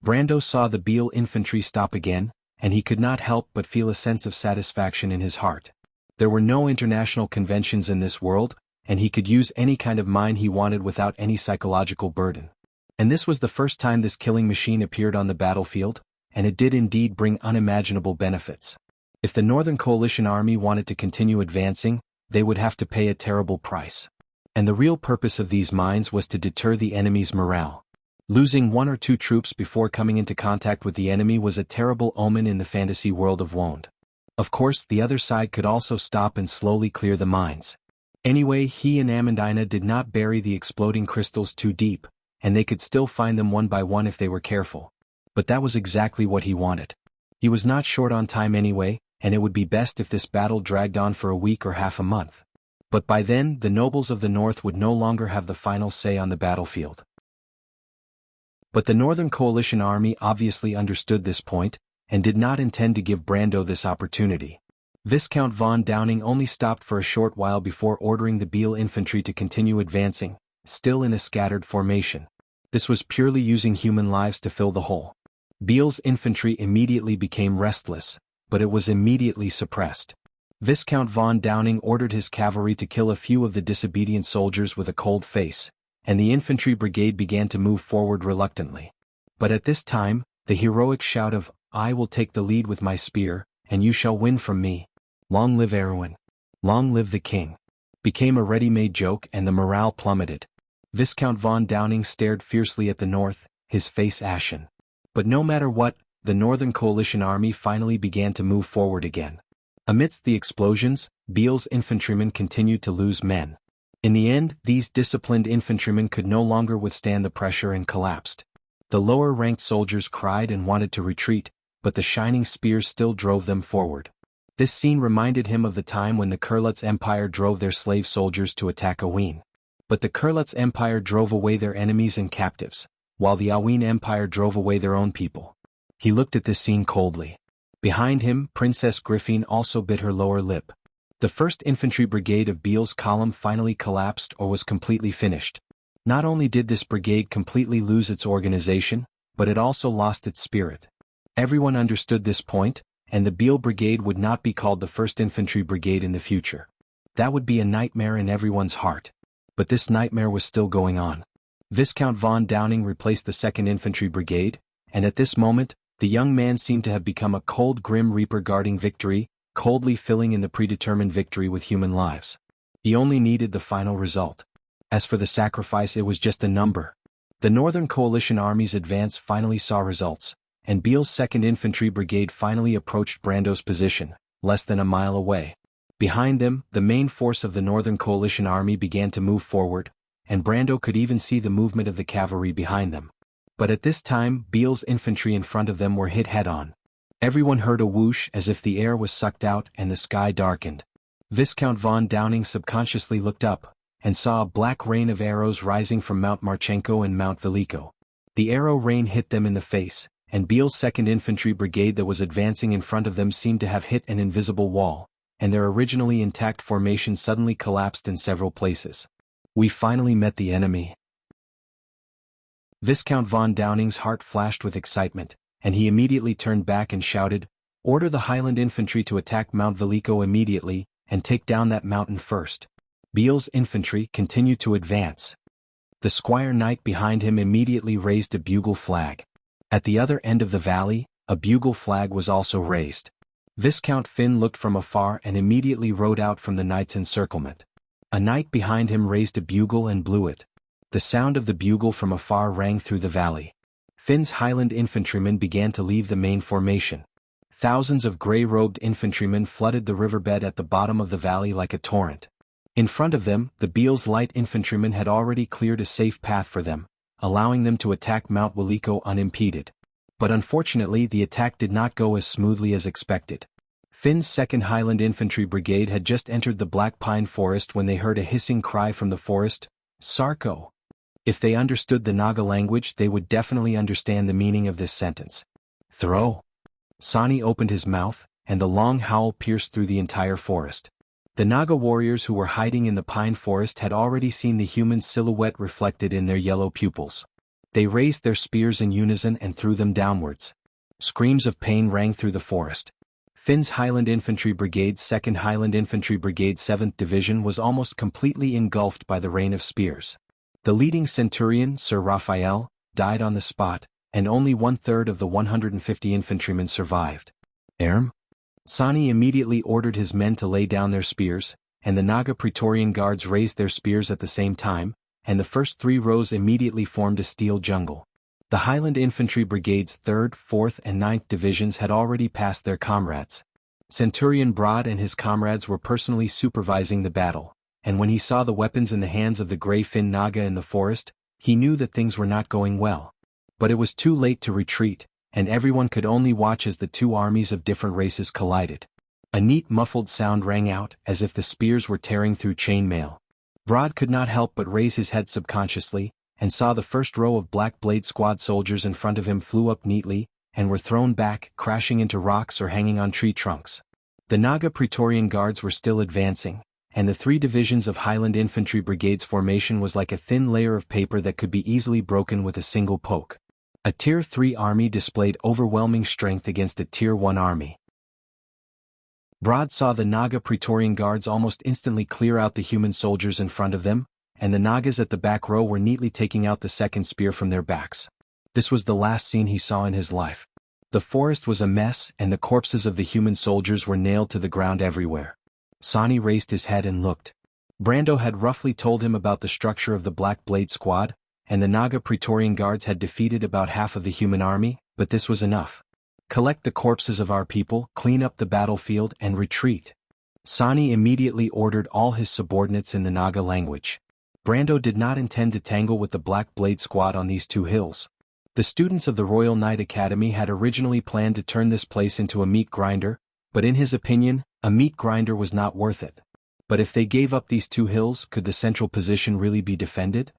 Brando saw the Beale infantry stop again, and he could not help but feel a sense of satisfaction in his heart. There were no international conventions in this world, and he could use any kind of mine he wanted without any psychological burden. And this was the first time this killing machine appeared on the battlefield, and it did indeed bring unimaginable benefits. If the Northern Coalition Army wanted to continue advancing, they would have to pay a terrible price. And the real purpose of these mines was to deter the enemy's morale. Losing 1 or 2 troops before coming into contact with the enemy was a terrible omen in the fantasy world of Wond. Of course, the other side could also stop and slowly clear the mines. Anyway, he and Amandina did not bury the exploding crystals too deep, and they could still find them one by one if they were careful. But that was exactly what he wanted. He was not short on time anyway, and it would be best if this battle dragged on for a week or half a month. But by then, the nobles of the north would no longer have the final say on the battlefield. But the Northern Coalition army obviously understood this point, and did not intend to give Brando this opportunity. Viscount von Downing only stopped for a short while before ordering the Beale infantry to continue advancing, still in a scattered formation. This was purely using human lives to fill the hole. Beale's infantry immediately became restless, but it was immediately suppressed. Viscount von Downing ordered his cavalry to kill a few of the disobedient soldiers with a cold face, and the infantry brigade began to move forward reluctantly. But at this time, the heroic shout of, "I will take the lead with my spear, and you shall win from me. Long live Erwin. Long live the king," became a ready-made joke, and the morale plummeted. Viscount von Downing stared fiercely at the north, his face ashen. But no matter what, the Northern Coalition army finally began to move forward again. Amidst the explosions, Beale's infantrymen continued to lose men. In the end, these disciplined infantrymen could no longer withstand the pressure and collapsed. The lower-ranked soldiers cried and wanted to retreat, but the shining spears still drove them forward. This scene reminded him of the time when the Kurlutz Empire drove their slave soldiers to attack Awen. But the Kurlutz Empire drove away their enemies and captives, while the Awen Empire drove away their own people. He looked at this scene coldly. Behind him, Princess Griffine also bit her lower lip. The 1st Infantry Brigade of Beale's column finally collapsed or was completely finished. Not only did this brigade completely lose its organization, but it also lost its spirit. Everyone understood this point, and the Beale Brigade would not be called the 1st Infantry Brigade in the future. That would be a nightmare in everyone's heart. But this nightmare was still going on. Viscount von Downing replaced the 2nd Infantry Brigade, and at this moment, the young man seemed to have become a cold grim reaper guarding victory, coldly filling in the predetermined victory with human lives. He only needed the final result. As for the sacrifice, it was just a number. The Northern Coalition army's advance finally saw results, and Beale's 2nd Infantry Brigade finally approached Brando's position, less than a mile away. Behind them, the main force of the Northern Coalition army began to move forward, and Brando could even see the movement of the cavalry behind them. But at this time, Beale's infantry in front of them were hit head-on. Everyone heard a whoosh as if the air was sucked out and the sky darkened. Viscount von Downing subconsciously looked up, and saw a black rain of arrows rising from Mount Marchenko and Mount Veliko. The arrow rain hit them in the face, and Beale's 2nd Infantry Brigade that was advancing in front of them seemed to have hit an invisible wall, and their originally intact formation suddenly collapsed in several places. "We finally met the enemy." Viscount von Downing's heart flashed with excitement, and he immediately turned back and shouted, "Order the Highland Infantry to attack Mount Veliko immediately, and take down that mountain first." Beale's infantry continued to advance. The Squire Knight behind him immediately raised a bugle flag. At the other end of the valley, a bugle flag was also raised. Viscount Finn looked from afar and immediately rode out from the knight's encirclement. A knight behind him raised a bugle and blew it. The sound of the bugle from afar rang through the valley. Finn's Highland infantrymen began to leave the main formation. Thousands of grey-robed infantrymen flooded the riverbed at the bottom of the valley like a torrent. In front of them, the Beale's light infantrymen had already cleared a safe path for them, allowing them to attack Mount Veliko unimpeded. But unfortunately, the attack did not go as smoothly as expected. Finn's 2nd Highland Infantry Brigade had just entered the Black Pine Forest when they heard a hissing cry from the forest, "Sarko!" If they understood the Naga language, they would definitely understand the meaning of this sentence. "Throw!" Sani opened his mouth, and the long howl pierced through the entire forest. The Naga warriors who were hiding in the pine forest had already seen the human silhouette reflected in their yellow pupils. They raised their spears in unison and threw them downwards. Screams of pain rang through the forest. Finn's Highland Infantry Brigade's 2nd Highland Infantry Brigade 7th Division was almost completely engulfed by the rain of spears. The leading centurion, Sir Raphael, died on the spot, and only 1/3 of the 150 infantrymen survived. "Erm?" Sani immediately ordered his men to lay down their spears, and the Naga Praetorian Guards raised their spears at the same time, and the first 3 rows immediately formed a steel jungle. The Highland Infantry Brigade's 3rd, 4th and 9th Divisions had already passed their comrades. Centurion Broad and his comrades were personally supervising the battle, and when he saw the weapons in the hands of the gray fin Naga in the forest, he knew that things were not going well. But it was too late to retreat, and everyone could only watch as the two armies of different races collided. A neat muffled sound rang out, as if the spears were tearing through chainmail. Broad could not help but raise his head subconsciously, and saw the first row of Black Blade Squad soldiers in front of him flew up neatly, and were thrown back, crashing into rocks or hanging on tree trunks. The Naga Praetorian Guards were still advancing, and the 3 divisions of Highland Infantry Brigades formation was like a thin layer of paper that could be easily broken with a single poke. A Tier 3 army displayed overwhelming strength against a Tier 1 army. Broad saw the Naga Praetorian Guards almost instantly clear out the human soldiers in front of them, and the Nagas at the back row were neatly taking out the second spear from their backs. This was the last scene he saw in his life. The forest was a mess, and the corpses of the human soldiers were nailed to the ground everywhere. Sani raised his head and looked. Brando had roughly told him about the structure of the Black Blade Squad, and the Naga Praetorian Guards had defeated about half of the human army, but this was enough. Collect the corpses of our people, clean up the battlefield, and retreat. Sani immediately ordered all his subordinates in the Naga language. Brando did not intend to tangle with the Black Blade Squad on these 2 hills. The students of the Royal Knight Academy had originally planned to turn this place into a meat grinder, but in his opinion, a meat grinder was not worth it. But if they gave up these 2 hills, could the central position really be defended?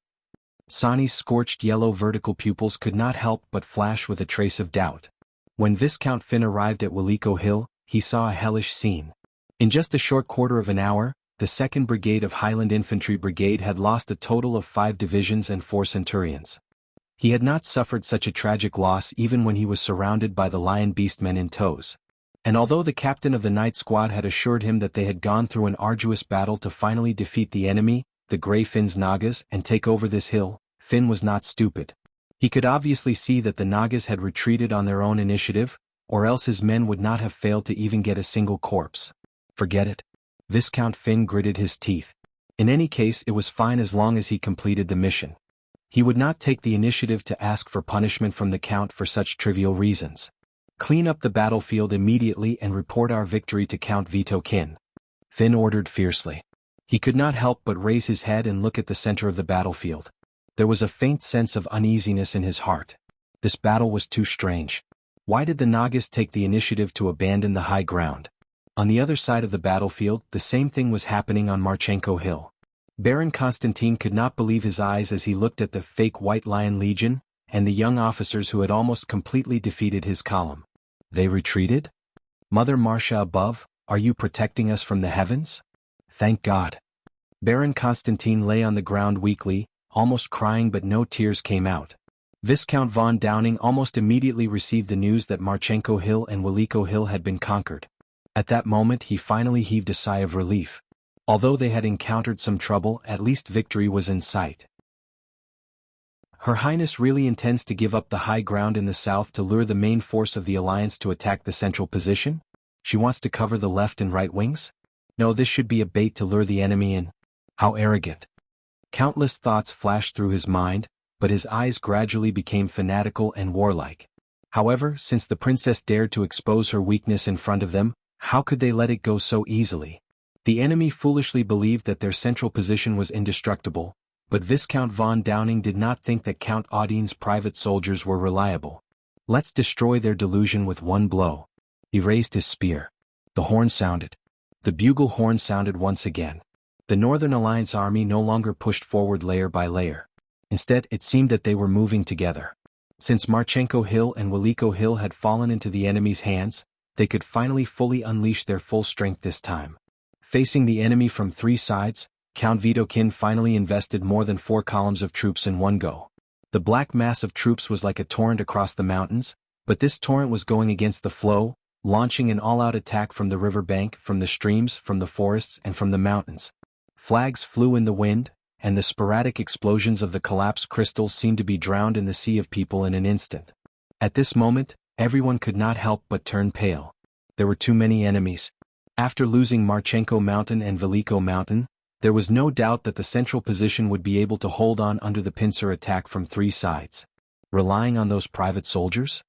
Sani's scorched yellow vertical pupils could not help but flash with a trace of doubt. When Viscount Finn arrived at Willico Hill, he saw a hellish scene. In just a short quarter of an hour, the 2nd Brigade of Highland Infantry Brigade had lost a total of 5 divisions and 4 centurions. He had not suffered such a tragic loss even when he was surrounded by the Lion Beastmen in tows. And although the captain of the Night Squad had assured him that they had gone through an arduous battle to finally defeat the enemy, the Grey Finn's Nagas, and take over this hill, Finn was not stupid. He could obviously see that the Nagas had retreated on their own initiative, or else his men would not have failed to even get a single corpse. Forget it. Viscount Finn gritted his teeth. In any case, it was fine as long as he completed the mission. He would not take the initiative to ask for punishment from the Count for such trivial reasons. Clean up the battlefield immediately and report our victory to Count Vito Kin. Finn ordered fiercely. He could not help but raise his head and look at the center of the battlefield. There was a faint sense of uneasiness in his heart. This battle was too strange. Why did the Nagas take the initiative to abandon the high ground? On the other side of the battlefield, the same thing was happening on Marchenko Hill. Baron Constantine could not believe his eyes as he looked at the fake White Lion Legion, and the young officers who had almost completely defeated his column. They retreated? Mother Marcia above, are you protecting us from the heavens? Thank God. Baron Constantine lay on the ground weakly, almost crying, but no tears came out. Viscount von Downing almost immediately received the news that Marchenko Hill and Willico Hill had been conquered. At that moment he finally heaved a sigh of relief. Although they had encountered some trouble, at least victory was in sight. Her Highness really intends to give up the high ground in the south to lure the main force of the alliance to attack the central position? She wants to cover the left and right wings? No, this should be a bait to lure the enemy in. How arrogant. Countless thoughts flashed through his mind, but his eyes gradually became fanatical and warlike. However, since the princess dared to expose her weakness in front of them, how could they let it go so easily? The enemy foolishly believed that their central position was indestructible, but Viscount von Downing did not think that Count Audine's private soldiers were reliable. Let's destroy their delusion with one blow. He raised his spear. The horn sounded. The bugle horn sounded once again. The Northern Alliance army no longer pushed forward layer by layer. Instead, it seemed that they were moving together. Since Marchenko Hill and Willico Hill had fallen into the enemy's hands, they could finally fully unleash their full strength this time. Facing the enemy from 3 sides, Count Vitokin finally invested more than 4 columns of troops in one go. The black mass of troops was like a torrent across the mountains, but this torrent was going against the flow, launching an all-out attack from the river bank, from the streams, from the forests, and from the mountains. Flags flew in the wind, and the sporadic explosions of the collapsed crystals seemed to be drowned in the sea of people in an instant. At this moment, everyone could not help but turn pale. There were too many enemies. After losing Marchenko Mountain and Veliko Mountain, there was no doubt that the central position would be able to hold on under the pincer attack from 3 sides. Relying on those private soldiers?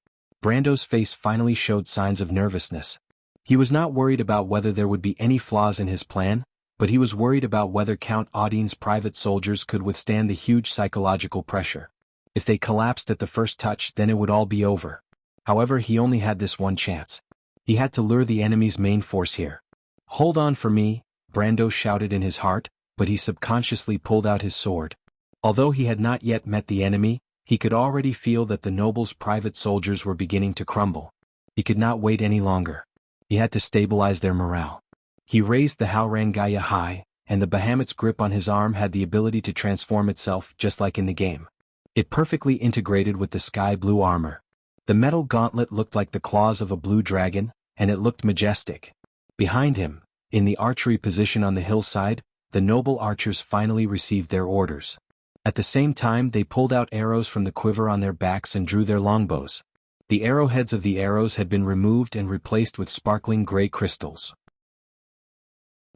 Brando's face finally showed signs of nervousness. He was not worried about whether there would be any flaws in his plan, but he was worried about whether Count Audine's private soldiers could withstand the huge psychological pressure. If they collapsed at the first touch, then it would all be over. However, he only had this one chance. He had to lure the enemy's main force here. "Hold on for me," Brando shouted in his heart, but he subconsciously pulled out his sword. Although he had not yet met the enemy, he could already feel that the noble's private soldiers were beginning to crumble. He could not wait any longer. He had to stabilize their morale. He raised the Haurangaya high, and the Bahamut's grip on his arm had the ability to transform itself just like in the game. It perfectly integrated with the sky blue armor. The metal gauntlet looked like the claws of a blue dragon, and it looked majestic. Behind him, in the archery position on the hillside, the noble archers finally received their orders. At the same time, they pulled out arrows from the quiver on their backs and drew their longbows. The arrowheads of the arrows had been removed and replaced with sparkling gray crystals.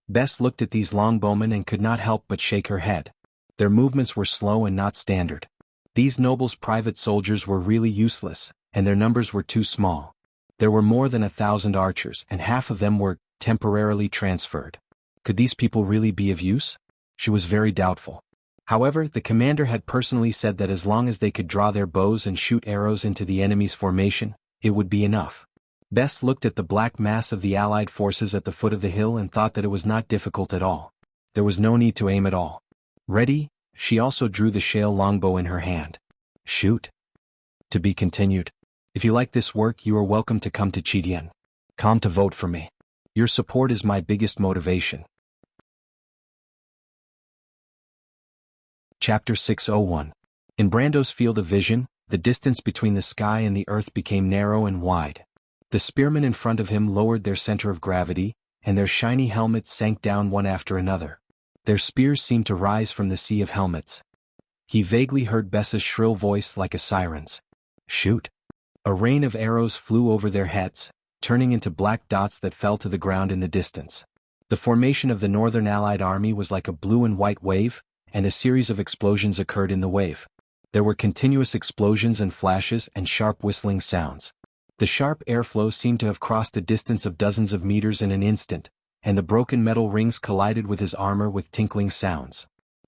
Bess looked at these longbowmen and could not help but shake her head. Their movements were slow and not standard. These nobles' private soldiers were really useless, and their numbers were too small. There were more than 1,000 archers, and half of them were temporarily transferred. Could these people really be of use? She was very doubtful. However, the commander had personally said that as long as they could draw their bows and shoot arrows into the enemy's formation, it would be enough. Bess looked at the black mass of the Allied forces at the foot of the hill and thought that it was not difficult at all. There was no need to aim at all. Ready? She also drew the shale longbow in her hand. Shoot. To be continued. If you like this work, you are welcome to come to Chidian. Come to vote for me. Your support is my biggest motivation. Chapter 601. In Brando's field of vision, the distance between the sky and the earth became narrow and wide. The spearmen in front of him lowered their center of gravity, and their shiny helmets sank down one after another. Their spears seemed to rise from the sea of helmets. He vaguely heard Bessa's shrill voice like a siren's. Shoot. A rain of arrows flew over their heads, turning into black dots that fell to the ground in the distance. The formation of the Northern Allied Army was like a blue and white wave, and a series of explosions occurred in the wave. There were continuous explosions and flashes and sharp whistling sounds. The sharp airflow seemed to have crossed a distance of dozens of meters in an instant, and the broken metal rings collided with his armor with tinkling sounds.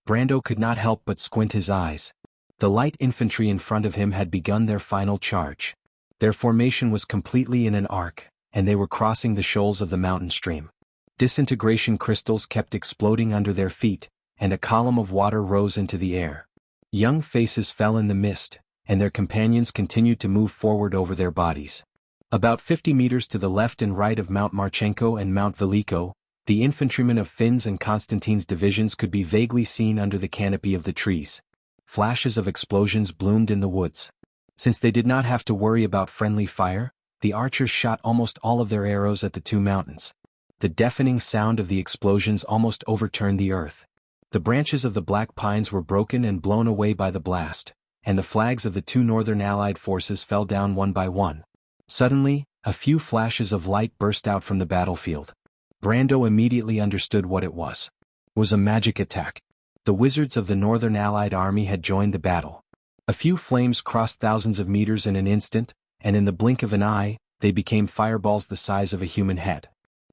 Brando could not help but squint his eyes. The light infantry in front of him had begun their final charge. Their formation was completely in an arc, and they were crossing the shoals of the mountain stream. Disintegration crystals kept exploding under their feet, and a column of water rose into the air. Young faces fell in the mist, and their companions continued to move forward over their bodies. About 50 meters to the left and right of Mount Marchenko and Mount Veliko, the infantrymen of Finn's and Konstantin's divisions could be vaguely seen under the canopy of the trees. Flashes of explosions bloomed in the woods. Since they did not have to worry about friendly fire, the archers shot almost all of their arrows at the two mountains. The deafening sound of the explosions almost overturned the earth. The branches of the black pines were broken and blown away by the blast, and the flags of the two Northern Allied forces fell down one by one. Suddenly, a few flashes of light burst out from the battlefield. Brando immediately understood what it was. It was a magic attack. The wizards of the Northern Allied Army had joined the battle. A few flames crossed thousands of meters in an instant, and in the blink of an eye, they became fireballs the size of a human head.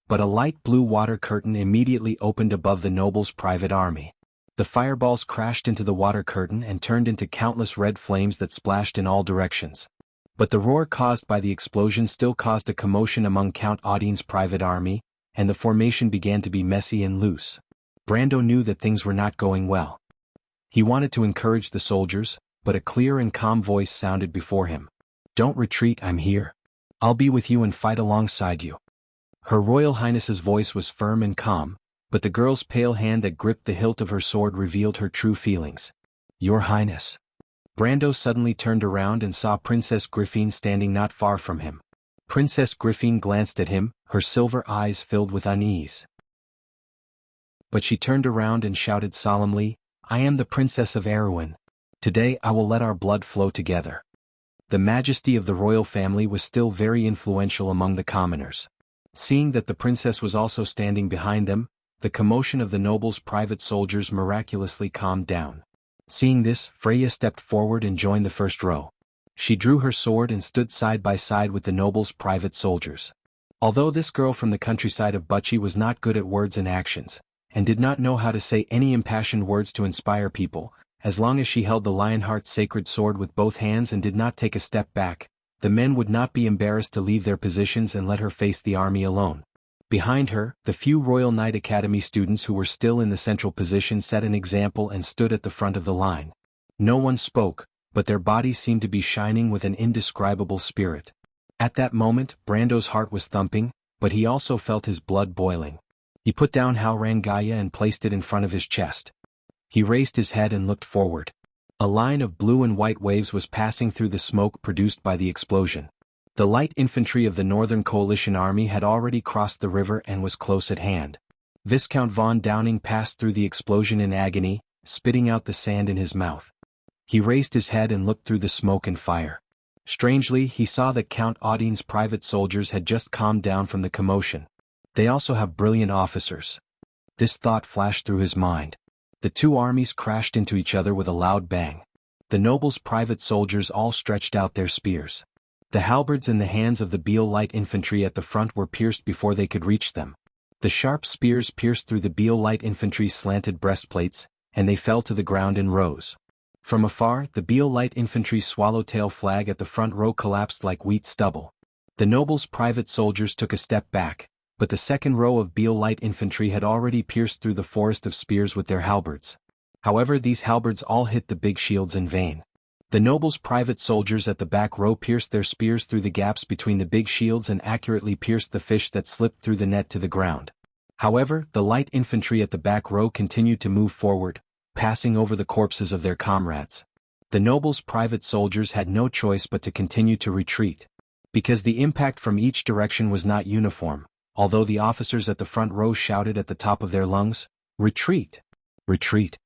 But a light blue water curtain immediately opened above the nobles' private army. The fireballs crashed into the water curtain and turned into countless red flames that splashed in all directions. But the roar caused by the explosion still caused a commotion among Count Audine's private army, and the formation began to be messy and loose. Brando knew that things were not going well. He wanted to encourage the soldiers, but a clear and calm voice sounded before him. Don't retreat, I'm here. I'll be with you and fight alongside you. Her Royal Highness's voice was firm and calm, but the girl's pale hand that gripped the hilt of her sword revealed her true feelings. Your Highness. Brando suddenly turned around and saw Princess Griffine standing not far from him. Princess Griffine glanced at him, her silver eyes filled with unease. But she turned around and shouted solemnly, I am the Princess of Erewhon. Today I will let our blood flow together. The majesty of the royal family was still very influential among the commoners. Seeing that the princess was also standing behind them, the commotion of the nobles' private soldiers miraculously calmed down. Seeing this, Freya stepped forward and joined the first row. She drew her sword and stood side by side with the nobles' private soldiers. Although this girl from the countryside of Buchi was not good at words and actions, and did not know how to say any impassioned words to inspire people. As long as she held the Lionheart's sacred sword with both hands and did not take a step back, the men would not be embarrassed to leave their positions and let her face the army alone. Behind her, the few Royal Knight Academy students who were still in the central position set an example and stood at the front of the line. No one spoke, but their bodies seemed to be shining with an indescribable spirit. At that moment, Brando's heart was thumping, but he also felt his blood boiling. He put down Haurangaya and placed it in front of his chest. He raised his head and looked forward. A line of blue and white waves was passing through the smoke produced by the explosion. The light infantry of the Northern Coalition Army had already crossed the river and was close at hand. Viscount von Downing passed through the explosion in agony, spitting out the sand in his mouth. He raised his head and looked through the smoke and fire. Strangely, he saw that Count Audine's private soldiers had just calmed down from the commotion. They also have brilliant officers. This thought flashed through his mind. The two armies crashed into each other with a loud bang. The nobles' private soldiers all stretched out their spears. The halberds in the hands of the Beale light infantry at the front were pierced before they could reach them. The sharp spears pierced through the Beale light infantry's slanted breastplates, and they fell to the ground in rows. From afar, the Beale light infantry's swallowtail flag at the front row collapsed like wheat stubble. The nobles' private soldiers took a step back, but the second row of Beale light infantry had already pierced through the forest of spears with their halberds. However, these halberds all hit the big shields in vain. The nobles' private soldiers at the back row pierced their spears through the gaps between the big shields and accurately pierced the fish that slipped through the net to the ground. However, the light infantry at the back row continued to move forward, passing over the corpses of their comrades. The nobles' private soldiers had no choice but to continue to retreat. Because the impact from each direction was not uniform, although the officers at the front row shouted at the top of their lungs, "Retreat! Retreat!"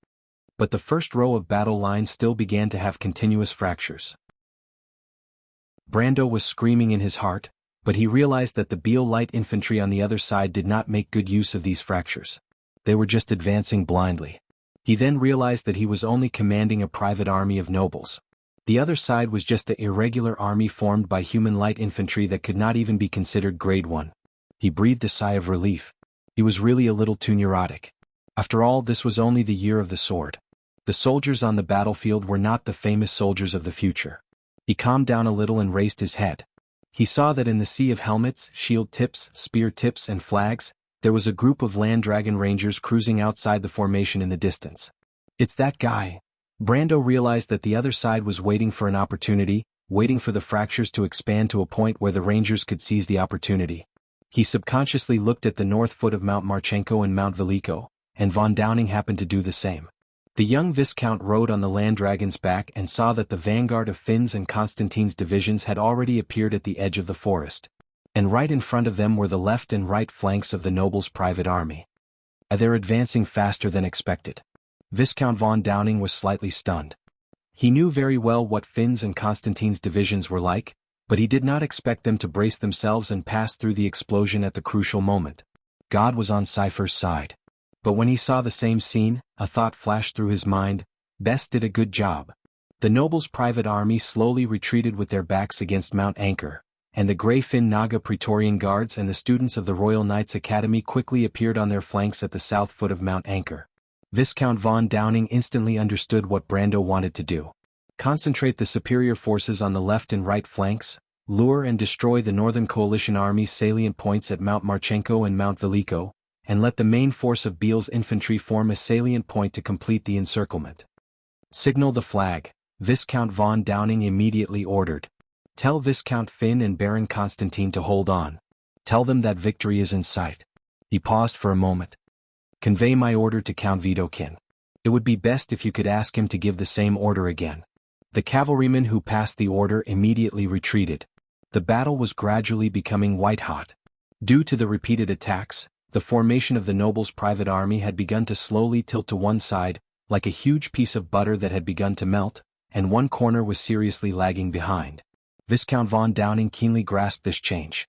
But the first row of battle lines still began to have continuous fractures. Brando was screaming in his heart, but he realized that the Beale light infantry on the other side did not make good use of these fractures. They were just advancing blindly. He then realized that he was only commanding a private army of nobles. The other side was just an irregular army formed by human light infantry that could not even be considered grade 1. He breathed a sigh of relief. He was really a little too neurotic. After all, this was only the year of the sword. The soldiers on the battlefield were not the famous soldiers of the future. He calmed down a little and raised his head. He saw that in the sea of helmets, shield tips, spear tips and flags, there was a group of Land Dragon Rangers cruising outside the formation in the distance. It's that guy. Brando realized that the other side was waiting for an opportunity, waiting for the fractures to expand to a point where the Rangers could seize the opportunity. He subconsciously looked at the north foot of Mount Marchenko and Mount Veliko, and von Downing happened to do the same. The young Viscount rode on the Land Dragon's back and saw that the vanguard of Finn's and Constantine's divisions had already appeared at the edge of the forest. And right in front of them were the left and right flanks of the nobles' private army. They're advancing faster than expected. Viscount von Downing was slightly stunned. He knew very well what Finn's and Constantine's divisions were like, but he did not expect them to brace themselves and pass through the explosion at the crucial moment. God was on Cypher's side. But when he saw the same scene, a thought flashed through his mind: Best did a good job. The nobles' private army slowly retreated with their backs against Mount Anchor, and the Grey Finn Naga Praetorian Guards and the students of the Royal Knights Academy quickly appeared on their flanks at the south foot of Mount Anchor. Viscount von Downing instantly understood what Brando wanted to do. Concentrate the superior forces on the left and right flanks, lure and destroy the Northern Coalition Army's salient points at Mount Marchenko and Mount Veliko, and let the main force of Beale's infantry form a salient point to complete the encirclement. Signal the flag, Viscount von Downing immediately ordered. Tell Viscount Finn and Baron Constantine to hold on. Tell them that victory is in sight. He paused for a moment. Convey my order to Count Vidokin. It would be best if you could ask him to give the same order again. The cavalrymen who passed the order immediately retreated. The battle was gradually becoming white-hot. Due to the repeated attacks, the formation of the nobles' private army had begun to slowly tilt to one side, like a huge piece of butter that had begun to melt, and one corner was seriously lagging behind. Viscount von Downing keenly grasped this change.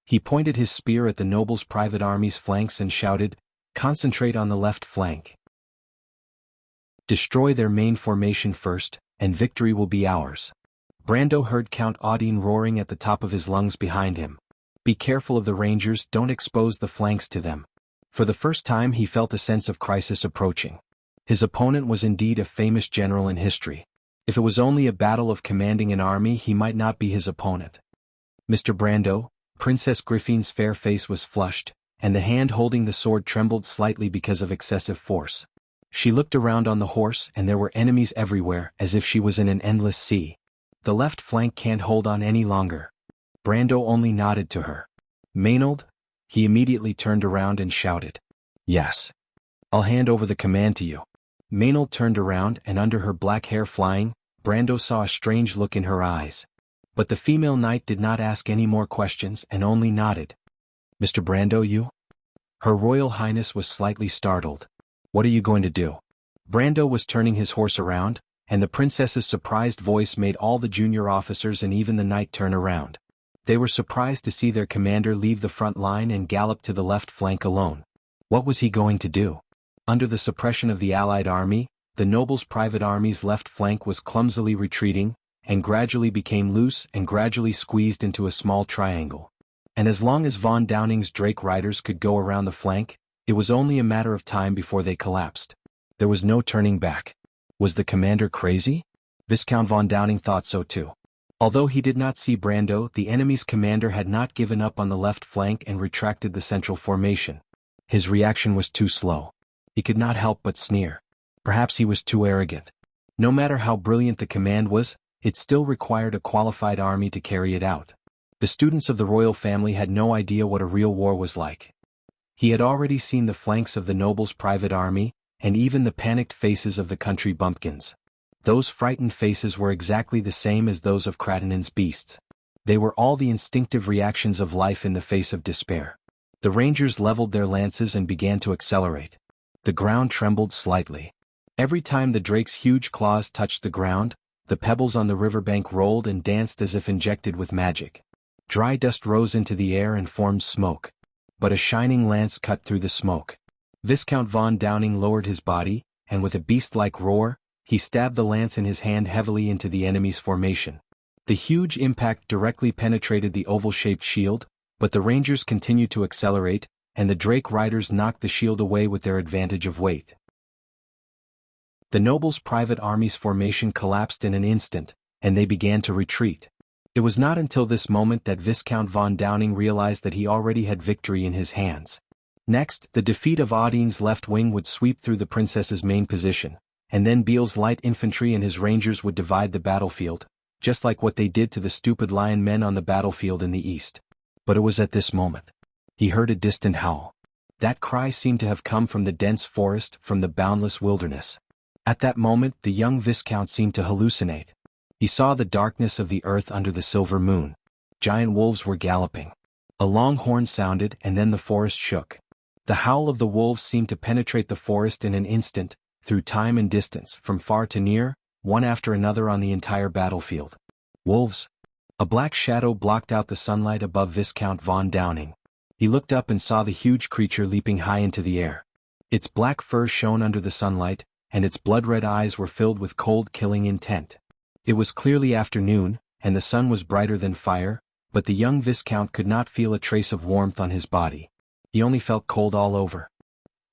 He pointed his spear at the nobles' private army's flanks and shouted, "Concentrate on the left flank. Destroy their main formation first, and victory will be ours." Brando heard Count Audine roaring at the top of his lungs behind him. Be careful of the Rangers, don't expose the flanks to them. For the first time he felt a sense of crisis approaching. His opponent was indeed a famous general in history. If it was only a battle of commanding an army, he might not be his opponent. Mr. Brando, Princess Griffin's fair face was flushed, and the hand holding the sword trembled slightly because of excessive force. She looked around on the horse, and there were enemies everywhere, as if she was in an endless sea. The left flank can't hold on any longer. Brando only nodded to her. Maynard? He immediately turned around and shouted. Yes. I'll hand over the command to you. Maynard turned around, and under her black hair flying, Brando saw a strange look in her eyes. But the female knight did not ask any more questions and only nodded. Mr. Brando, you? Her Royal Highness was slightly startled. What are you going to do? Brando was turning his horse around, and the princess's surprised voice made all the junior officers and even the knight turn around. They were surprised to see their commander leave the front line and gallop to the left flank alone. What was he going to do? Under the suppression of the Allied army, the nobles' private army's left flank was clumsily retreating, and gradually became loose and gradually squeezed into a small triangle. And as long as von Downing's Drake riders could go around the flank, it was only a matter of time before they collapsed. There was no turning back. Was the commander crazy? Viscount von Downing thought so too. Although he did not see Brando, the enemy's commander had not given up on the left flank and retracted the central formation. His reaction was too slow. He could not help but sneer. Perhaps he was too arrogant. No matter how brilliant the command was, it still required a qualified army to carry it out. The students of the royal family had no idea what a real war was like. He had already seen the flanks of the nobles' private army, and even the panicked faces of the country bumpkins. Those frightened faces were exactly the same as those of Kratenen's beasts. They were all the instinctive reactions of life in the face of despair. The rangers leveled their lances and began to accelerate. The ground trembled slightly. Every time the drake's huge claws touched the ground, the pebbles on the riverbank rolled and danced as if injected with magic. Dry dust rose into the air and formed smoke. But a shining lance cut through the smoke. Viscount von Downing lowered his body, and with a beast-like roar, he stabbed the lance in his hand heavily into the enemy's formation. The huge impact directly penetrated the oval-shaped shield, but the rangers continued to accelerate, and the Drake riders knocked the shield away with their advantage of weight. The nobles' private army's formation collapsed in an instant, and they began to retreat. It was not until this moment that Viscount von Downing realized that he already had victory in his hands. Next, the defeat of Audine's left wing would sweep through the princess's main position, and then Beale's light infantry and his rangers would divide the battlefield, just like what they did to the stupid lion men on the battlefield in the east. But it was at this moment. He heard a distant howl. That cry seemed to have come from the dense forest, from the boundless wilderness. At that moment, the young Viscount seemed to hallucinate. He saw the darkness of the earth under the silver moon. Giant wolves were galloping. A long horn sounded, and then the forest shook. The howl of the wolves seemed to penetrate the forest in an instant, through time and distance, from far to near, one after another on the entire battlefield. Wolves. A black shadow blocked out the sunlight above Viscount von Downing. He looked up and saw the huge creature leaping high into the air. Its black fur shone under the sunlight, and its blood-red eyes were filled with cold, killing intent. It was clearly afternoon, and the sun was brighter than fire, but the young Viscount could not feel a trace of warmth on his body. He only felt cold all over.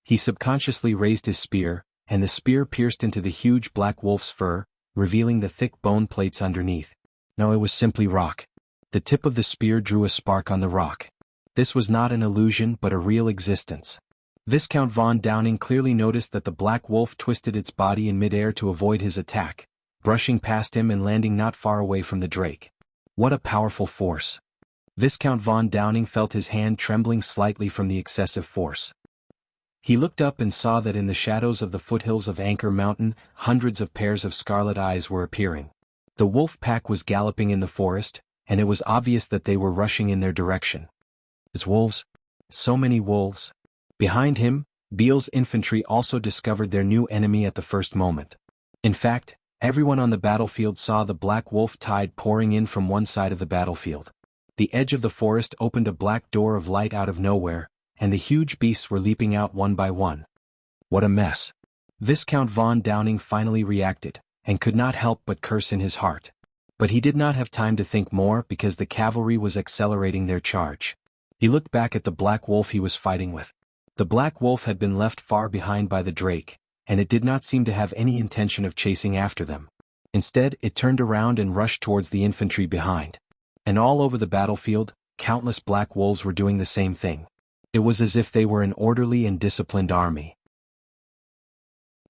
He subconsciously raised his spear, and the spear pierced into the huge black wolf's fur, revealing the thick bone plates underneath. No, it was simply rock. The tip of the spear drew a spark on the rock. This was not an illusion but a real existence. Viscount von Downing clearly noticed that the black wolf twisted its body in midair to avoid his attack, brushing past him and landing not far away from the drake. What a powerful force. Viscount von Downing felt his hand trembling slightly from the excessive force. He looked up and saw that in the shadows of the foothills of Anchor Mountain, hundreds of pairs of scarlet eyes were appearing. The wolf pack was galloping in the forest, and it was obvious that they were rushing in their direction. It's wolves. So many wolves. Behind him, Beale's infantry also discovered their new enemy at the first moment. In fact, everyone on the battlefield saw the black wolf tide pouring in from one side of the battlefield. The edge of the forest opened a black door of light out of nowhere, and the huge beasts were leaping out one by one. What a mess. Viscount von Downing finally reacted, and could not help but curse in his heart. But he did not have time to think more because the cavalry was accelerating their charge. He looked back at the black wolf he was fighting with. The black wolf had been left far behind by the drake, and it did not seem to have any intention of chasing after them. Instead, it turned around and rushed towards the infantry behind. And all over the battlefield, countless black wolves were doing the same thing. It was as if they were an orderly and disciplined army.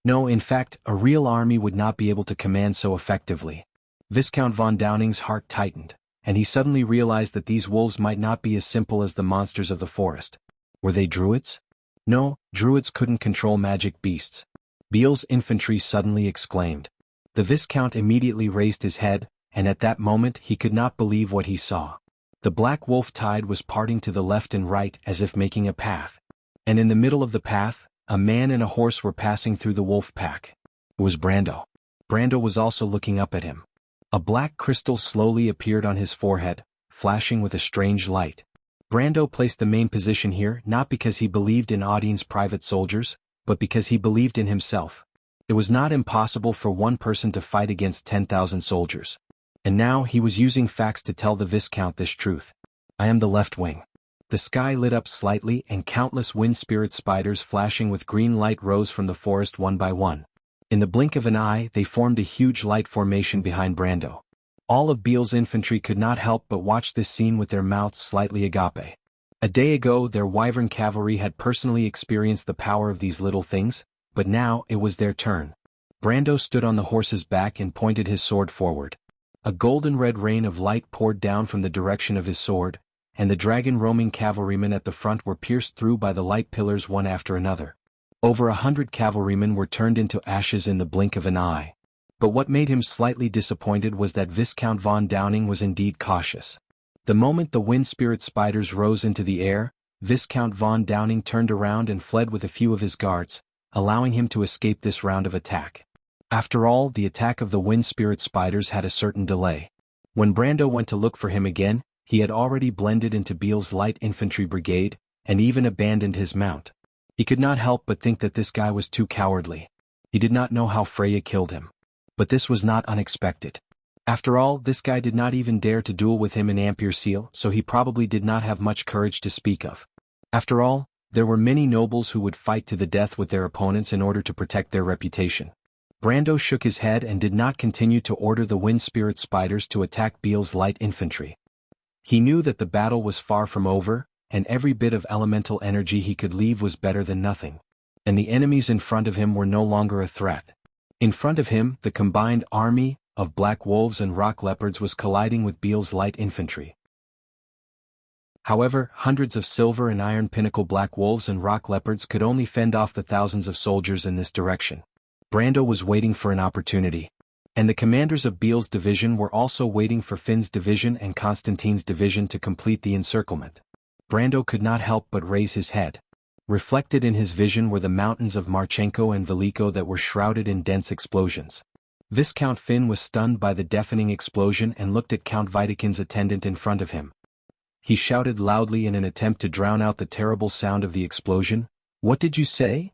No, in fact, a real army would not be able to command so effectively. Viscount von Downing's heart tightened, and he suddenly realized that these wolves might not be as simple as the monsters of the forest. Were they druids? No, druids couldn't control magic beasts. Beale's infantry suddenly exclaimed. The Viscount immediately raised his head, and at that moment he could not believe what he saw. The black wolf tide was parting to the left and right as if making a path. And in the middle of the path, a man and a horse were passing through the wolf pack. It was Brando. Brando was also looking up at him. A black crystal slowly appeared on his forehead, flashing with a strange light. Brando placed the main position here not because he believed in Audine's private soldiers, but because he believed in himself. It was not impossible for one person to fight against 10,000 soldiers. And now he was using facts to tell the Viscount this truth. I am the left wing. The sky lit up slightly and countless wind spirit spiders flashing with green light rose from the forest one by one. In the blink of an eye they formed a huge light formation behind Brando. All of Beale's infantry could not help but watch this scene with their mouths slightly agape. A day ago their wyvern cavalry had personally experienced the power of these little things, but now it was their turn. Brando stood on the horse's back and pointed his sword forward. A golden-red rain of light poured down from the direction of his sword, and the dragon-roaming cavalrymen at the front were pierced through by the light pillars one after another. Over 100 cavalrymen were turned into ashes in the blink of an eye. But what made him slightly disappointed was that Viscount von Downing was indeed cautious. The moment the wind spirit spiders rose into the air, Viscount von Downing turned around and fled with a few of his guards, allowing him to escape this round of attack. After all, the attack of the wind spirit spiders had a certain delay. When Brando went to look for him again, he had already blended into Beale's light infantry brigade, and even abandoned his mount. He could not help but think that this guy was too cowardly. He did not know how Freya killed him. But this was not unexpected. After all, this guy did not even dare to duel with him in Ampere Seal, so he probably did not have much courage to speak of. After all, there were many nobles who would fight to the death with their opponents in order to protect their reputation. Brando shook his head and did not continue to order the wind spirit spiders to attack Beale's light infantry. He knew that the battle was far from over, and every bit of elemental energy he could leave was better than nothing. And the enemies in front of him were no longer a threat. In front of him, the combined army of black wolves and rock leopards was colliding with Beale's light infantry. However, hundreds of silver and iron pinnacle black wolves and rock leopards could only fend off the thousands of soldiers in this direction. Brando was waiting for an opportunity. And the commanders of Beale's division were also waiting for Finn's division and Constantine's division to complete the encirclement. Brando could not help but raise his head. Reflected in his vision were the mountains of Marchenko and Veliko that were shrouded in dense explosions. Viscount Finn was stunned by the deafening explosion and looked at Count Widekin's attendant in front of him. He shouted loudly in an attempt to drown out the terrible sound of the explosion. "What did you say?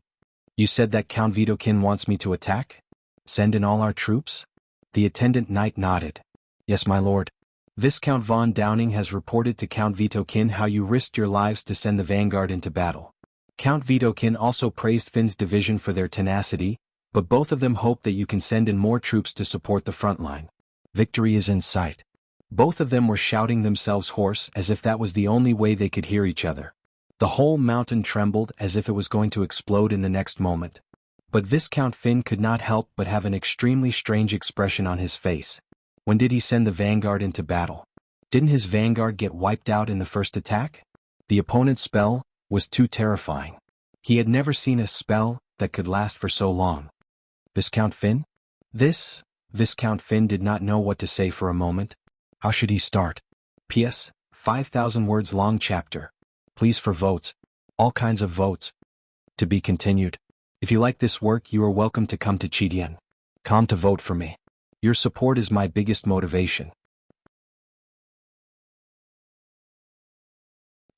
You said that Count Widekin wants me to attack? Send in all our troops?" The attendant knight nodded. "Yes, my lord. Viscount von Downing has reported to Count Widekin how you risked your lives to send the vanguard into battle." Count Widekin also praised Finn's division for their tenacity, but both of them hope that you can send in more troops to support the front line. Victory is in sight. Both of them were shouting themselves hoarse as if that was the only way they could hear each other. The whole mountain trembled as if it was going to explode in the next moment. But Viscount Finn could not help but have an extremely strange expression on his face. When did he send the vanguard into battle? Didn't his vanguard get wiped out in the first attack? The opponent's spell was too terrifying. He had never seen a spell that could last for so long. Viscount Finn? Viscount Finn did not know what to say for a moment. How should he start? P.S. 5,000 words long chapter. Please for votes. All kinds of votes. To be continued. If you like this work, you are welcome to come to Chidian.com to vote for me. Your support is my biggest motivation.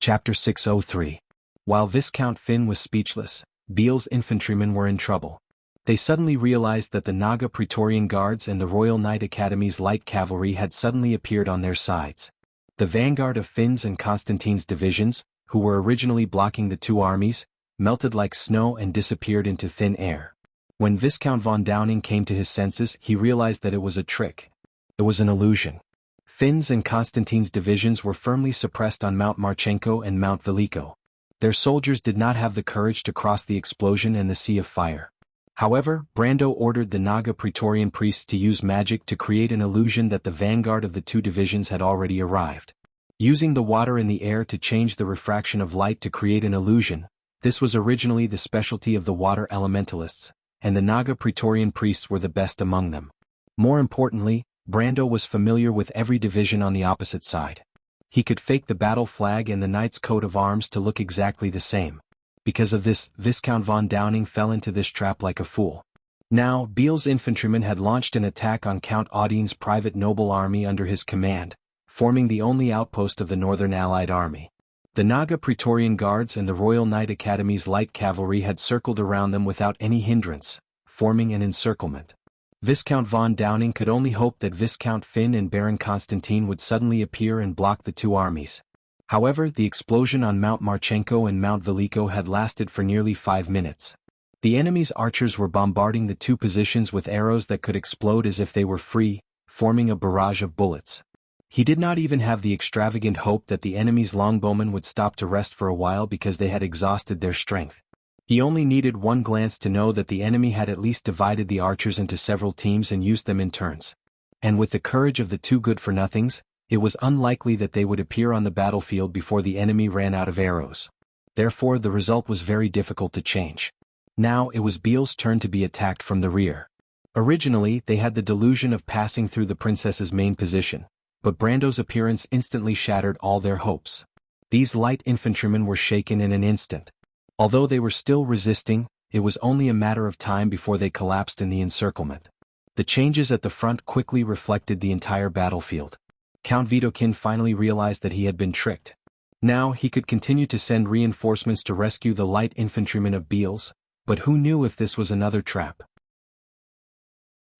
Chapter 603. While Viscount Finn was speechless, Beale's infantrymen were in trouble. They suddenly realized that the Naga Praetorian Guards and the Royal Knight Academy's light cavalry had suddenly appeared on their sides. The vanguard of Finn's and Constantine's divisions, who were originally blocking the two armies, melted like snow and disappeared into thin air. When Viscount von Downing came to his senses, he realized that it was a trick. It was an illusion. Finn's and Konstantin's divisions were firmly suppressed on Mount Marchenko and Mount Veliko. Their soldiers did not have the courage to cross the explosion and the sea of fire. However, Brando ordered the Naga Praetorian priests to use magic to create an illusion that the vanguard of the two divisions had already arrived. Using the water in the air to change the refraction of light to create an illusion, this was originally the specialty of the water elementalists, and the Naga Praetorian priests were the best among them. More importantly, Brando was familiar with every division on the opposite side. He could fake the battle flag and the knight's coat of arms to look exactly the same. Because of this, Viscount von Downing fell into this trap like a fool. Now, Beale's infantrymen had launched an attack on Count Audine's private noble army under his command, forming the only outpost of the Northern Allied army. The Naga Praetorian Guards and the Royal Knight Academy's light cavalry had circled around them without any hindrance, forming an encirclement. Viscount von Downing could only hope that Viscount Finn and Baron Constantine would suddenly appear and block the two armies. However, the explosion on Mount Marchenko and Mount Veliko had lasted for nearly 5 minutes. The enemy's archers were bombarding the two positions with arrows that could explode as if they were free, forming a barrage of bullets. He did not even have the extravagant hope that the enemy's longbowmen would stop to rest for a while because they had exhausted their strength. He only needed one glance to know that the enemy had at least divided the archers into several teams and used them in turns. And with the courage of the two good-for-nothings, it was unlikely that they would appear on the battlefield before the enemy ran out of arrows. Therefore, the result was very difficult to change. Now it was Beale's turn to be attacked from the rear. Originally, they had the delusion of passing through the princess's main position, but Brando's appearance instantly shattered all their hopes. These light infantrymen were shaken in an instant. Although they were still resisting, it was only a matter of time before they collapsed in the encirclement. The changes at the front quickly reflected the entire battlefield. Count Widukind finally realized that he had been tricked. Now he could continue to send reinforcements to rescue the light infantrymen of Beale's, but who knew if this was another trap?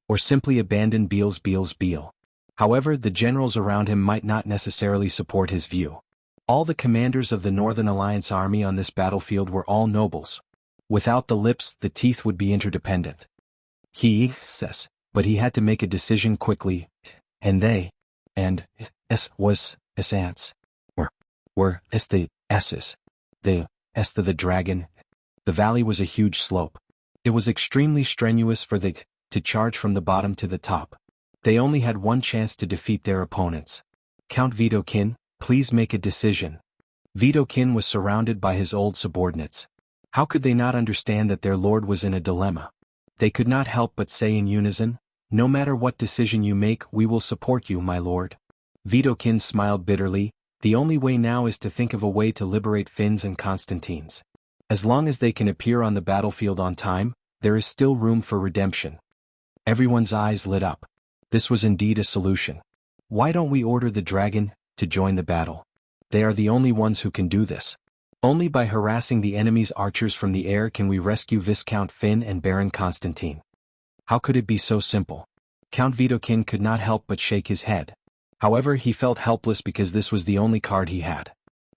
Or simply abandon Beale. However, the generals around him might not necessarily support his view. All the commanders of the Northern Alliance army on this battlefield were all nobles. Without the lips, the teeth would be interdependent. He says, but he had to make a decision quickly, and they, and was ants, were the s's, the the dragon. The valley was a huge slope. It was extremely strenuous for the to charge from the bottom to the top. They only had one chance to defeat their opponents. Count Widukind, please make a decision. Widukind was surrounded by his old subordinates. How could they not understand that their lord was in a dilemma? They could not help but say in unison, "No matter what decision you make, we will support you, my lord." Widukind smiled bitterly. The only way now is to think of a way to liberate Finn's and Constantine's. As long as they can appear on the battlefield on time, there is still room for redemption. Everyone's eyes lit up. This was indeed a solution. Why don't we order the dragon to join the battle? They are the only ones who can do this. Only by harassing the enemy's archers from the air can we rescue Viscount Finn and Baron Constantine. How could it be so simple? Count Widukind could not help but shake his head. However, he felt helpless because this was the only card he had.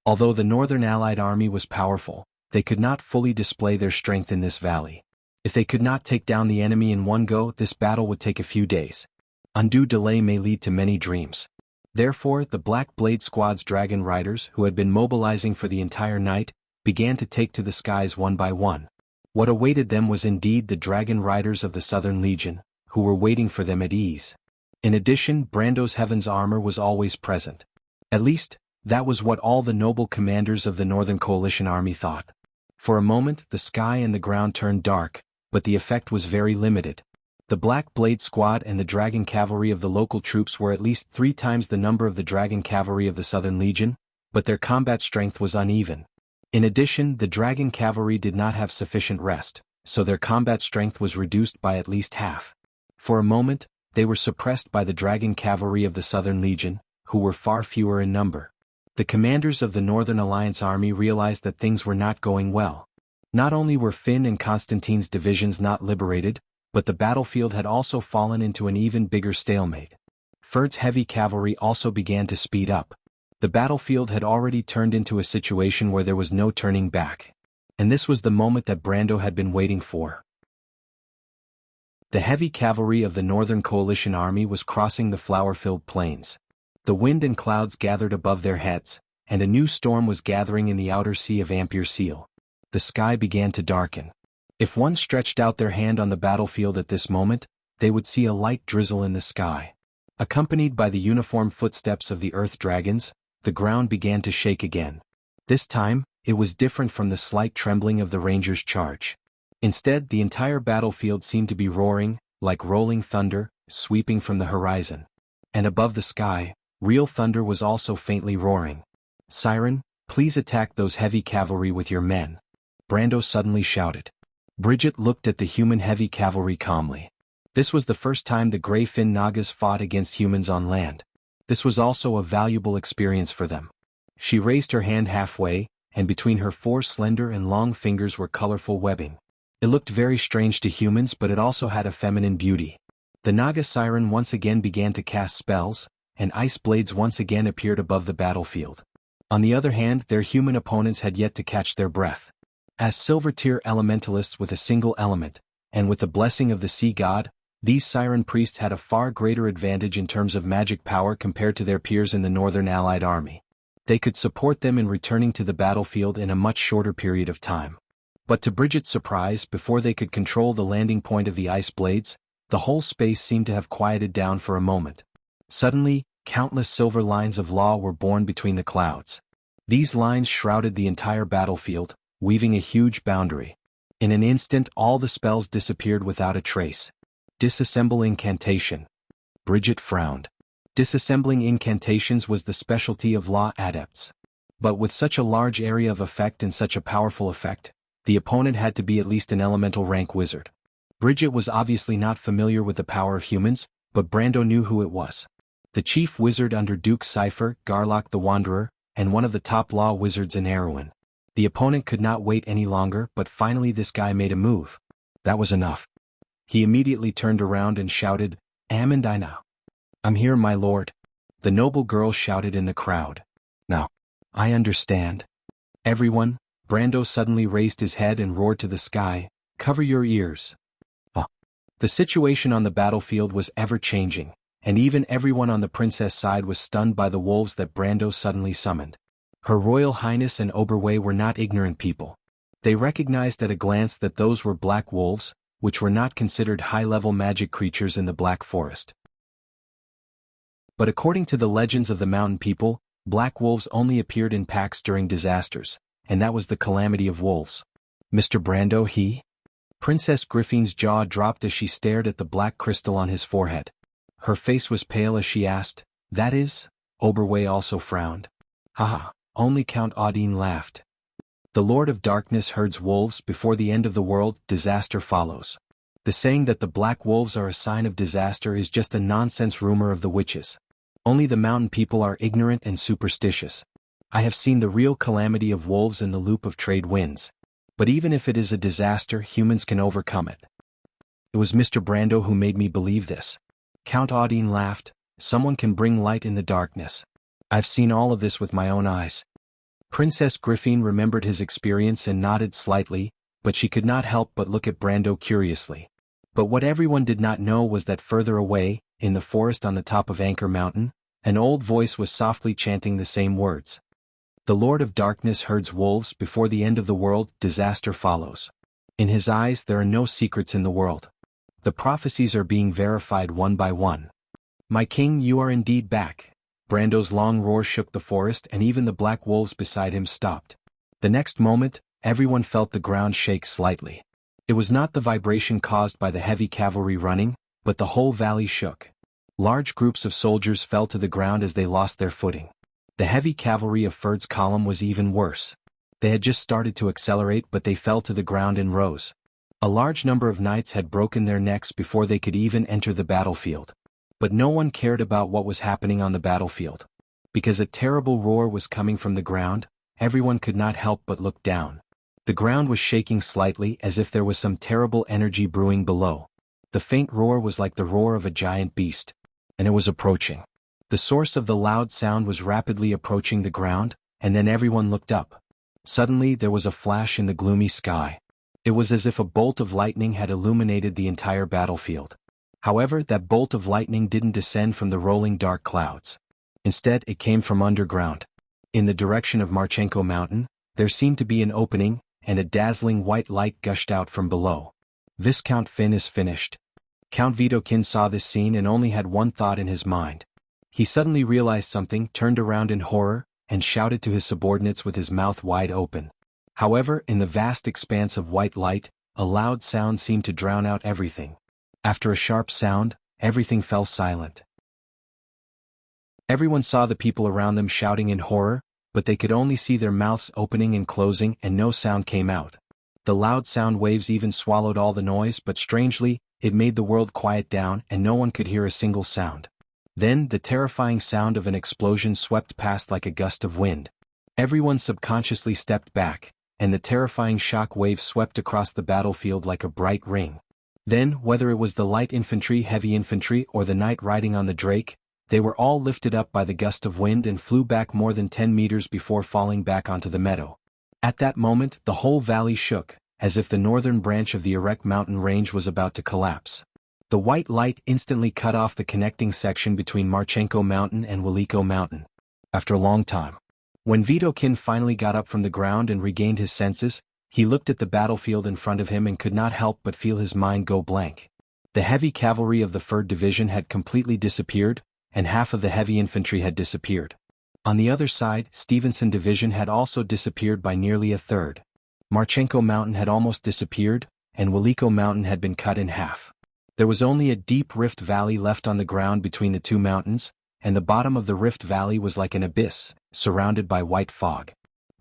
Although the Northern Allied army was powerful, they could not fully display their strength in this valley. If they could not take down the enemy in one go, this battle would take a few days. Undue delay may lead to many dreams. Therefore, the Black Blade Squad's dragon riders, who had been mobilizing for the entire night, began to take to the skies one by one. What awaited them was indeed the dragon riders of the Southern Legion, who were waiting for them at ease. In addition, Brando's Heaven's armor was always present. At least, that was what all the noble commanders of the Northern Coalition army thought. For a moment, the sky and the ground turned dark, but the effect was very limited. The Black Blade Squad and the Dragon Cavalry of the local troops were at least 3 times the number of the Dragon Cavalry of the Southern Legion, but their combat strength was uneven. In addition, the Dragon Cavalry did not have sufficient rest, so their combat strength was reduced by at least half. For a moment, they were suppressed by the Dragon Cavalry of the Southern Legion, who were far fewer in number. The commanders of the Northern Alliance army realized that things were not going well. Not only were Finn and Constantine's divisions not liberated, but the battlefield had also fallen into an even bigger stalemate. Ferd's heavy cavalry also began to speed up. The battlefield had already turned into a situation where there was no turning back. And this was the moment that Brando had been waiting for. The heavy cavalry of the Northern Coalition Army was crossing the flower-filled plains. The wind and clouds gathered above their heads, and a new storm was gathering in the outer sea of Ampere Seal. The sky began to darken. If one stretched out their hand on the battlefield at this moment, they would see a light drizzle in the sky. Accompanied by the uniform footsteps of the Earth Dragons, the ground began to shake again. This time, it was different from the slight trembling of the Rangers' charge. Instead, the entire battlefield seemed to be roaring, like rolling thunder, sweeping from the horizon. And above the sky, real thunder was also faintly roaring. "Siren, please attack those heavy cavalry with your men," Brando suddenly shouted. Bridget looked at the human heavy cavalry calmly. This was the first time the Grey Fin Nagas fought against humans on land. This was also a valuable experience for them. She raised her hand halfway, and between her 4 slender and long fingers were colorful webbing. It looked very strange to humans, but it also had a feminine beauty. The Naga Siren once again began to cast spells, and ice blades once again appeared above the battlefield. On the other hand, their human opponents had yet to catch their breath. As silver-tier elementalists with a single element, and with the blessing of the sea god, these Siren priests had a far greater advantage in terms of magic power compared to their peers in the Northern Allied Army. They could support them in returning to the battlefield in a much shorter period of time. But to Bridget's surprise, before they could control the landing point of the ice blades, the whole space seemed to have quieted down for a moment. Suddenly, countless silver lines of law were born between the clouds. These lines shrouded the entire battlefield, weaving a huge boundary. In an instant, all the spells disappeared without a trace. Disassemble incantation. Bridget frowned. Disassembling incantations was the specialty of law adepts. But with such a large area of effect and such a powerful effect, the opponent had to be at least an elemental rank wizard. Bridget was obviously not familiar with the power of humans, but Brando knew who it was. The chief wizard under Duke Cypher, Garlock the Wanderer, and one of the top law wizards in Erewhon. The opponent could not wait any longer, but finally this guy made a move. That was enough. He immediately turned around and shouted, "Amandina." "I'm here, my lord," the noble girl shouted in the crowd. "Now, I understand." "Everyone," Brando suddenly raised his head and roared to the sky, "cover your ears." The situation on the battlefield was ever-changing, and even everyone on the princess side was stunned by the wolves that Brando suddenly summoned. Her Royal Highness and Oberway were not ignorant people. They recognized at a glance that those were black wolves, which were not considered high-level magic creatures in the Black Forest. But according to the legends of the mountain people, black wolves only appeared in packs during disasters, and that was the calamity of wolves. "Mr. Brando, he?" Princess Griffin's jaw dropped as she stared at the black crystal on his forehead. Her face was pale as she asked, "That is?" Oberway also frowned. "Haha, only Count Audine laughed. The Lord of Darkness herds wolves. Before the end of the world, disaster follows. The saying that the black wolves are a sign of disaster is just a nonsense rumor of the witches. Only the mountain people are ignorant and superstitious. I have seen the real calamity of wolves in the loop of trade winds. But even if it is a disaster, humans can overcome it. It was Mr. Brando who made me believe this." Count Audine laughed. "Someone can bring light in the darkness. I've seen all of this with my own eyes." Princess Griffin remembered his experience and nodded slightly, but she could not help but look at Brando curiously. But what everyone did not know was that further away, in the forest on the top of Anchor Mountain, an old voice was softly chanting the same words. "The Lord of Darkness herds wolves. Before the end of the world, disaster follows. In his eyes there are no secrets in the world. The prophecies are being verified one by one. My king, you are indeed back." Brando's long roar shook the forest, and even the black wolves beside him stopped. The next moment, everyone felt the ground shake slightly. It was not the vibration caused by the heavy cavalry running, but the whole valley shook. Large groups of soldiers fell to the ground as they lost their footing. The heavy cavalry of Ferd's column was even worse. They had just started to accelerate, but they fell to the ground in rows. A large number of knights had broken their necks before they could even enter the battlefield. But no one cared about what was happening on the battlefield. Because a terrible roar was coming from the ground, everyone could not help but look down. The ground was shaking slightly, as if there was some terrible energy brewing below. The faint roar was like the roar of a giant beast. And it was approaching. The source of the loud sound was rapidly approaching the ground, and then everyone looked up. Suddenly there was a flash in the gloomy sky. It was as if a bolt of lightning had illuminated the entire battlefield. However, that bolt of lightning didn't descend from the rolling dark clouds. Instead, it came from underground. In the direction of Marchenko Mountain, there seemed to be an opening, and a dazzling white light gushed out from below. Viscount Finn is finished. Count Vidokhin saw this scene and only had one thought in his mind. He suddenly realized something, turned around in horror, and shouted to his subordinates with his mouth wide open. However, in the vast expanse of white light, a loud sound seemed to drown out everything. After a sharp sound, everything fell silent. Everyone saw the people around them shouting in horror, but they could only see their mouths opening and closing and no sound came out. The loud sound waves even swallowed all the noise, but strangely, it made the world quiet down and no one could hear a single sound. Then the terrifying sound of an explosion swept past like a gust of wind. Everyone subconsciously stepped back, and the terrifying shock wave swept across the battlefield like a bright ring. Then, whether it was the light infantry, heavy infantry, or the knight riding on the drake, they were all lifted up by the gust of wind and flew back more than 10 meters before falling back onto the meadow. At that moment, the whole valley shook, as if the northern branch of the Erek mountain range was about to collapse. The white light instantly cut off the connecting section between Marchenko Mountain and Wiliko Mountain. After a long time, when Vidokhin finally got up from the ground and regained his senses, he looked at the battlefield in front of him and could not help but feel his mind go blank. The heavy cavalry of the 3rd Division had completely disappeared, and half of the heavy infantry had disappeared. On the other side, Stevenson Division had also disappeared by nearly a third. Marchenko Mountain had almost disappeared, and Wiliko Mountain had been cut in half. There was only a deep rift valley left on the ground between the two mountains, and the bottom of the rift valley was like an abyss, surrounded by white fog.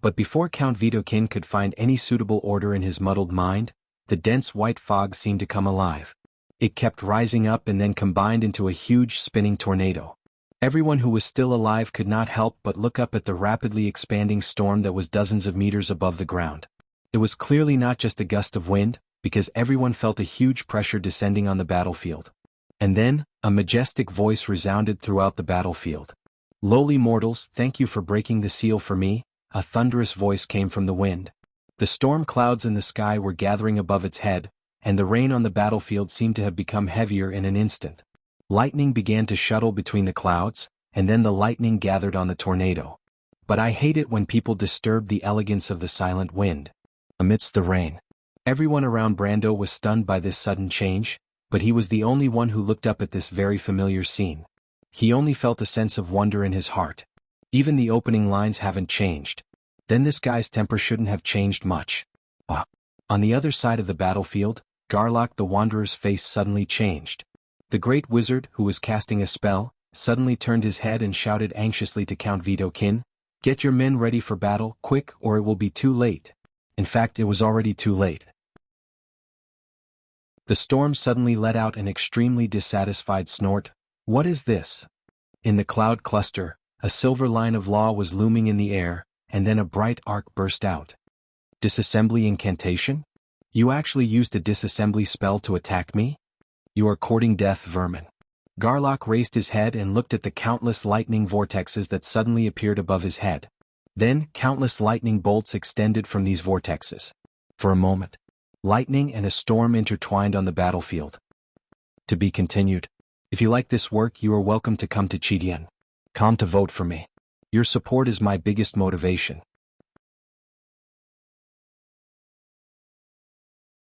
But before Count Vidokhin could find any suitable order in his muddled mind, the dense white fog seemed to come alive. It kept rising up and then combined into a huge spinning tornado. Everyone who was still alive could not help but look up at the rapidly expanding storm that was dozens of meters above the ground. It was clearly not just a gust of wind, because everyone felt a huge pressure descending on the battlefield. And then, a majestic voice resounded throughout the battlefield. "Lowly mortals, thank you for breaking the seal for me," a thunderous voice came from the wind. The storm clouds in the sky were gathering above its head, and the rain on the battlefield seemed to have become heavier in an instant. Lightning began to shuttle between the clouds, and then the lightning gathered on the tornado. But I hate it when people disturb the elegance of the silent wind. Amidst the rain, everyone around Brando was stunned by this sudden change, but he was the only one who looked up at this very familiar scene. He only felt a sense of wonder in his heart. Even the opening lines haven't changed. Then this guy's temper shouldn't have changed much. On the other side of the battlefield, Garlock the Wanderer's face suddenly changed. The great wizard, who was casting a spell, suddenly turned his head and shouted anxiously to Count Vidokhin, "Get your men ready for battle, quick, or it will be too late." In fact, it was already too late. The storm suddenly let out an extremely dissatisfied snort. "What is this?" In the cloud cluster, a silver line of law was looming in the air, and then a bright arc burst out. Disassembly incantation? You actually used a disassembly spell to attack me? You are courting death, vermin. Garlock raised his head and looked at the countless lightning vortexes that suddenly appeared above his head. Then, countless lightning bolts extended from these vortexes. For a moment, lightning and a storm intertwined on the battlefield. To be continued. If you like this work, you are welcome to come to Chidian. Come to vote for me. Your support is my biggest motivation.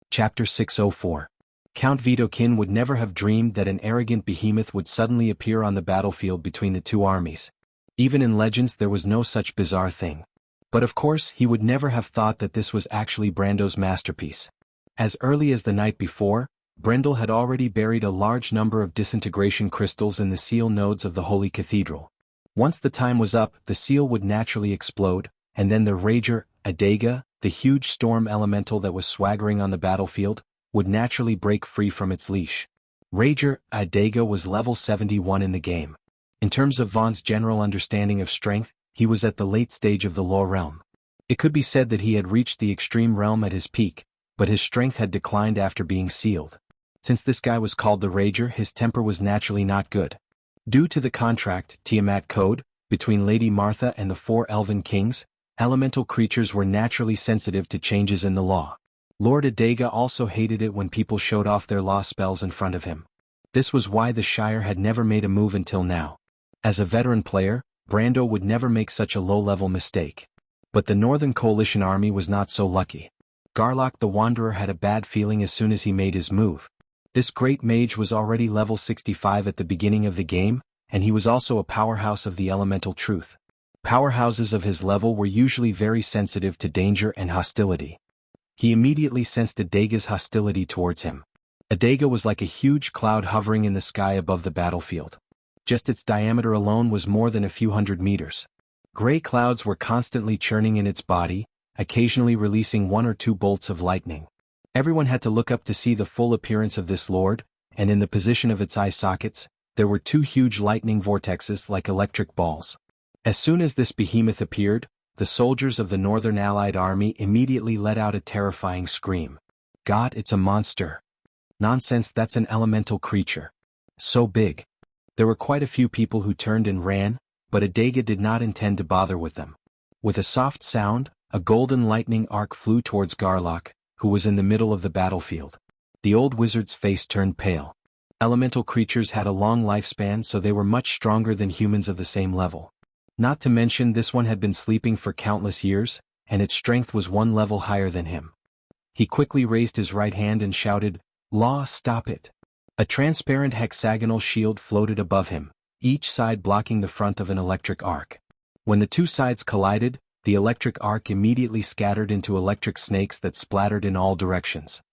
Chapter 604. Count Vidokhin would never have dreamed that an arrogant behemoth would suddenly appear on the battlefield between the two armies. Even in legends there was no such bizarre thing. But of course he would never have thought that this was actually Brando's masterpiece. As early as the night before, Brendel had already buried a large number of disintegration crystals in the seal nodes of the Holy Cathedral. Once the time was up, the seal would naturally explode, and then the Rager, Adega, the huge storm elemental that was swaggering on the battlefield, would naturally break free from its leash. Rager, Adega was level 71 in the game. In terms of Vaughn's general understanding of strength, he was at the late stage of the Law Realm. It could be said that he had reached the extreme realm at his peak, but his strength had declined after being sealed. Since this guy was called the Rager, his temper was naturally not good. Due to the contract, Tiamat Code, between Lady Martha and the 4 Elven Kings, Elemental creatures were naturally sensitive to changes in the law. Lord Adega also hated it when people showed off their law spells in front of him. This was why the Shire had never made a move until now. As a veteran player, Brando would never make such a low-level mistake. But the Northern Coalition army was not so lucky. Garlock the Wanderer had a bad feeling as soon as he made his move. This great mage was already level 65 at the beginning of the game, and he was also a powerhouse of the elemental truth. Powerhouses of his level were usually very sensitive to danger and hostility. He immediately sensed Adega's hostility towards him. Adega was like a huge cloud hovering in the sky above the battlefield. Just its diameter alone was more than a few hundred meters. Gray clouds were constantly churning in its body, occasionally releasing one or two bolts of lightning. Everyone had to look up to see the full appearance of this lord, and in the position of its eye sockets, there were two huge lightning vortexes like electric balls. As soon as this behemoth appeared, the soldiers of the Northern Allied Army immediately let out a terrifying scream. God, it's a monster. Nonsense, that's an elemental creature. So big. There were quite a few people who turned and ran, but Adega did not intend to bother with them. With a soft sound, a golden lightning arc flew towards Garlock, who was in the middle of the battlefield. The old wizard's face turned pale. Elemental creatures had a long lifespan, so they were much stronger than humans of the same level. Not to mention this one had been sleeping for countless years, and its strength was one level higher than him. He quickly raised his right hand and shouted, "Law, stop it!" A transparent hexagonal shield floated above him, each side blocking the front of an electric arc. When the two sides collided, the electric arc immediately scattered into electric snakes that splattered in all directions.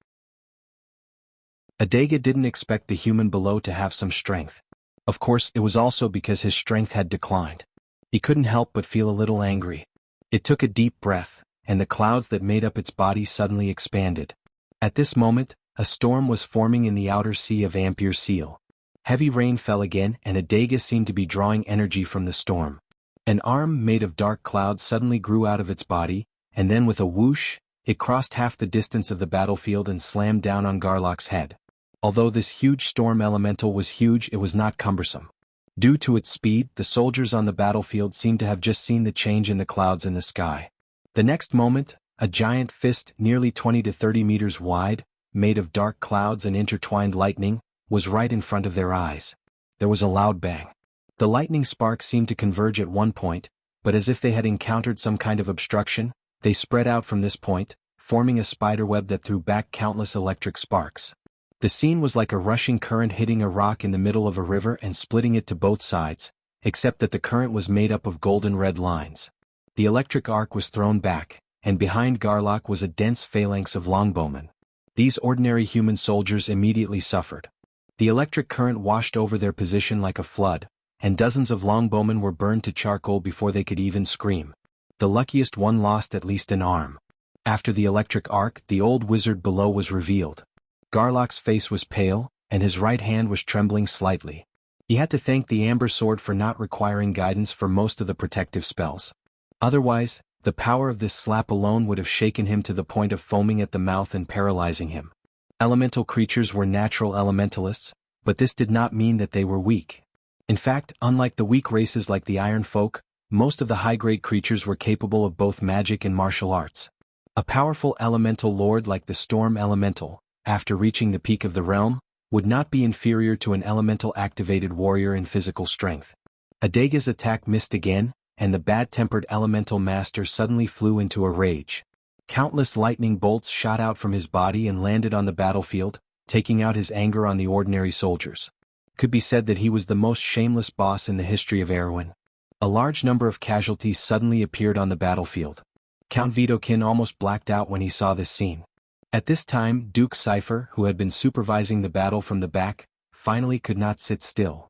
Adega didn't expect the human below to have some strength. Of course, it was also because his strength had declined. He couldn't help but feel a little angry. It took a deep breath, and the clouds that made up its body suddenly expanded. At this moment, a storm was forming in the outer sea of Ampere Seal. Heavy rain fell again, and Adega seemed to be drawing energy from the storm. An arm made of dark clouds suddenly grew out of its body, and then with a whoosh, it crossed half the distance of the battlefield and slammed down on Garlock's head. Although this huge storm elemental was huge, it was not cumbersome. Due to its speed, the soldiers on the battlefield seemed to have just seen the change in the clouds in the sky. The next moment, a giant fist nearly 20 to 30 meters wide, made of dark clouds and intertwined lightning, was right in front of their eyes. There was a loud bang. The lightning sparks seemed to converge at one point, but as if they had encountered some kind of obstruction, they spread out from this point, forming a spiderweb that threw back countless electric sparks. The scene was like a rushing current hitting a rock in the middle of a river and splitting it to both sides, except that the current was made up of golden red lines. The electric arc was thrown back, and behind Garlock was a dense phalanx of longbowmen. These ordinary human soldiers immediately suffered. The electric current washed over their position like a flood, and dozens of longbowmen were burned to charcoal before they could even scream. The luckiest one lost at least an arm. After the electric arc, the old wizard below was revealed. Garlock's face was pale, and his right hand was trembling slightly. He had to thank the Amber Sword for not requiring guidance for most of the protective spells. Otherwise, the power of this slap alone would have shaken him to the point of foaming at the mouth and paralyzing him. Elemental creatures were natural elementalists, but this did not mean that they were weak. In fact, unlike the weak races like the Iron Folk, most of the high-grade creatures were capable of both magic and martial arts. A powerful elemental lord like the Storm Elemental, after reaching the peak of the realm, would not be inferior to an elemental-activated warrior in physical strength. Adega's attack missed again, and the bad-tempered elemental master suddenly flew into a rage. Countless lightning bolts shot out from his body and landed on the battlefield, taking out his anger on the ordinary soldiers. Could be said that he was the most shameless boss in the history of Erewhon. A large number of casualties suddenly appeared on the battlefield. Count Vitokin almost blacked out when he saw this scene. At this time, Duke Cypher, who had been supervising the battle from the back, finally could not sit still.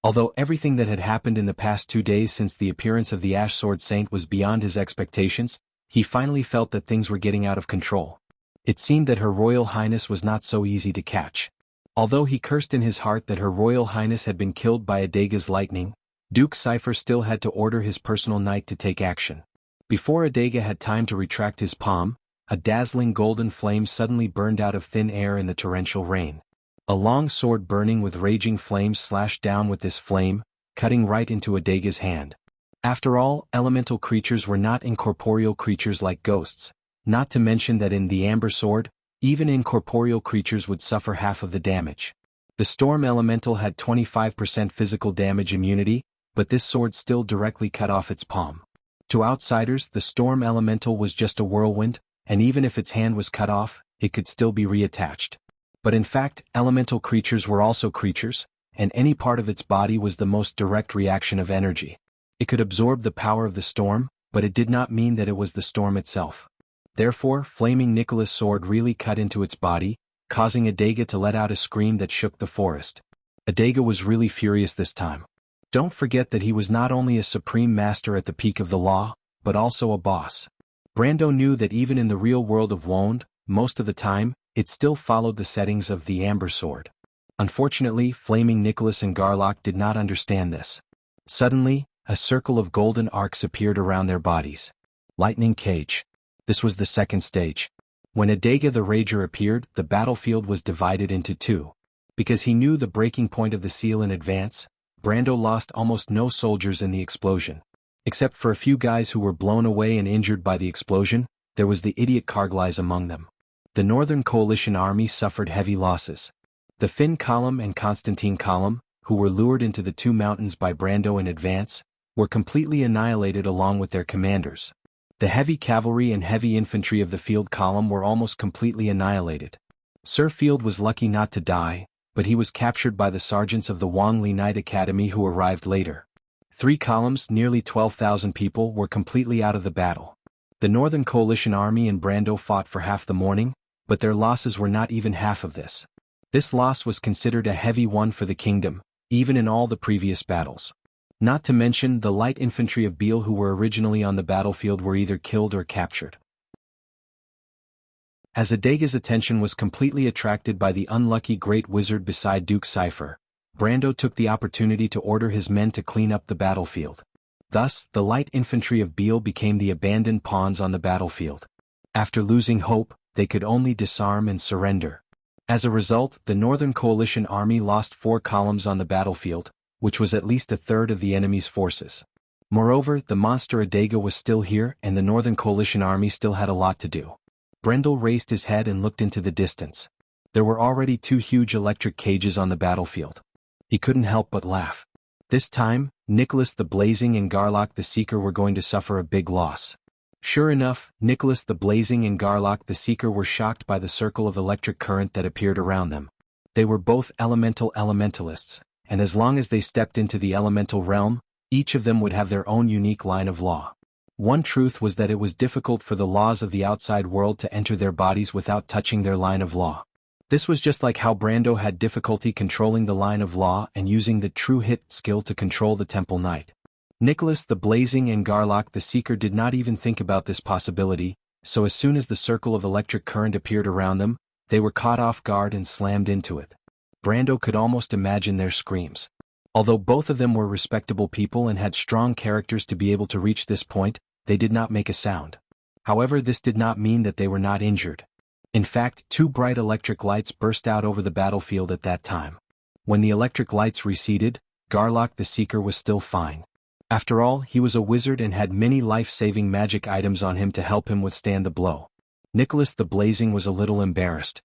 Although everything that had happened in the past 2 days since the appearance of the Ash Sword Saint was beyond his expectations, he finally felt that things were getting out of control. It seemed that Her Royal Highness was not so easy to catch. Although he cursed in his heart that Her Royal Highness had been killed by Adega's lightning, Duke Cypher still had to order his personal knight to take action. Before Adega had time to retract his palm, a dazzling golden flame suddenly burned out of thin air in the torrential rain. A long sword burning with raging flames slashed down with this flame, cutting right into Adega's hand. After all, elemental creatures were not incorporeal creatures like ghosts, not to mention that in the Amber Sword, even incorporeal creatures would suffer half of the damage. The Storm Elemental had 25% physical damage immunity, but this sword still directly cut off its palm. To outsiders, the Storm Elemental was just a whirlwind, and even if its hand was cut off, it could still be reattached. But in fact, elemental creatures were also creatures, and any part of its body was the most direct reaction of energy. It could absorb the power of the storm, but it did not mean that it was the storm itself. Therefore, Flaming Nicholas' sword really cut into its body, causing Adega to let out a scream that shook the forest. Adega was really furious this time. Don't forget that he was not only a supreme master at the peak of the law, but also a boss. Brando knew that even in the real world of Wond, most of the time, it still followed the settings of the Amber Sword. Unfortunately, Flaming Nicholas and Garlock did not understand this. Suddenly, a circle of golden arcs appeared around their bodies. Lightning Cage. This was the second stage. When Adega the Rager appeared, the battlefield was divided into two. Because he knew the breaking point of the seal in advance, Brando lost almost no soldiers in the explosion. Except for a few guys who were blown away and injured by the explosion, there was the idiot Carglass among them. The Northern Coalition army suffered heavy losses. The Finn column and Constantine column, who were lured into the two mountains by Brando in advance, were completely annihilated along with their commanders. The heavy cavalry and heavy infantry of the Field column were almost completely annihilated. Sir Field was lucky not to die, but he was captured by the sergeants of the Wangli Knight Academy who arrived later. 3 columns, nearly 12,000 people, were completely out of the battle. The Northern Coalition army and Brando fought for half the morning, but their losses were not even half of this. This loss was considered a heavy one for the kingdom, even in all the previous battles. Not to mention the light infantry of Beale who were originally on the battlefield were either killed or captured. As Adega's attention was completely attracted by the unlucky Great Wizard beside Duke Cypher, Brando took the opportunity to order his men to clean up the battlefield. Thus, the light infantry of Beale became the abandoned pawns on the battlefield. After losing hope, they could only disarm and surrender. As a result, the Northern Coalition army lost 4 columns on the battlefield, which was at least a third of the enemy's forces. Moreover, the monster Adega was still here and the Northern Coalition army still had a lot to do. Brendel raised his head and looked into the distance. There were already 2 huge electric cages on the battlefield. He couldn't help but laugh. This time, Nicholas the Blazing and Garlock the Seeker were going to suffer a big loss. Sure enough, Nicholas the Blazing and Garlock the Seeker were shocked by the circle of electric current that appeared around them. They were both elementalists, and as long as they stepped into the elemental realm, each of them would have their own unique line of law. One truth was that it was difficult for the laws of the outside world to enter their bodies without touching their line of law. This was just like how Brando had difficulty controlling the line of law and using the true hit skill to control the Temple Knight. Nicholas the Blazing and Garlock the Seeker did not even think about this possibility, so as soon as the circle of electric current appeared around them, they were caught off guard and slammed into it. Brando could almost imagine their screams. Although both of them were respectable people and had strong characters to be able to reach this point, they did not make a sound. However, this did not mean that they were not injured. In fact, 2 bright electric lights burst out over the battlefield at that time. When the electric lights receded, Garlock the Seeker was still fine. After all, he was a wizard and had many life-saving magic items on him to help him withstand the blow. Nicholas the Blazing was a little embarrassed.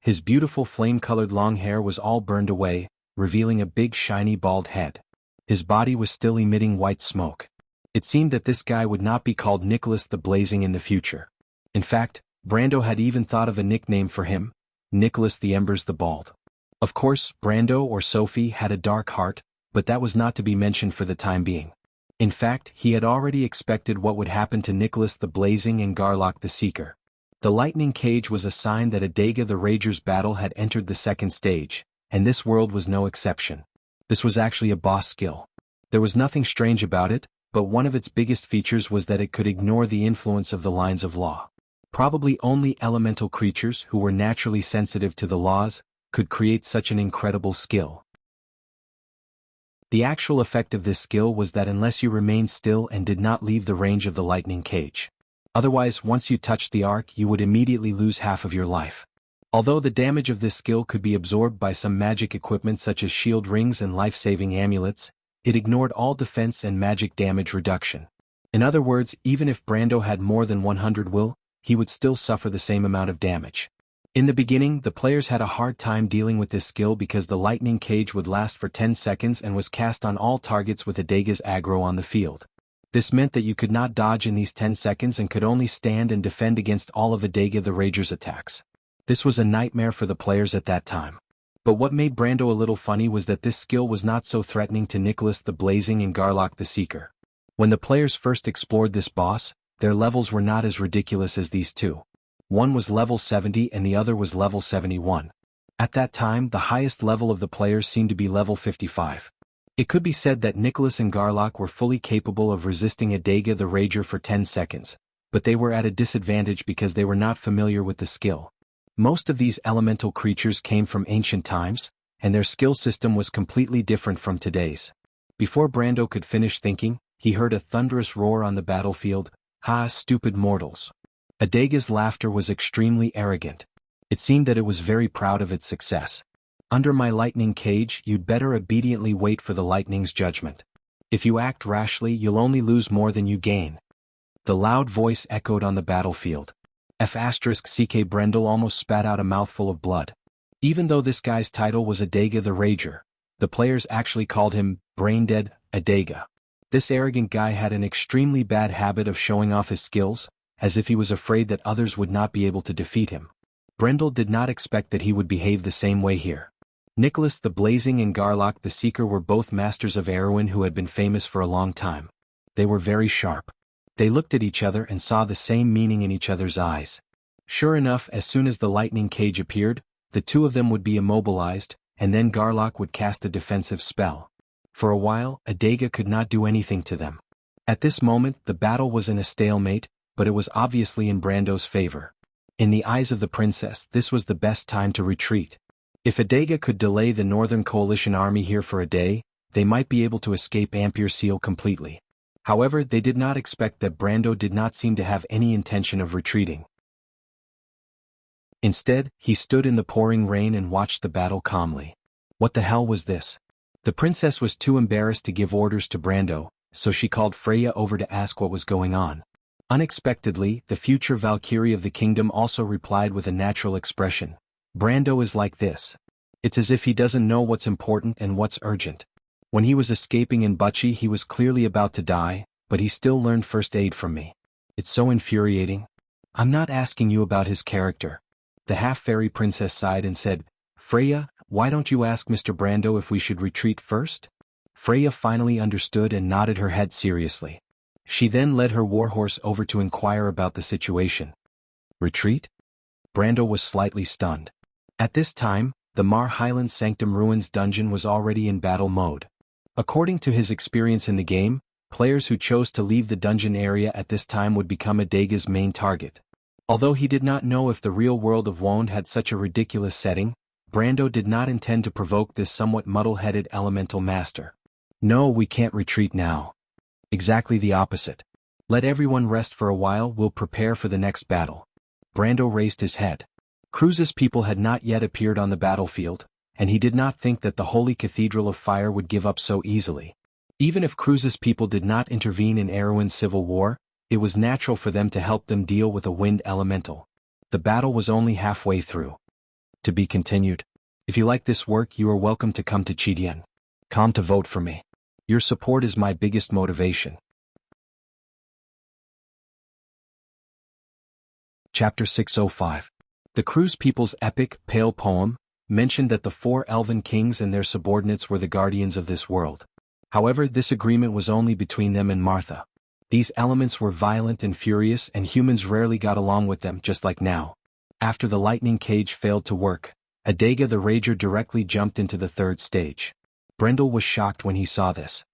His beautiful flame-colored long hair was all burned away, revealing a big shiny bald head. His body was still emitting white smoke. It seemed that this guy would not be called Nicholas the Blazing in the future. In fact, Brando had even thought of a nickname for him, Nicholas the Embers the Bald. Of course, Brando or Sophie had a dark heart, but that was not to be mentioned for the time being. In fact, he had already expected what would happen to Nicholas the Blazing and Garlock the Seeker. The lightning cage was a sign that Adega the Rager's battle had entered the second stage, and this world was no exception. This was actually a boss skill. There was nothing strange about it, but one of its biggest features was that it could ignore the influence of the lines of law. Probably only elemental creatures who were naturally sensitive to the laws could create such an incredible skill. The actual effect of this skill was that unless you remained still and did not leave the range of the lightning cage. Otherwise, once you touched the arc, you would immediately lose half of your life. Although the damage of this skill could be absorbed by some magic equipment such as shield rings and life-saving amulets, It ignored all defense and magic damage reduction. In other words, even if Brando had more than 100 will, he would still suffer the same amount of damage. In the beginning, the players had a hard time dealing with this skill because the lightning cage would last for 10 seconds and was cast on all targets with Adega's aggro on the field. This meant that you could not dodge in these 10 seconds and could only stand and defend against all of Adega the Rager's attacks. This was a nightmare for the players at that time. But what made Brando a little funny was that this skill was not so threatening to Nicholas the Blazing and Garlock the Seeker. When the players first explored this boss, their levels were not as ridiculous as these two. One was level 70 and the other was level 71. At that time, the highest level of the players seemed to be level 55. It could be said that Nicholas and Garlock were fully capable of resisting Adega the Rager for 10 seconds, but they were at a disadvantage because they were not familiar with the skill. Most of these elemental creatures came from ancient times, and their skill system was completely different from today's. Before Brando could finish thinking, he heard a thunderous roar on the battlefield. "Ha, stupid mortals." Adega's laughter was extremely arrogant. It seemed that it was very proud of its success. "Under my lightning cage, you'd better obediently wait for the lightning's judgment. If you act rashly, you'll only lose more than you gain." The loud voice echoed on the battlefield. F***CK Brendel almost spat out a mouthful of blood. Even though this guy's title was Adega the Rager, the players actually called him Braindead Adega. This arrogant guy had an extremely bad habit of showing off his skills, as if he was afraid that others would not be able to defeat him. Brendel did not expect that he would behave the same way here. Nicholas the Blazing and Garlock the Seeker were both masters of Erewhon who had been famous for a long time. They were very sharp. They looked at each other and saw the same meaning in each other's eyes. Sure enough, as soon as the lightning cage appeared, the two of them would be immobilized, and then Garlock would cast a defensive spell. For a while, Adega could not do anything to them. At this moment, the battle was in a stalemate, but it was obviously in Brando's favor. In the eyes of the princess, this was the best time to retreat. If Adega could delay the Northern Coalition army here for a day, they might be able to escape Ampere Seal completely. However, they did not expect that Brando did not seem to have any intention of retreating. Instead, he stood in the pouring rain and watched the battle calmly. What the hell was this? The princess was too embarrassed to give orders to Brando, so she called Freya over to ask what was going on. Unexpectedly, the future Valkyrie of the kingdom also replied with a natural expression. "Brando is like this. It's as if he doesn't know what's important and what's urgent. When he was escaping in Butchie, he was clearly about to die, but he still learned first aid from me. It's so infuriating." "I'm not asking you about his character." The half-fairy princess sighed and said, "Freya, why don't you ask Mr. Brando if we should retreat first?" Freya finally understood and nodded her head seriously. She then led her warhorse over to inquire about the situation. "Retreat?" Brando was slightly stunned. At this time, the Mar Highland Sanctum Ruins dungeon was already in battle mode. According to his experience in the game, players who chose to leave the dungeon area at this time would become Adega's main target. Although he did not know if the real world of Wonde had such a ridiculous setting, Brando did not intend to provoke this somewhat muddle-headed elemental master. "No, we can't retreat now. Exactly the opposite. Let everyone rest for a while, we'll prepare for the next battle." Brando raised his head. Cruz's people had not yet appeared on the battlefield, and he did not think that the Holy Cathedral of Fire would give up so easily. Even if Cruz's people did not intervene in Erewhon's civil war, it was natural for them to help them deal with a wind elemental. The battle was only halfway through. To be continued. If you like this work, you are welcome to come to Chidian.com to vote for me. Your support is my biggest motivation. Chapter 605. The Cruz people's epic, Pale poem, mentioned that the 4 elven kings and their subordinates were the guardians of this world. However, this agreement was only between them and Martha. These elements were violent and furious, and humans rarely got along with them, just like now. After the lightning cage failed to work, Adega the Rager directly jumped into the 3rd stage. Brendel was shocked when he saw this.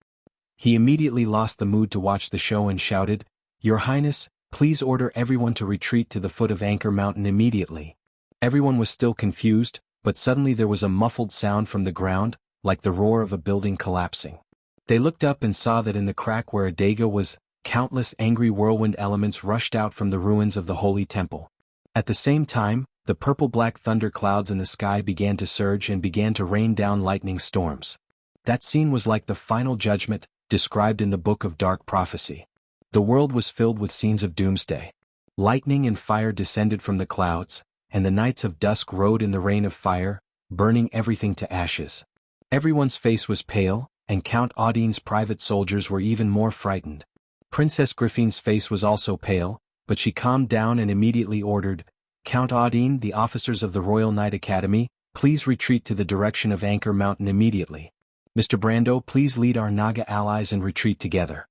He immediately lost the mood to watch the show and shouted, "Your Highness, please order everyone to retreat to the foot of Anchor Mountain immediately." Everyone was still confused, but suddenly there was a muffled sound from the ground, like the roar of a building collapsing. They looked up and saw that in the crack where Adega was, countless angry whirlwind elements rushed out from the ruins of the Holy Temple. At the same time, the purple-black thunder clouds in the sky began to surge and began to rain down lightning storms. That scene was like the final judgment, described in the Book of Dark Prophecy. The world was filled with scenes of doomsday. Lightning and fire descended from the clouds, and the knights of dusk rode in the rain of fire, burning everything to ashes. Everyone's face was pale, and Count Audine's private soldiers were even more frightened. Princess Griffine's face was also pale, but she calmed down and immediately ordered, "Count Audine, the officers of the Royal Knight Academy, please retreat to the direction of Anchor Mountain immediately. Mr. Brando, please lead our Naga allies and retreat together."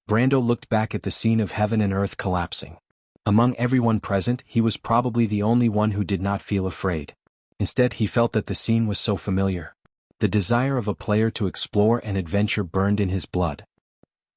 Brando looked back at the scene of heaven and earth collapsing. Among everyone present, he was probably the only one who did not feel afraid. Instead, he felt that the scene was so familiar. The desire of a player to explore and adventure burned in his blood.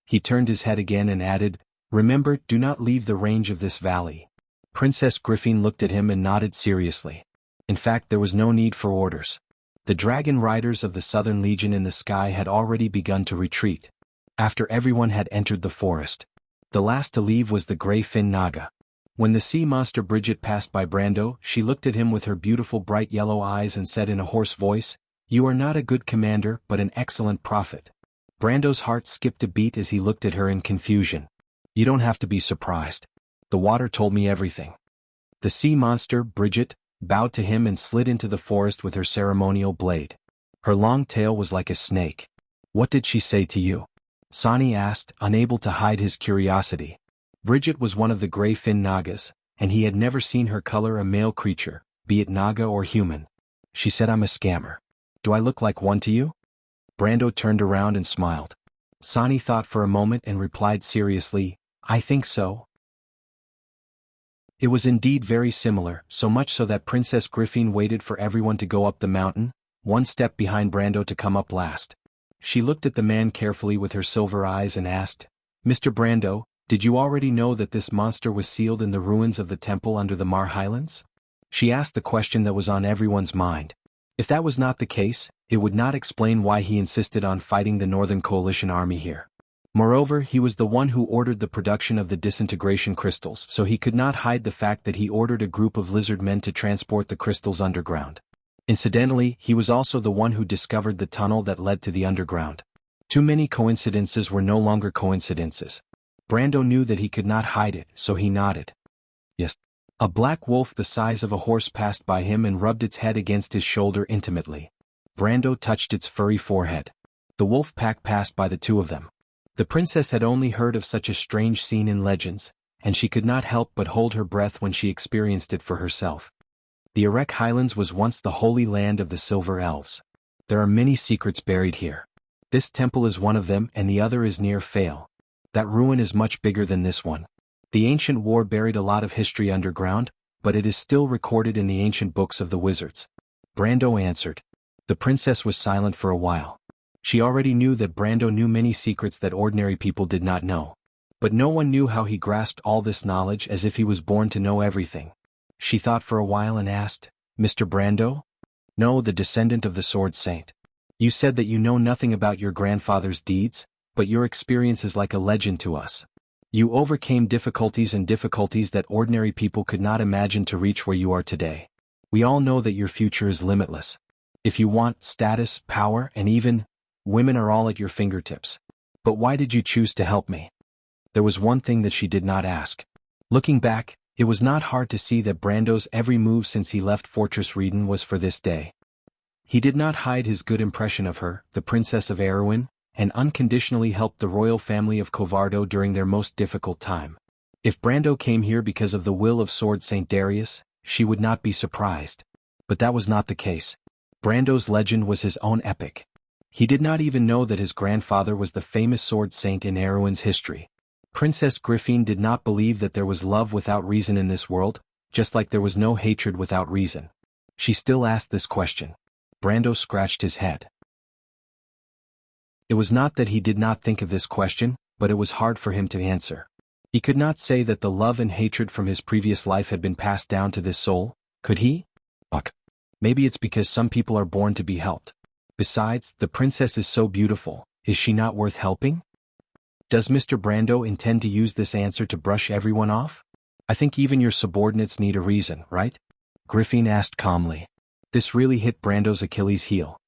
He turned his head again and added, "Remember, do not leave the range of this valley." Princess Griffin looked at him and nodded seriously. In fact, there was no need for orders. The dragon riders of the Southern Legion in the sky had already begun to retreat. After everyone had entered the forest, the last to leave was the gray fin Naga. When the sea monster Bridget passed by Brando, she looked at him with her beautiful bright yellow eyes and said in a hoarse voice, "You are not a good commander but an excellent prophet." Brando's heart skipped a beat as he looked at her in confusion. "You don't have to be surprised. The water told me everything." The sea monster, Bridget, bowed to him and slid into the forest with her ceremonial blade. Her long tail was like a snake. "What did she say to you?" Sani asked, unable to hide his curiosity. Bridget was one of the gray fin Nagas, and he had never seen her color a male creature, be it Naga or human. "She said I'm a scammer. Do I look like one to you?" Brando turned around and smiled. Sani thought for a moment and replied seriously, "I think so." It was indeed very similar, so much so that Princess Griffin waited for everyone to go up the mountain, one step behind Brando to come up last. She looked at the man carefully with her silver eyes and asked, "Mr. Brando, did you already know that this monster was sealed in the ruins of the temple under the Mar Highlands?" She asked the question that was on everyone's mind. If that was not the case, it would not explain why he insisted on fighting the Northern Coalition army here. Moreover, he was the one who ordered the production of the disintegration crystals, so he could not hide the fact that he ordered a group of lizard men to transport the crystals underground. Incidentally, he was also the one who discovered the tunnel that led to the underground. Too many coincidences were no longer coincidences. Brando knew that he could not hide it, so he nodded. "Yes." A black wolf the size of a horse passed by him and rubbed its head against his shoulder intimately. Brando touched its furry forehead. The wolf pack passed by the two of them. The princess had only heard of such a strange scene in legends, and she could not help but hold her breath when she experienced it for herself. The Erech Highlands was once the holy land of the Silver Elves. There are many secrets buried here. This temple is one of them and the other is near Fail. That ruin is much bigger than this one. The ancient war buried a lot of history underground, but it is still recorded in the ancient books of the wizards. Brando answered. The princess was silent for a while. She already knew that Brando knew many secrets that ordinary people did not know. But no one knew how he grasped all this knowledge as if he was born to know everything. She thought for a while and asked, "Mr. Brando?" "No, the descendant of the Sword Saint. You said that you know nothing about your grandfather's deeds, but your experience is like a legend to us. You overcame difficulties and difficulties that ordinary people could not imagine to reach where you are today. We all know that your future is limitless. If you want status, power, and even women are all at your fingertips. But why did you choose to help me?" There was one thing that she did not ask. Looking back, it was not hard to see that Brando's every move since he left Fortress Reden was for this day. He did not hide his good impression of her, the Princess of Erewhon, and unconditionally helped the royal family of Covardo during their most difficult time. If Brando came here because of the will of Sword Saint Darius, she would not be surprised. But that was not the case. Brando's legend was his own epic. He did not even know that his grandfather was the famous sword saint in Erewhon's history. Princess Griffin did not believe that there was love without reason in this world, just like there was no hatred without reason. She still asked this question. Brando scratched his head. It was not that he did not think of this question, but it was hard for him to answer. He could not say that the love and hatred from his previous life had been passed down to this soul, could he? Maybe it's because some people are born to be helped. Besides, the princess is so beautiful, is she not worth helping? Does Mr. Brando intend to use this answer to brush everyone off? I think even your subordinates need a reason, right? Griffin asked calmly. This really hit Brando's Achilles heel.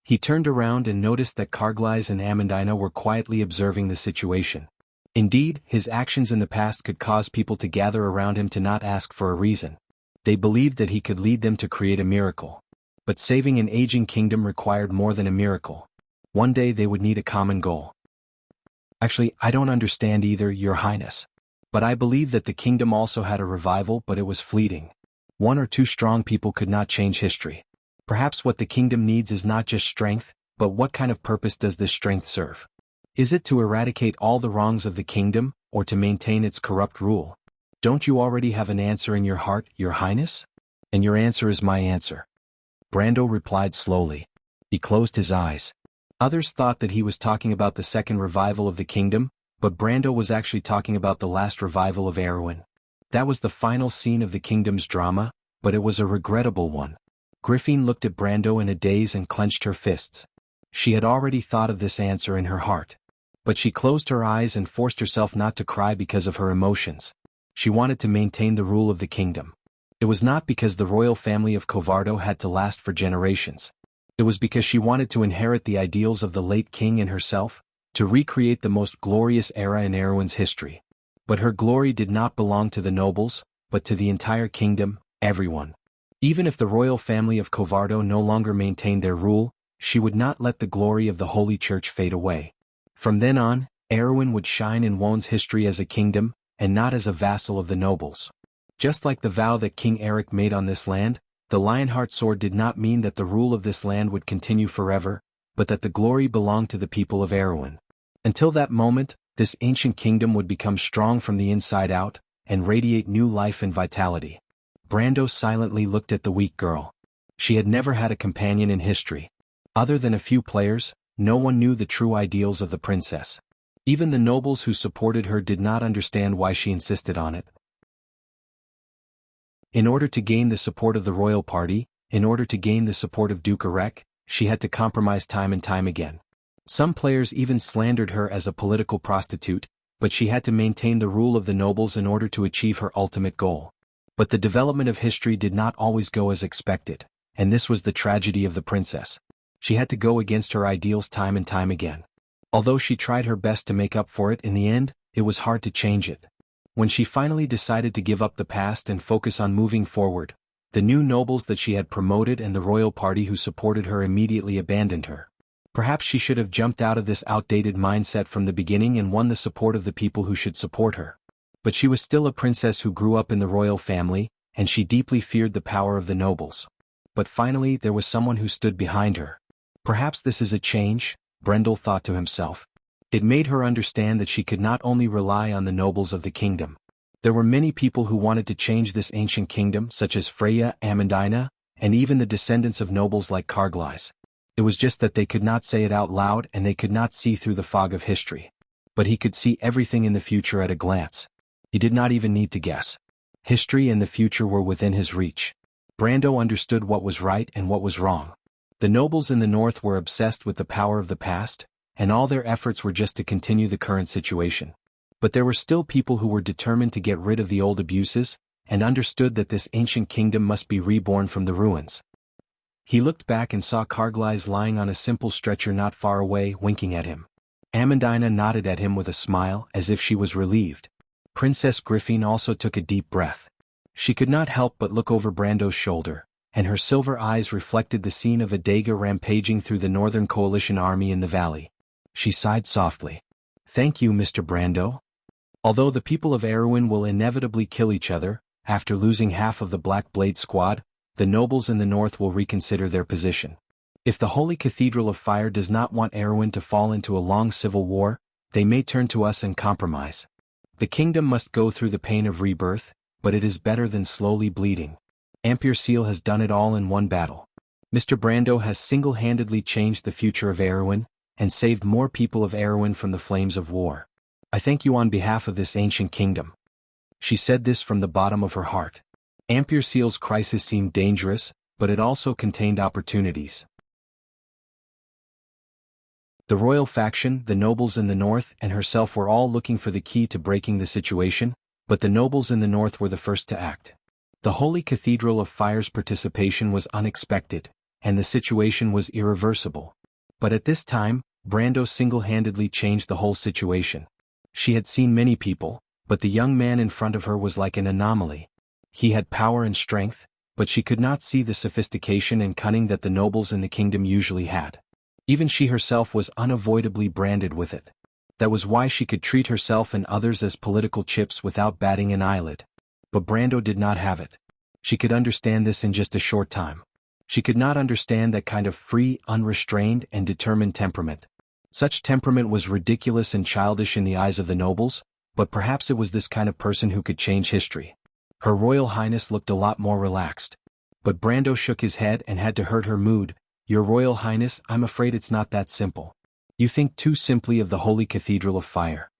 He turned around and noticed that Kargleis and Amandina were quietly observing the situation. Indeed, his actions in the past could cause people to gather around him to not ask for a reason. They believed that he could lead them to create a miracle. But saving an aging kingdom required more than a miracle. One day they would need a common goal. Actually, I don't understand either, Your Highness. But I believe that the kingdom also had a revival, but it was fleeting. One or two strong people could not change history. Perhaps what the kingdom needs is not just strength, but what kind of purpose does this strength serve? Is it to eradicate all the wrongs of the kingdom, or to maintain its corrupt rule? Don't you already have an answer in your heart, Your Highness? And your answer is my answer. Brando replied slowly. He closed his eyes. Others thought that he was talking about the second revival of the kingdom, but Brando was actually talking about the last revival of Erewhon. That was the final scene of the kingdom's drama, but it was a regrettable one. Griffin looked at Brando in a daze and clenched her fists. She had already thought of this answer in her heart. But she closed her eyes and forced herself not to cry because of her emotions. She wanted to maintain the rule of the kingdom. It was not because the royal family of Covardo had to last for generations. It was because she wanted to inherit the ideals of the late king and herself, to recreate the most glorious era in Erewhon's history. But her glory did not belong to the nobles, but to the entire kingdom, everyone. Even if the royal family of Covardo no longer maintained their rule, she would not let the glory of the Holy Church fade away. From then on, Erewhon would shine in Wone's history as a kingdom, and not as a vassal of the nobles. Just like the vow that King Eric made on this land, the Lionheart sword did not mean that the rule of this land would continue forever, but that the glory belonged to the people of Erewhon. Until that moment, this ancient kingdom would become strong from the inside out, and radiate new life and vitality. Brando silently looked at the weak girl. She had never had a companion in history. Other than a few players, no one knew the true ideals of the princess. Even the nobles who supported her did not understand why she insisted on it. In order to gain the support of the royal party, in order to gain the support of Duke Erek, she had to compromise time and time again. Some players even slandered her as a political prostitute, but she had to maintain the rule of the nobles in order to achieve her ultimate goal. But the development of history did not always go as expected, and this was the tragedy of the princess. She had to go against her ideals time and time again. Although she tried her best to make up for it in the end, it was hard to change it. When she finally decided to give up the past and focus on moving forward, the new nobles that she had promoted and the royal party who supported her immediately abandoned her. Perhaps she should have jumped out of this outdated mindset from the beginning and won the support of the people who should support her. But she was still a princess who grew up in the royal family, and she deeply feared the power of the nobles. But finally there was someone who stood behind her. Perhaps this is a change, Brendel thought to himself. It made her understand that she could not only rely on the nobles of the kingdom. There were many people who wanted to change this ancient kingdom, such as Freya, Amandina, and even the descendants of nobles like Kargleis. It was just that they could not say it out loud and they could not see through the fog of history. But he could see everything in the future at a glance. He did not even need to guess. History and the future were within his reach. Brando understood what was right and what was wrong. The nobles in the north were obsessed with the power of the past, and all their efforts were just to continue the current situation. But there were still people who were determined to get rid of the old abuses, and understood that this ancient kingdom must be reborn from the ruins. He looked back and saw Kargleis lying on a simple stretcher not far away, winking at him. Amandina nodded at him with a smile, as if she was relieved. Princess Griffin also took a deep breath. She could not help but look over Brando's shoulder, and her silver eyes reflected the scene of a Daga rampaging through the Northern Coalition army in the valley. She sighed softly. "Thank you, Mr. Brando. Although the people of Erewhon will inevitably kill each other, after losing half of the Black Blade squad, the nobles in the north will reconsider their position. If the Holy Cathedral of Fire does not want Erewhon to fall into a long civil war, they may turn to us and compromise. The kingdom must go through the pain of rebirth, but it is better than slowly bleeding. Amberlight has done it all in one battle. Mr. Brando has single-handedly changed the future of Erewhon, and saved more people of Erewhon from the flames of war. I thank you on behalf of this ancient kingdom." She said this from the bottom of her heart. Amberlight's crisis seemed dangerous, but it also contained opportunities. The royal faction, the nobles in the north, and herself were all looking for the key to breaking the situation, but the nobles in the north were the first to act. The Holy Cathedral of Fire's participation was unexpected, and the situation was irreversible. But at this time, Brando single-handedly changed the whole situation. She had seen many people, but the young man in front of her was like an anomaly. He had power and strength, but she could not see the sophistication and cunning that the nobles in the kingdom usually had. Even she herself was unavoidably branded with it. That was why she could treat herself and others as political chips without batting an eyelid. But Brando did not have it. She could understand this in just a short time. She could not understand that kind of free, unrestrained, and determined temperament. Such temperament was ridiculous and childish in the eyes of the nobles, but perhaps it was this kind of person who could change history. Her Royal Highness looked a lot more relaxed. But Brando shook his head and had to hurt her mood. "Your Royal Highness, I'm afraid it's not that simple. You think too simply of the Holy Cathedral of Fire."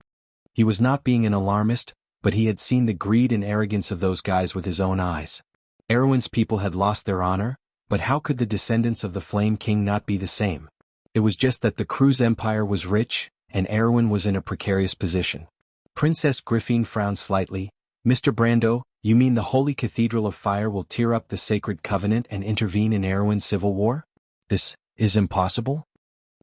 He was not being an alarmist, but he had seen the greed and arrogance of those guys with his own eyes. Erwin's people had lost their honor, but how could the descendants of the Flame King not be the same? It was just that the Cruz Empire was rich, and Erwin was in a precarious position. Princess Griffin frowned slightly. "Mr. Brando, you mean the Holy Cathedral of Fire will tear up the Sacred Covenant and intervene in Erwin's civil war? This is impossible?"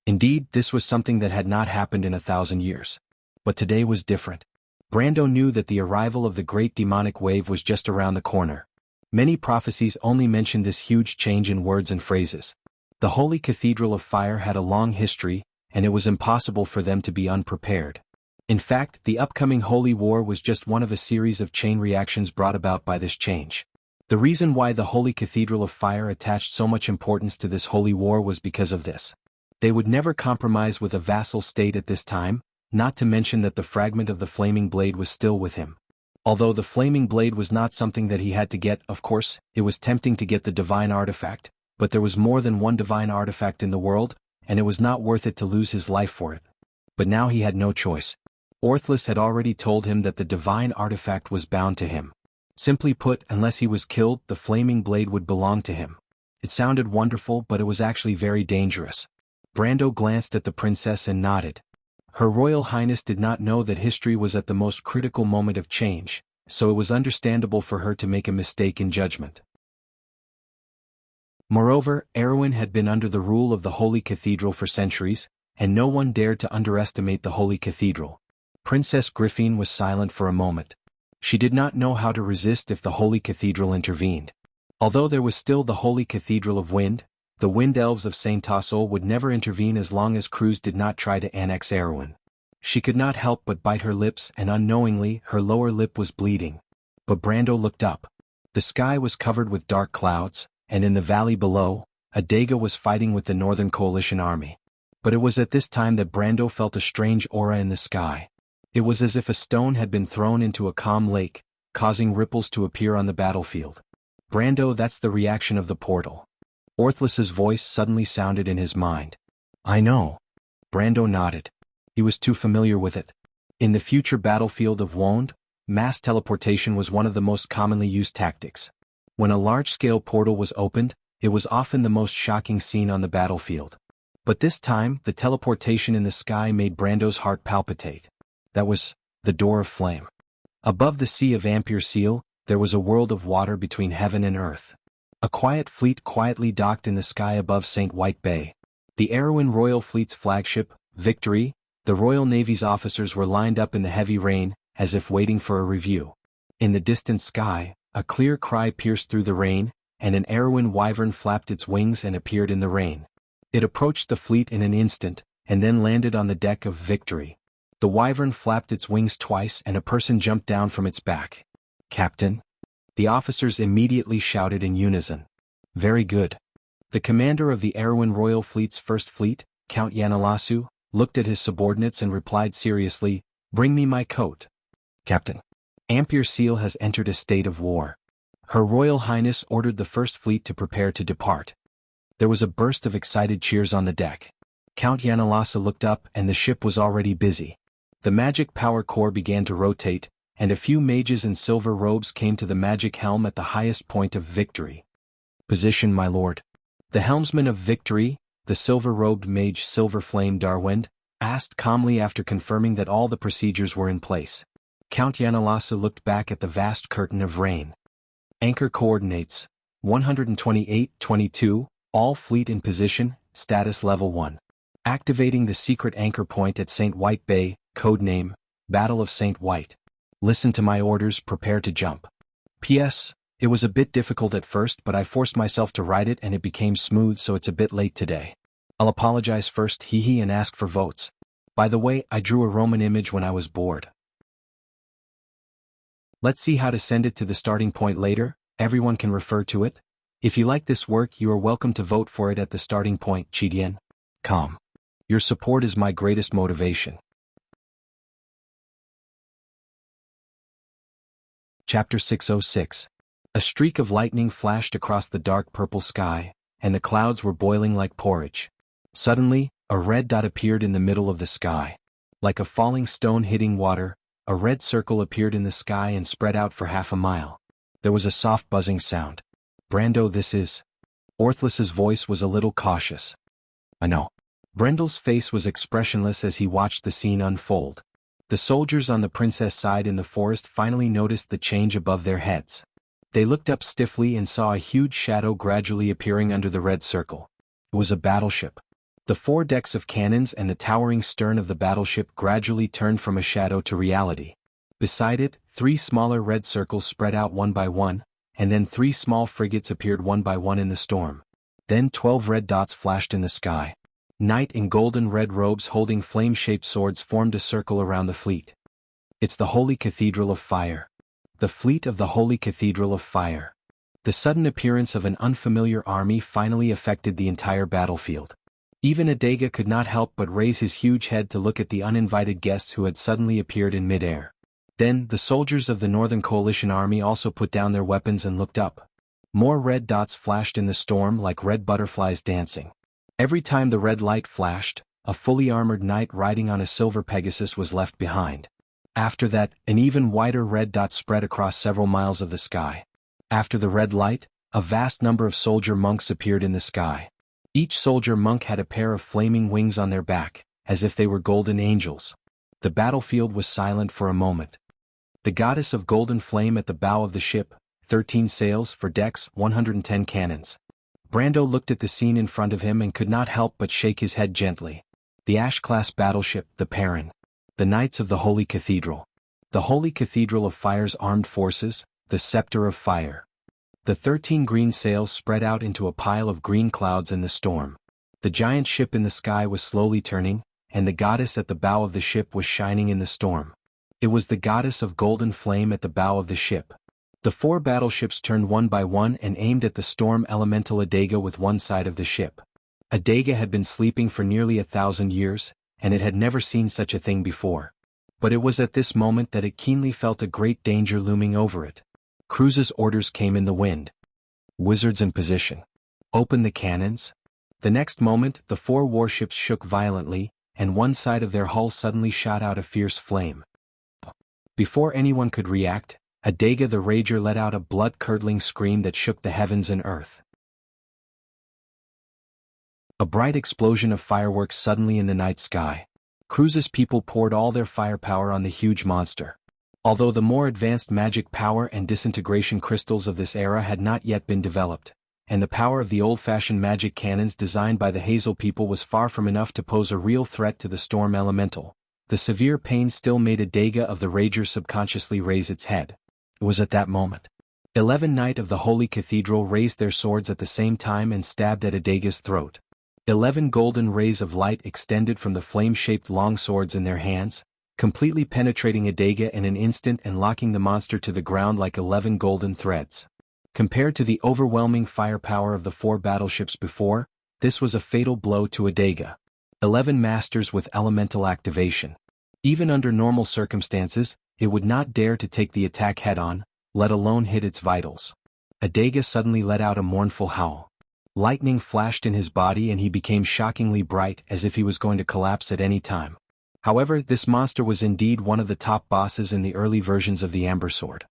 Indeed, this was something that had not happened in 1,000 years. But today was different. Brando knew that the arrival of the great demonic wave was just around the corner. Many prophecies only mentioned this huge change in words and phrases. The Holy Cathedral of Fire had a long history, and it was impossible for them to be unprepared. In fact, the upcoming Holy War was just one of a series of chain reactions brought about by this change. The reason why the Holy Cathedral of Fire attached so much importance to this Holy War was because of this. They would never compromise with a vassal state at this time, not to mention that the fragment of the flaming blade was still with him. Although the flaming blade was not something that he had to get, of course, it was tempting to get the divine artifact, but there was more than one divine artifact in the world, and it was not worth it to lose his life for it. But now he had no choice. Orthless had already told him that the divine artifact was bound to him. Simply put, unless he was killed, the flaming blade would belong to him. It sounded wonderful, but it was actually very dangerous. Brando glanced at the princess and nodded. Her Royal Highness did not know that history was at the most critical moment of change, so it was understandable for her to make a mistake in judgment. Moreover, Erwin had been under the rule of the Holy Cathedral for centuries, and no one dared to underestimate the Holy Cathedral. Princess Griffin was silent for a moment. She did not know how to resist if the Holy Cathedral intervened. Although there was still the Holy Cathedral of Wind, the Wind Elves of Saint Tassel would never intervene as long as Cruz did not try to annex Erwin. She could not help but bite her lips, and unknowingly her lower lip was bleeding. But Brando looked up. The sky was covered with dark clouds, and in the valley below, a Daga was fighting with the Northern Coalition army. But it was at this time that Brando felt a strange aura in the sky. It was as if a stone had been thrown into a calm lake, causing ripples to appear on the battlefield. "Brando, that's the reaction of the portal." Orthless's voice suddenly sounded in his mind. "I know." Brando nodded. He was too familiar with it. In the future battlefield of Wond, mass teleportation was one of the most commonly used tactics. When a large-scale portal was opened, it was often the most shocking scene on the battlefield. But this time, the teleportation in the sky made Brando's heart palpitate. That was the Door of Flame. Above the sea of Ampere Seal, there was a world of water between heaven and earth. A quiet fleet quietly docked in the sky above St. White Bay. The Erwin Royal Fleet's flagship, Victory, the Royal Navy's officers were lined up in the heavy rain, as if waiting for a review. In the distant sky, a clear cry pierced through the rain, and an Erwin wyvern flapped its wings and appeared in the rain. It approached the fleet in an instant, and then landed on the deck of Victory. The wyvern flapped its wings twice and a person jumped down from its back. "Captain?" The officers immediately shouted in unison. "Very good." The commander of the Erwin Royal Fleet's First Fleet, Count Yanalasu, looked at his subordinates and replied seriously, "Bring me my coat." "Captain." "Ampere Seal has entered a state of war. Her Royal Highness ordered the First Fleet to prepare to depart." There was a burst of excited cheers on the deck. Count Yanalasu looked up and the ship was already busy. The magic power core began to rotate, and a few mages in silver robes came to the magic helm at the highest point of Victory. "Position, my lord." The helmsman of Victory, the silver-robed mage Silver Flame Darwind, asked calmly after confirming that all the procedures were in place. Count Yanalasu looked back at the vast curtain of rain. "Anchor coordinates, 128-22, all fleet in position, status level 1. Activating the secret anchor point at St. White Bay, codename, Battle of St. White. Listen to my orders, prepare to jump. P.S. It was a bit difficult at first, but I forced myself to write it and it became smooth, so it's a bit late today. I'll apologize first, hee and ask for votes. By the way, I drew a Roman image when I was bored. Let's see how to send it to the starting point later. Everyone can refer to it. If you like this work, you are welcome to vote for it at the starting point, Chidien. Com. Your support is my greatest motivation. Chapter 606. A streak of lightning flashed across the dark purple sky, and the clouds were boiling like porridge. Suddenly, a red dot appeared in the middle of the sky. Like a falling stone hitting water, a red circle appeared in the sky and spread out for half a mile. There was a soft buzzing sound. Brando, this is... Orthlis's voice was a little cautious. I know. Brendel's face was expressionless as he watched the scene unfold. The soldiers on the princess side in the forest finally noticed the change above their heads. They looked up stiffly and saw a huge shadow gradually appearing under the red circle. It was a battleship. The 4 decks of cannons and the towering stern of the battleship gradually turned from a shadow to reality. Beside it, 3 smaller red circles spread out one by one, and then 3 small frigates appeared one by one in the storm. Then 12 red dots flashed in the sky. Knight in golden red robes holding flame-shaped swords formed a circle around the fleet. It's the Holy Cathedral of Fire. The fleet of the Holy Cathedral of Fire. The sudden appearance of an unfamiliar army finally affected the entire battlefield. Even Adega could not help but raise his huge head to look at the uninvited guests who had suddenly appeared in midair. Then, the soldiers of the Northern Coalition Army also put down their weapons and looked up. More red dots flashed in the storm like red butterflies dancing. Every time the red light flashed, a fully armored knight riding on a silver Pegasus was left behind. After that, an even wider red dot spread across several miles of the sky. After the red light, a vast number of soldier monks appeared in the sky. Each soldier monk had a pair of flaming wings on their back, as if they were golden angels. The battlefield was silent for a moment. The goddess of golden flame at the bow of the ship, 13 sails for decks, 110 cannons. Brando looked at the scene in front of him and could not help but shake his head gently. The Ash-class battleship, the Perrin. The Knights of the Holy Cathedral. The Holy Cathedral of Fire's armed forces, the Scepter of Fire. The 13 green sails spread out into a pile of green clouds in the storm. The giant ship in the sky was slowly turning, and the goddess at the bow of the ship was shining in the storm. It was the goddess of golden flame at the bow of the ship. The 4 battleships turned one by one and aimed at the storm elemental Adega with one side of the ship. Adega had been sleeping for nearly 1,000 years, and it had never seen such a thing before. But it was at this moment that it keenly felt a great danger looming over it. Cruz's orders came in the wind. Wizards in position. Open the cannons. The next moment, the 4 warships shook violently, and one side of their hull suddenly shot out a fierce flame. Before anyone could react, Adega the Rager let out a blood-curdling scream that shook the heavens and earth. A bright explosion of fireworks suddenly in the night sky. Cruz's people poured all their firepower on the huge monster. Although the more advanced magic power and disintegration crystals of this era had not yet been developed, and the power of the old-fashioned magic cannons designed by the Hazel people was far from enough to pose a real threat to the storm elemental, the severe pain still made Adega of the Rager subconsciously raise its head. It was at that moment. 11 Knight of the Holy Cathedral raised their swords at the same time and stabbed at Adega's throat. 11 golden rays of light extended from the flame-shaped long swords in their hands, completely penetrating Adega in an instant and locking the monster to the ground like 11 golden threads. Compared to the overwhelming firepower of the 4 battleships before, this was a fatal blow to Adega. 11 masters with elemental activation. Even under normal circumstances, it would not dare to take the attack head-on, let alone hit its vitals. Adega suddenly let out a mournful howl. Lightning flashed in his body and he became shockingly bright as if he was going to collapse at any time. However, this monster was indeed one of the top bosses in the early versions of the Amber Sword.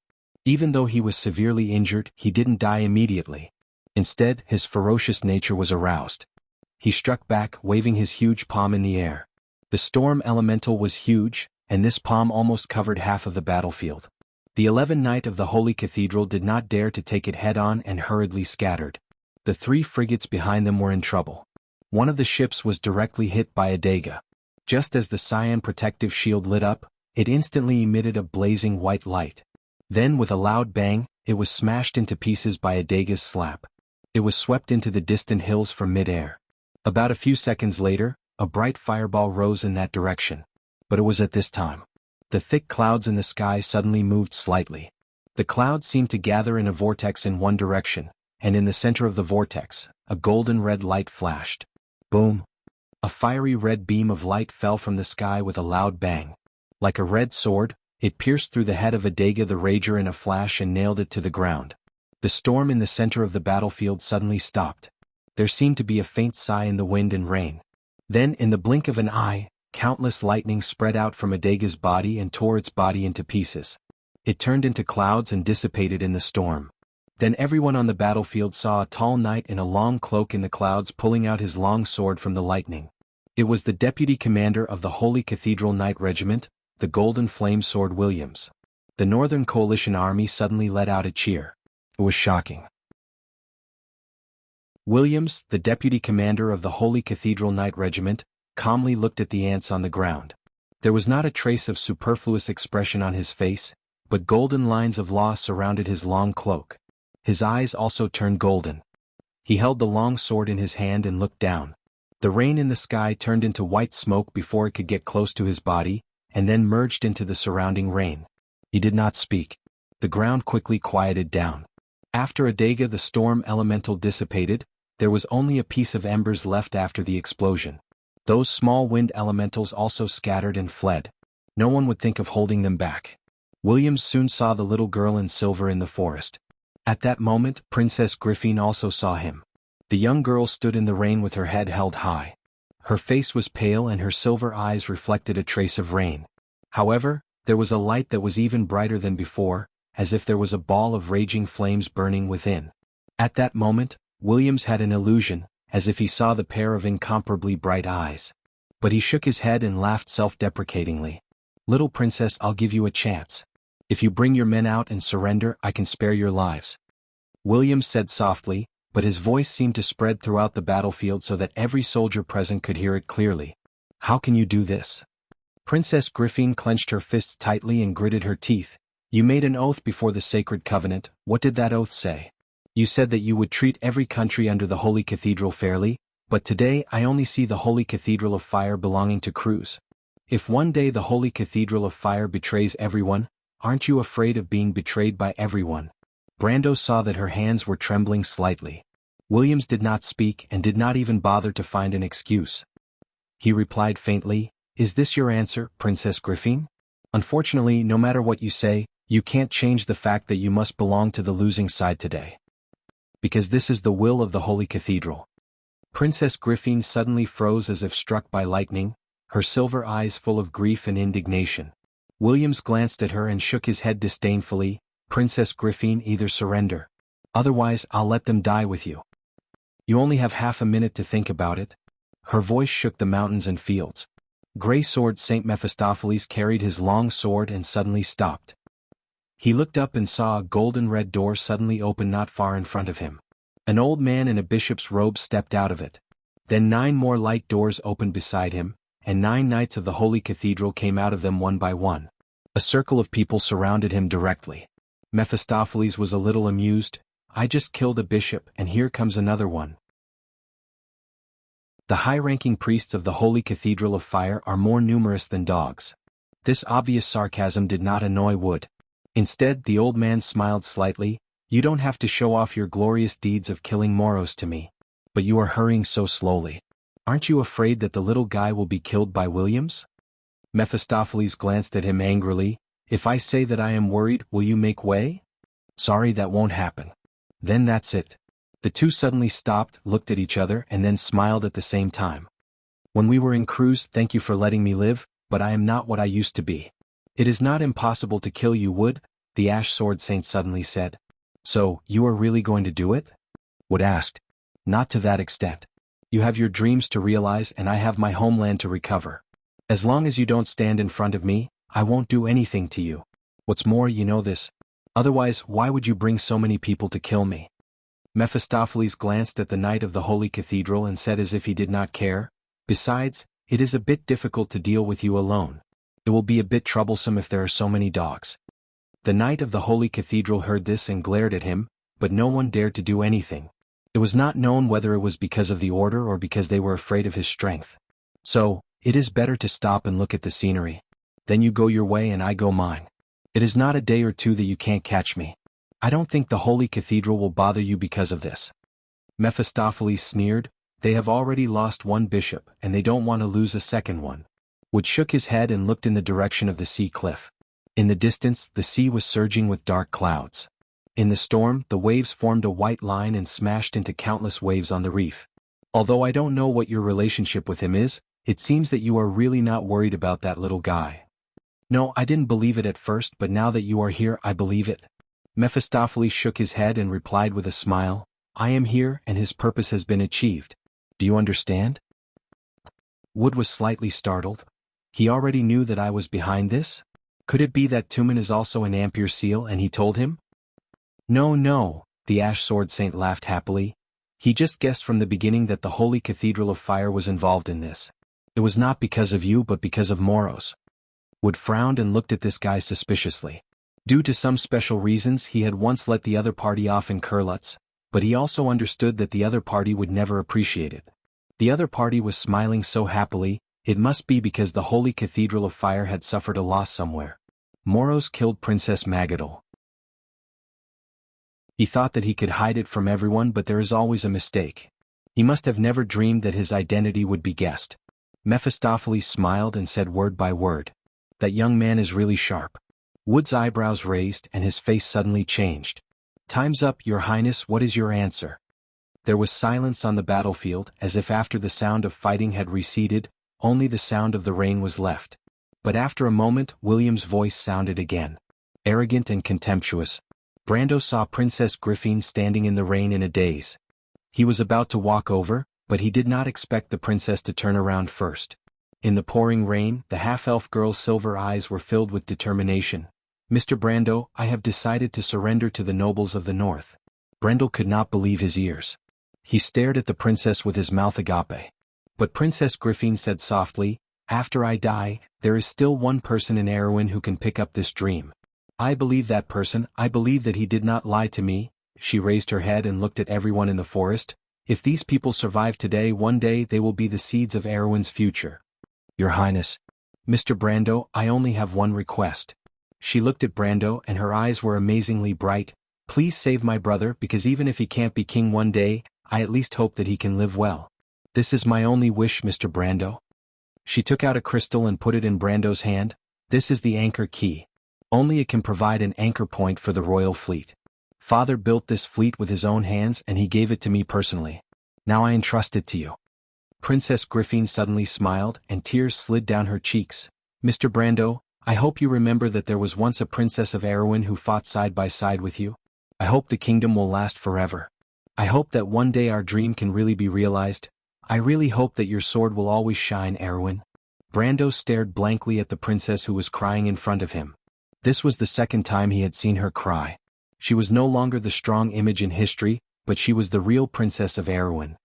Even though he was severely injured, he didn't die immediately. Instead, his ferocious nature was aroused. He struck back, waving his huge palm in the air. The storm elemental was huge, and this palm almost covered half of the battlefield. The 11 Knight of the Holy Cathedral did not dare to take it head-on and hurriedly scattered. The 3 frigates behind them were in trouble. One of the ships was directly hit by a dagger. Just as the cyan protective shield lit up, it instantly emitted a blazing white light. Then with a loud bang, it was smashed into pieces by a dagger's slap. It was swept into the distant hills from mid-air. About a few seconds later, a bright fireball rose in that direction. But it was at this time. The thick clouds in the sky suddenly moved slightly. The clouds seemed to gather in a vortex in one direction, and in the center of the vortex, a golden red light flashed. Boom! A fiery red beam of light fell from the sky with a loud bang. Like a red sword, it pierced through the head of Adega the Rager in a flash and nailed it to the ground. The storm in the center of the battlefield suddenly stopped. There seemed to be a faint sigh in the wind and rain. Then, in the blink of an eye, countless lightning spread out from Adega's body and tore its body into pieces. It turned into clouds and dissipated in the storm. Then everyone on the battlefield saw a tall knight in a long cloak in the clouds pulling out his long sword from the lightning. It was the deputy commander of the Holy Cathedral Knight Regiment, the Golden Flame Sword Williams. The Northern Coalition Army suddenly let out a cheer. It was shocking. Williams, the deputy commander of the Holy Cathedral Knight Regiment, calmly looked at the ants on the ground. There was not a trace of superfluous expression on his face, but golden lines of law surrounded his long cloak. His eyes also turned golden. He held the long sword in his hand and looked down. The rain in the sky turned into white smoke before it could get close to his body, and then merged into the surrounding rain. He did not speak. The ground quickly quieted down. After Adega the storm elemental dissipated, there was only a piece of embers left after the explosion. Those small wind elementals also scattered and fled. No one would think of holding them back. Williams soon saw the little girl in silver in the forest. At that moment, Princess Griffin also saw him. The young girl stood in the rain with her head held high. Her face was pale and her silver eyes reflected a trace of rain. However, there was a light that was even brighter than before, as if there was a ball of raging flames burning within. At that moment, Williams had an illusion, as if he saw the pair of incomparably bright eyes. But he shook his head and laughed self-deprecatingly. "Little princess, I'll give you a chance. If you bring your men out and surrender, I can spare your lives," Williams said softly, but his voice seemed to spread throughout the battlefield so that every soldier present could hear it clearly. "How can you do this?" Princess Griffin clenched her fists tightly and gritted her teeth. "You made an oath before the sacred covenant. What did that oath say? You said that you would treat every country under the Holy Cathedral fairly, but today I only see the Holy Cathedral of Fire belonging to Cruz. If one day the Holy Cathedral of Fire betrays everyone, aren't you afraid of being betrayed by everyone?" Brando saw that her hands were trembling slightly. Williams did not speak and did not even bother to find an excuse. He replied faintly, "Is this your answer, Princess Griffin? Unfortunately, no matter what you say, you can't change the fact that you must belong to the losing side today. Because this is the will of the Holy Cathedral." Princess Griffin suddenly froze as if struck by lightning, her silver eyes full of grief and indignation. Williams glanced at her and shook his head disdainfully. "Princess Griffin, either surrender. Otherwise, I'll let them die with you. You only have half a minute to think about it." Her voice shook the mountains and fields. Grey Sword Saint Mephistopheles carried his long sword and suddenly stopped. He looked up and saw a golden red door suddenly open not far in front of him. An old man in a bishop's robe stepped out of it. Then 9 more light doors opened beside him, and 9 knights of the Holy Cathedral came out of them one by one. A circle of people surrounded him directly. Mephistopheles was a little amused. "I just killed a bishop and here comes another one." The high-ranking priests of the Holy Cathedral of Fire are more numerous than dogs. This obvious sarcasm did not annoy Wood. Instead, the old man smiled slightly. "You don't have to show off your glorious deeds of killing Moros to me. But you are hurrying so slowly. Aren't you afraid that the little guy will be killed by Williams?" Mephistopheles glanced at him angrily. "If I say that I am worried, will you make way?" "Sorry, that won't happen." "Then that's it." The two suddenly stopped, looked at each other, and then smiled at the same time. "When we were in Cruz, thank you for letting me live, but I am not what I used to be." "It is not impossible to kill you, Wood," the Ash Sword Saint suddenly said. "So, you are really going to do it?" Wood asked. "Not to that extent. You have your dreams to realize and I have my homeland to recover. As long as you don't stand in front of me, I won't do anything to you. What's more, you know this. Otherwise, why would you bring so many people to kill me?" Mephistopheles glanced at the knight of the holy cathedral and said as if he did not care, "Besides, it is a bit difficult to deal with you alone. It will be a bit troublesome if there are so many dogs." The knight of the holy cathedral heard this and glared at him, but no one dared to do anything. It was not known whether it was because of the order or because they were afraid of his strength. "So, it is better to stop and look at the scenery. Then you go your way and I go mine. It is not a day or two that you can't catch me. I don't think the holy cathedral will bother you because of this." Mephistopheles sneered, "They have already lost one bishop and they don't want to lose a second one." Wood shook his head and looked in the direction of the sea cliff. In the distance, the sea was surging with dark clouds. In the storm, the waves formed a white line and smashed into countless waves on the reef. "Although I don't know what your relationship with him is, it seems that you are really not worried about that little guy." "No, I didn't believe it at first, but now that you are here I believe it." Mephistopheles shook his head and replied with a smile, "I am here and his purpose has been achieved. Do you understand?" Wood was slightly startled. He already knew that I was behind this? Could it be that Tumen is also an Ampere seal and he told him? "No, no," the Ash Sword Saint laughed happily. "He just guessed from the beginning that the Holy Cathedral of Fire was involved in this. It was not because of you but because of Moros." Wood frowned and looked at this guy suspiciously. Due to some special reasons he had once let the other party off in curluts, but he also understood that the other party would never appreciate it. The other party was smiling so happily, it must be because the Holy Cathedral of Fire had suffered a loss somewhere. Moros killed Princess Magadol. He thought that he could hide it from everyone, but there is always a mistake. He must have never dreamed that his identity would be guessed. Mephistopheles smiled and said word by word, "That young man is really sharp." Wood's eyebrows raised and his face suddenly changed. "Time's up, Your Highness, what is your answer?" There was silence on the battlefield, as if after the sound of fighting had receded, only the sound of the rain was left. But after a moment William's voice sounded again. Arrogant and contemptuous. Brando saw Princess Griffin standing in the rain in a daze. He was about to walk over, but he did not expect the princess to turn around first. In the pouring rain, the half-elf girl's silver eyes were filled with determination. "Mr. Brando, I have decided to surrender to the nobles of the north." Brando could not believe his ears. He stared at the princess with his mouth agape. But Princess Griffin said softly, "After I die, there is still one person in Erewhon who can pick up this dream. I believe that person, I believe that he did not lie to me." She raised her head and looked at everyone in the forest. "If these people survive today, one day they will be the seeds of Erewhon's future." "Your Highness." "Mr. Brando, I only have one request." She looked at Brando and her eyes were amazingly bright. "Please save my brother, because even if he can't be king one day, I at least hope that he can live well. This is my only wish, Mr. Brando." She took out a crystal and put it in Brando's hand. "This is the anchor key. Only it can provide an anchor point for the royal fleet. Father built this fleet with his own hands and he gave it to me personally. Now I entrust it to you." Princess Griffin suddenly smiled and tears slid down her cheeks. "Mr. Brando, I hope you remember that there was once a princess of Erewhon who fought side by side with you. I hope the kingdom will last forever. I hope that one day our dream can really be realized. I really hope that your sword will always shine, Erewhon." Brando stared blankly at the princess who was crying in front of him. This was the second time he had seen her cry. She was no longer the strong image in history, but she was the real princess of Erewhon.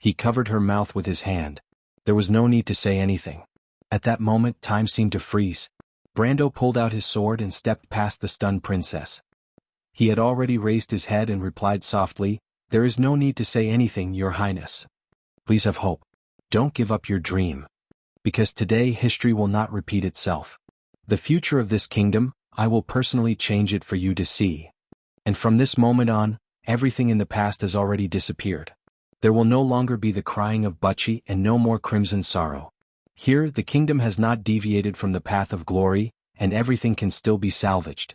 He covered her mouth with his hand. There was no need to say anything. At that moment time seemed to freeze. Brando pulled out his sword and stepped past the stunned princess. He had already raised his head and replied softly, "There is no need to say anything, Your Highness. Please have hope. Don't give up your dream. Because today history will not repeat itself. The future of this kingdom, I will personally change it for you to see. And from this moment on, everything in the past has already disappeared. There will no longer be the crying of Butchie and no more crimson sorrow. Here the kingdom has not deviated from the path of glory, and everything can still be salvaged."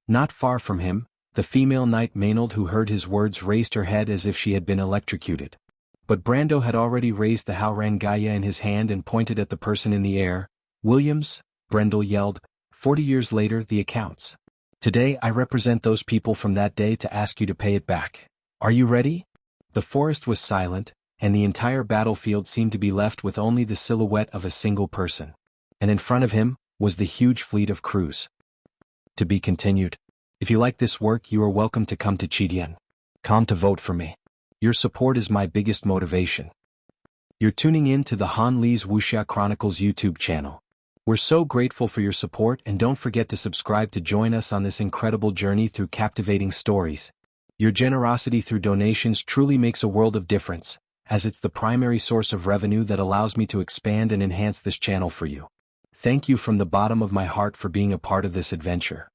Not far from him, the female knight Maynard who heard his words raised her head as if she had been electrocuted. But Brando had already raised the Haurangaya in his hand and pointed at the person in the air. "Williams," Brendel yelled, 40 years later the accounts. Today I represent those people from that day to ask you to pay it back. Are you ready?" The forest was silent, and the entire battlefield seemed to be left with only the silhouette of a single person. And in front of him was the huge fleet of crews. To be continued. If you like this work, you are welcome to come to Chidian.com to vote for me. Your support is my biggest motivation. You're tuning in to the Han Lee's Wuxia Chronicles YouTube channel. We're so grateful for your support, and don't forget to subscribe to join us on this incredible journey through captivating stories. Your generosity through donations truly makes a world of difference, as it's the primary source of revenue that allows me to expand and enhance this channel for you. Thank you from the bottom of my heart for being a part of this adventure.